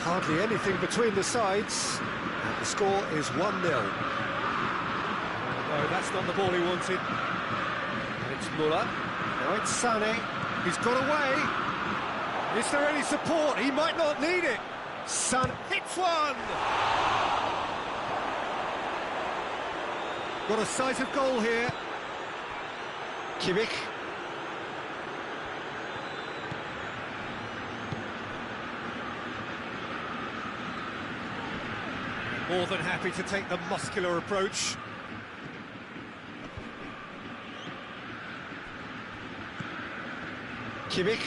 Hardly anything between the sides, and the score is 1-0. No, that's not the ball he wanted. And it's Muller. Now it's Sané. He's got away. Is there any support? He might not need it. Son hits one! Got a sight of goal here. Kimmich. More than happy to take the muscular approach. Kimmich.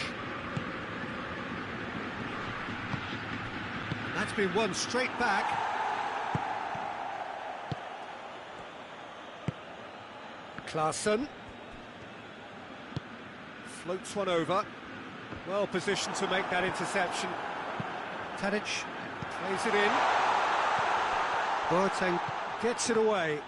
That's been won straight back. Klaassen. Floats one over. Well positioned to make that interception. Tadic plays it in. Boateng gets it away.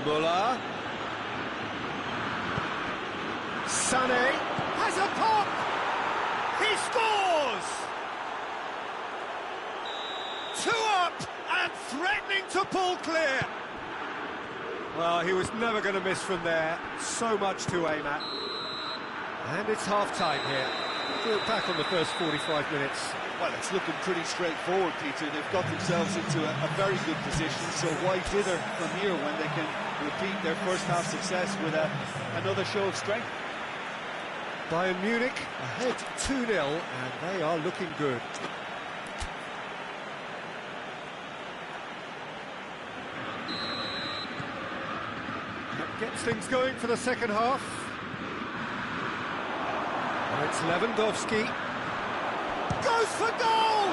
Muller. Sané has a pop! He scores! 2 up and threatening to pull clear. Well, he was never going to miss from there. So much to aim at. And it's half-time here. Look back on the first 45 minutes. Well, it's looking pretty straightforward, Peter. They've got themselves into a very good position, so why dither from here when they can repeat their first-half success with another show of strength? Bayern Munich ahead 2-0, and they are looking good. That gets things going for the second half. Now it's Lewandowski. Goes for goal!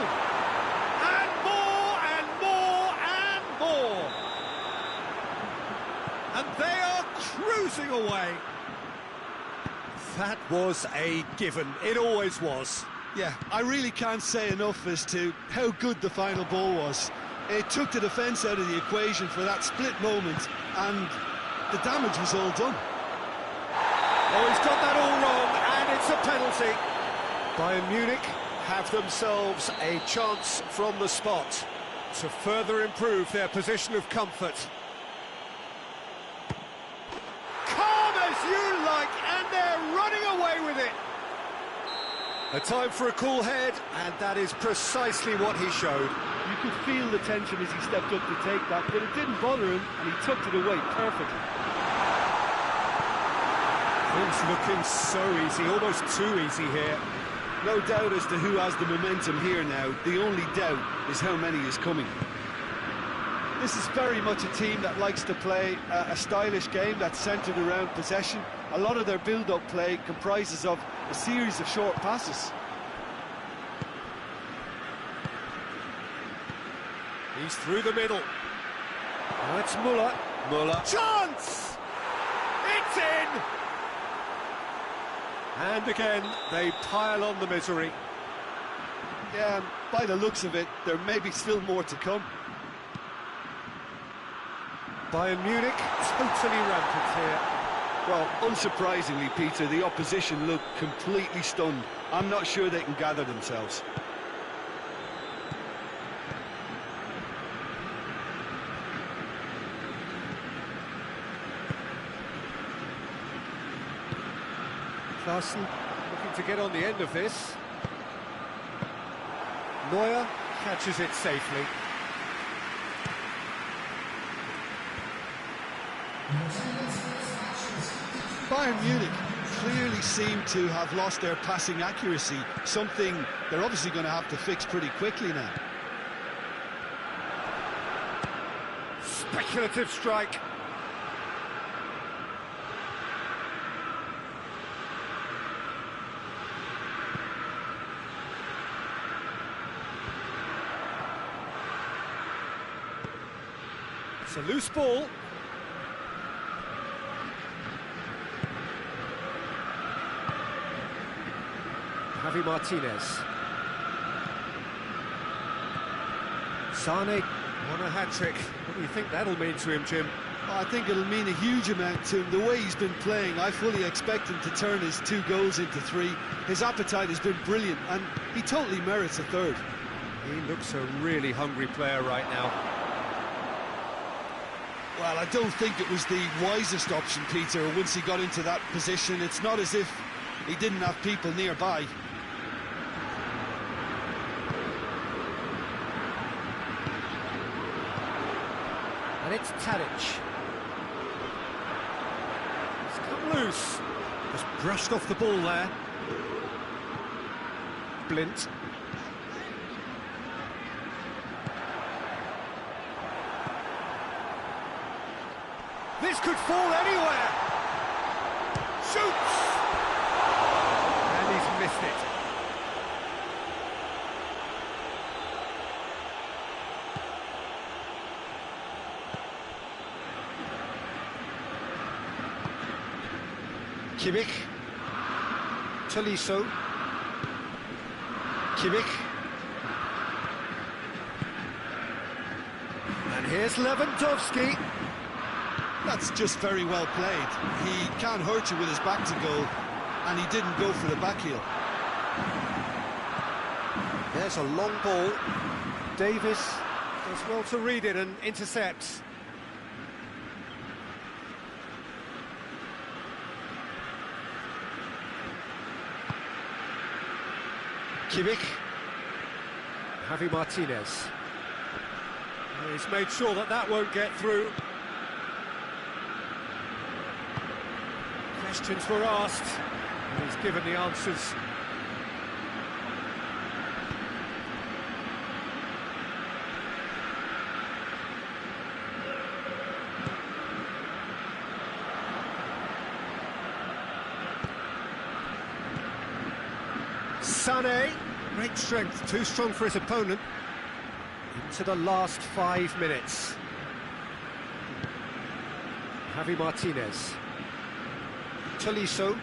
And more, and more, and more! And they are cruising away. That was a given. It always was. Yeah, I really can't say enough as to how good the final ball was. It took the defence out of the equation for that split moment, and the damage was all done. Oh, he's got that all wrong, and it's a penalty. Bayern Munich have themselves a chance from the spot to further improve their position of comfort. Calm as you like, and they're running away with it. A time for a cool head, and that is precisely what he showed. You could feel the tension as he stepped up to take that, but it didn't bother him, and he tucked it away perfectly. Things looking so easy, almost too easy here. No doubt as to who has the momentum here now. The only doubt is how many is coming. This is very much a team that likes to play a stylish game that's centred around possession. A lot of their build-up play comprises of a series of short passes. He's through the middle. Now it's Muller. Muller. Chance! It's in! And again, they pile on the misery. Yeah, by the looks of it, there may be still more to come. Bayern Munich totally rampant here. Well, unsurprisingly, Peter, the opposition look completely stunned. I'm not sure they can gather themselves. Klaassen looking to get on the end of this. Neuer catches it safely. Bayern Munich clearly seem to have lost their passing accuracy, something they're obviously going to have to fix pretty quickly now. Speculative strike. It's a loose ball. Javi Martinez. Sané on a hat-trick. What do you think that'll mean to him, Jim? I think it'll mean a huge amount to him. The way he's been playing, I fully expect him to turn his 2 goals into 3. His appetite has been brilliant, and he totally merits a third. He looks a really hungry player right now. Well, I don't think it was the wisest option, Peter, once he got into that position. It's not as if he didn't have people nearby. And it's Tadic. It's come loose. Just brushed off the ball there. Blint. This could fall anywhere. Shoots! And he's missed it. Kimmich. Tolisso. Kimmich. And here's Lewandowski. That's just very well played. He can't hurt you with his back to goal, and he didn't go for the back heel. There's a long ball. Davis does well to read it and intercepts. Kimmich. Javi Martinez. He's made sure that that won't get through. Questions were asked, and he's given the answers. Sané, great strength, too strong for his opponent. Into the last 5 minutes. Javi Martinez. Tolisso.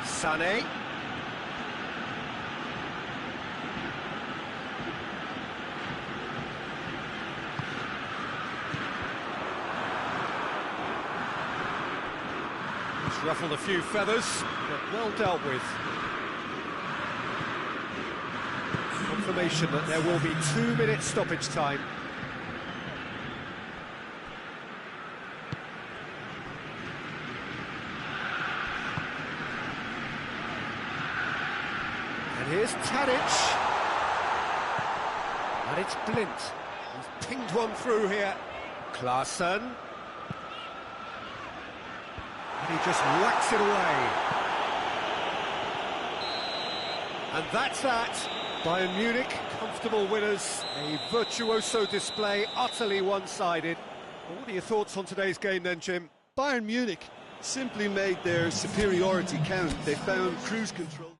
Sané. He's ruffled a few feathers, but well dealt with. Confirmation that there will be 2 minutes stoppage time. And here's Tadic. And it's Blint. He's pinged one through here. Klaassen. And he just whacks it away. And that's that. Bayern Munich, comfortable winners. A virtuoso display, utterly one-sided. What are your thoughts on today's game then, Jim? Bayern Munich simply made their superiority count. They found cruise control.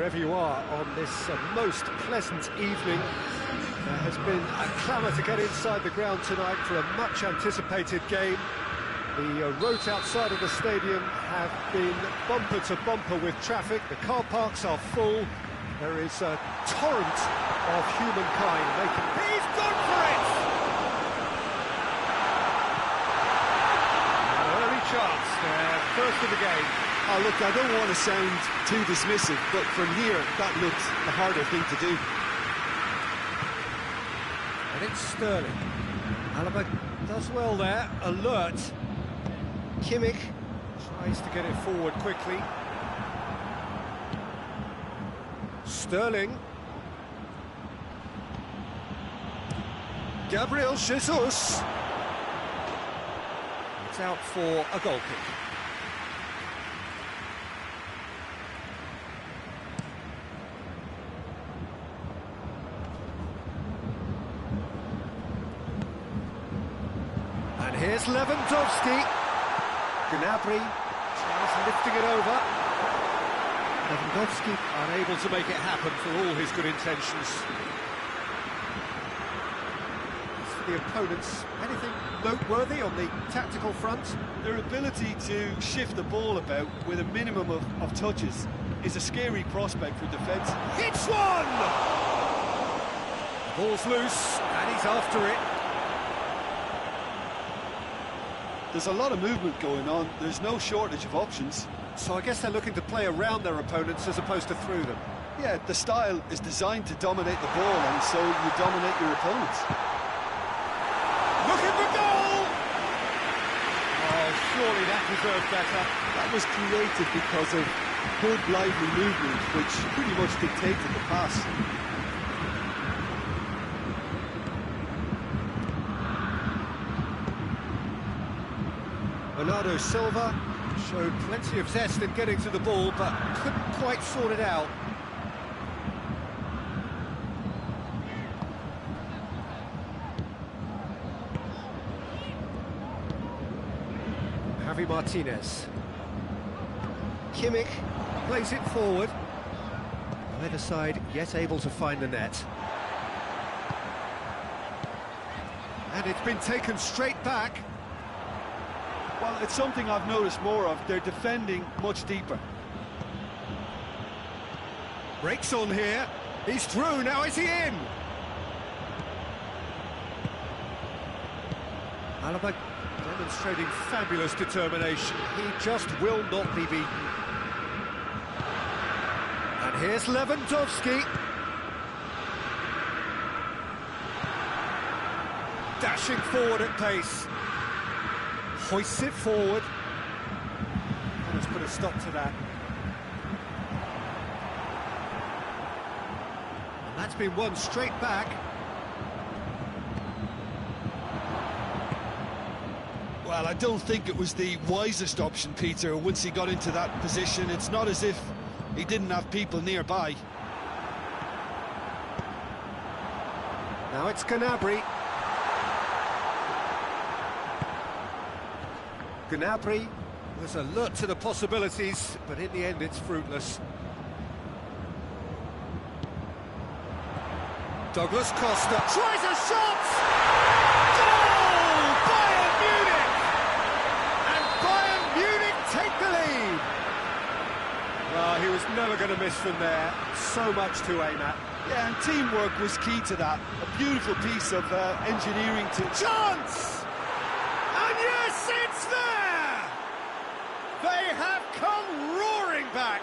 wherever you are on this most pleasant evening. There has been a clamour to get inside the ground tonight for a much-anticipated game. The roads outside of the stadium have been bumper to bumper with traffic. The car parks are full. There is a torrent of humankind making... He's gone for it! An early chance there, first of the game. Oh, look, I don't want to sound too dismissive, but from here, that looked the harder thing to do. And it's Sterling. Alaba does well there, alert. Kimmich tries to get it forward quickly. Sterling. Gabriel Jesus. It's out for a goal kick. And here's Lewandowski. Gnabry tries lifting it over. Lewandowski unable to make it happen for all his good intentions. As for the opponents, anything noteworthy on the tactical front? Their ability to shift the ball about with a minimum of touches is a scary prospect for defence. Hits one! The ball's loose, and he's after it. There's a lot of movement going on. There's no shortage of options. So I guess they're looking to play around their opponents as opposed to through them. Yeah, the style is designed to dominate the ball, and so you dominate your opponents. Looking for goal! Oh, surely that deserved better. That was created because of good, lively movement, which pretty much dictated the pass. Bernardo Silva showed plenty of zest in getting to the ball, but couldn't quite sort it out. Javi Martinez. Kimmich plays it forward. Either side yet able to find the net. And it's been taken straight back. Well, it's something I've noticed more of. They're defending much deeper. Breaks on here. He's through. Now is he in? Alaba demonstrating fabulous determination. He just will not be beaten. And here's Lewandowski. Dashing forward at pace. Hoists it forward. Let's put a stop to that. And that's been won straight back. Well, I don't think it was the wisest option, Peter, once he got into that position. It's not as if he didn't have people nearby. Now it's Gnabry. Gnabry was alert to the possibilities, but in the end it's fruitless. Douglas Costa tries a shot! Goal! Bayern Munich! And Bayern Munich take the lead! Well, he was never going to miss from there. So much to aim at. Yeah, and teamwork was key to that. A beautiful piece of engineering to... Chance! And yes, it's there! They have come roaring back!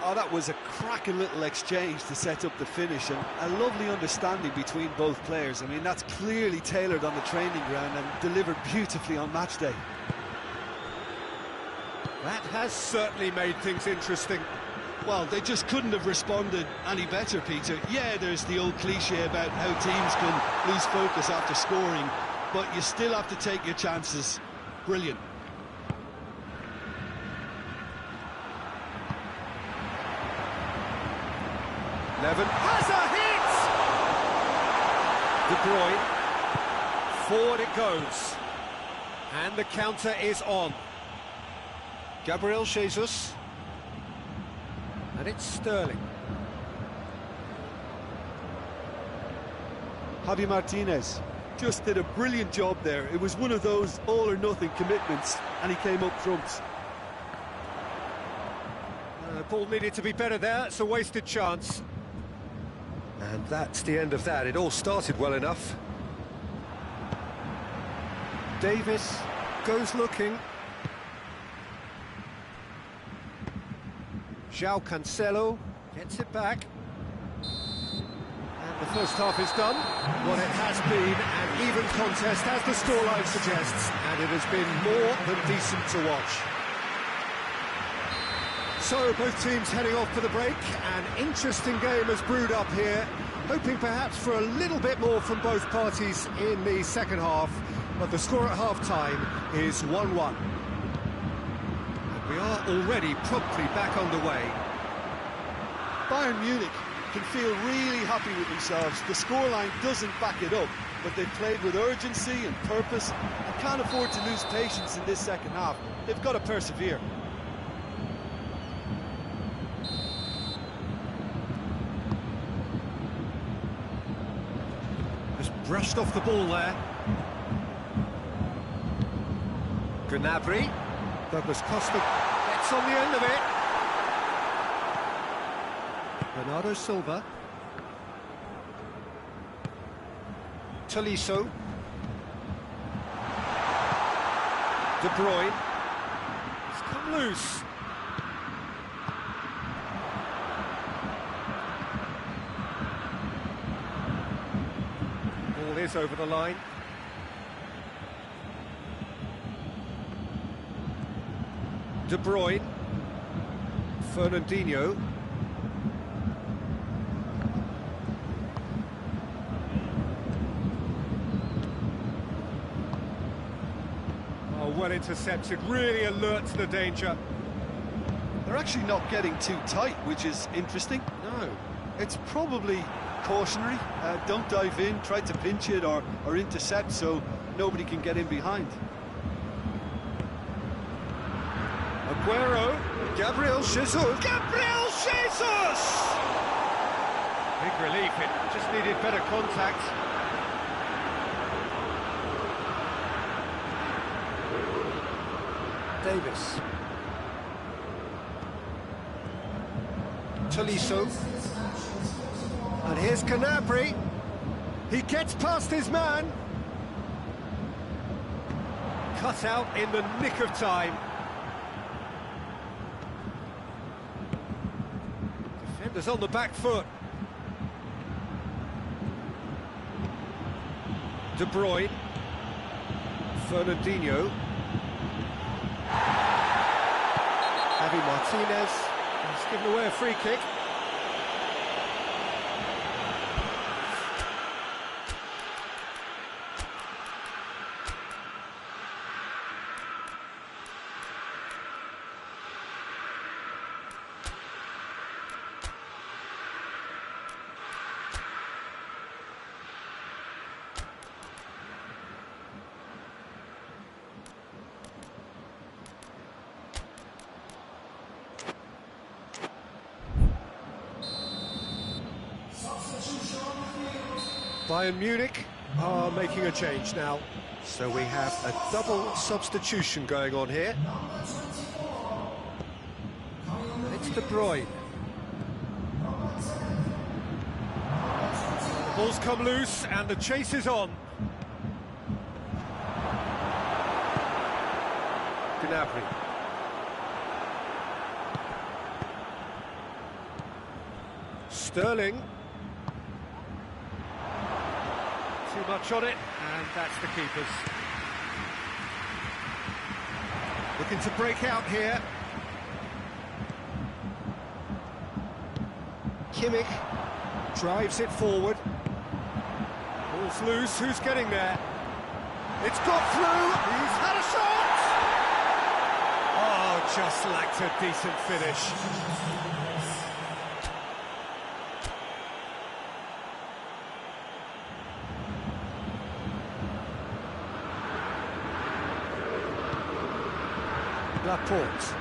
Oh, that was a cracking little exchange to set up the finish, and a lovely understanding between both players. I mean, that's clearly tailored on the training ground and delivered beautifully on match day. That has certainly made things interesting. Well, they just couldn't have responded any better, Peter. Yeah, there's the old cliche about how teams can lose focus after scoring, but you still have to take your chances. Brilliant. Levin has a hit! De Bruyne, forward it goes. And the counter is on. Gabriel Jesus. And it's Sterling. Javi Martinez just did a brilliant job there. It was one of those all-or-nothing commitments, and he came up trumps. Ball needed to be better there. It's a wasted chance. And that's the end of that. It all started well enough. Davis goes looking. João Cancelo gets it back. And the first half is done. Well, it has been an even contest, as the scoreline suggests, and it has been more than decent to watch. So, both teams heading off for the break. An interesting game has brewed up here, hoping perhaps for a little bit more from both parties in the second half, but the score at half-time is 1-1. And we are already promptly back underway. Bayern Munich can feel really happy with themselves. The scoreline doesn't back it up, but they've played with urgency and purpose and can't afford to lose patience in this second half. They've got to persevere. Brushed off the ball there. Gnabry. Douglas Costa gets on the end of it. Bernardo Silva. Tolisso. De Bruyne. It's come loose. Is over the line. De Bruyne. Fernandinho. Oh, well intercepted, really alert to the danger. They're actually not getting too tight, which is interesting. No. It's probably cautionary. Don't dive in, try to pinch it or intercept so nobody can get in behind. Aguero. Gabriel Jesus. Gabriel Jesus! Big relief, it just needed better contact. Davis. Tolisso. And here's Gnabry. He gets past his man. Cut out in the nick of time. Defenders on the back foot. De Bruyne. Fernandinho. Javi Martinez. He's given away a free kick. Bayern Munich are making a change now. So we have a double substitution going on here. And it's De Bruyne. The ball's come loose and the chase is on. Gnabry. Sterling. Too much on it, and that's the keepers. Looking to break out here. Kimmich drives it forward. Ball's loose, who's getting there? It's got through, he's had a shot! Oh, just lacked a decent finish. Laporte.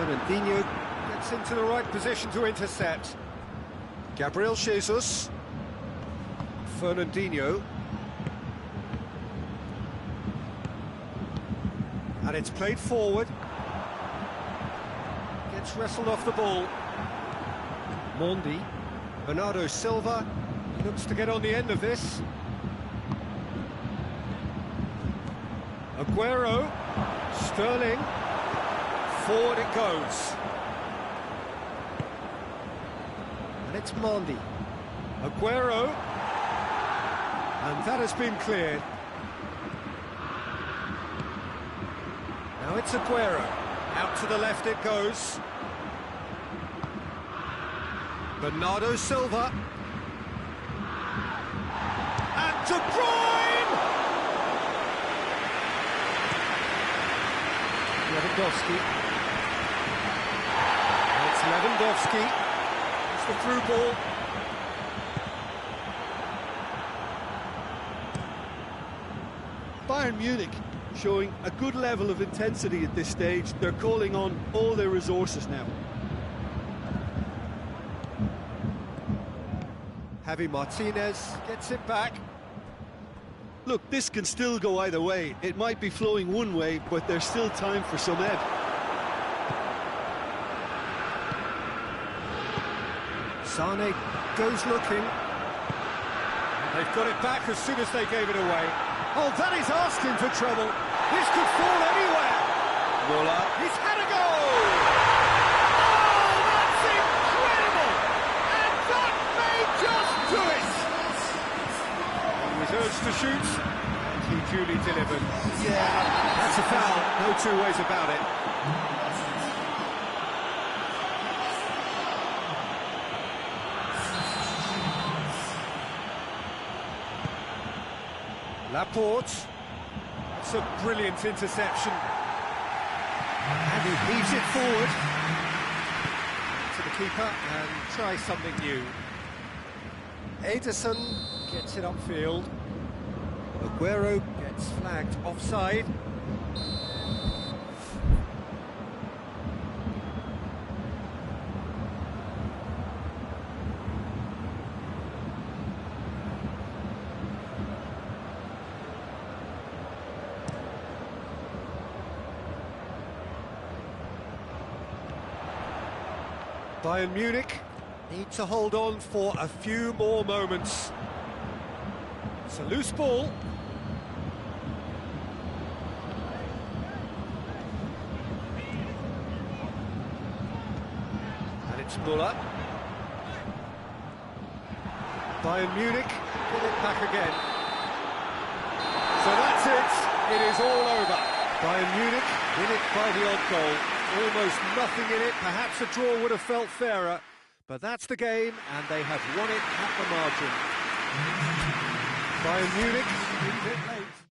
Fernandinho gets into the right position to intercept. Gabriel Jesus. Fernandinho. And it's played forward. Gets wrestled off the ball. Mondi. Bernardo Silva looks to get on the end of this. Aguero. Sterling. Forward it goes. And it's Mondi. Aguero. And that has been cleared. Now it's Aguero. Out to the left it goes. Bernardo Silva. And De Bruyne! Lewandowski. And it's Lewandowski. It's the through ball. Bayern Munich showing a good level of intensity at this stage. They're calling on all their resources now. Javi Martinez gets it back. Look, this can still go either way. It might be flowing one way, but there's still time for some ebb. Sane goes looking. They've got it back as soon as they gave it away. Oh, that is asking for trouble. This could fall anywhere. Muller. He's had a go! Oh, that's incredible! And that may just do it! He was urged to shoot, and he duly delivered. Yeah, that's a foul. No two ways about it. Laporte. That's a brilliant interception. And he heaves it forward to the keeper and tries something new. Ederson gets it upfield. Aguero gets flagged offside. Bayern Munich need to hold on for a few more moments. It's a loose ball. And it's Muller. Bayern Munich get it back again. So that's it. It is all over. Bayern Munich win it by the odd goal. Almost nothing in it. Perhaps a draw would have felt fairer, but that's the game, and they have won it at the margin. Bayern Munich, a bit late.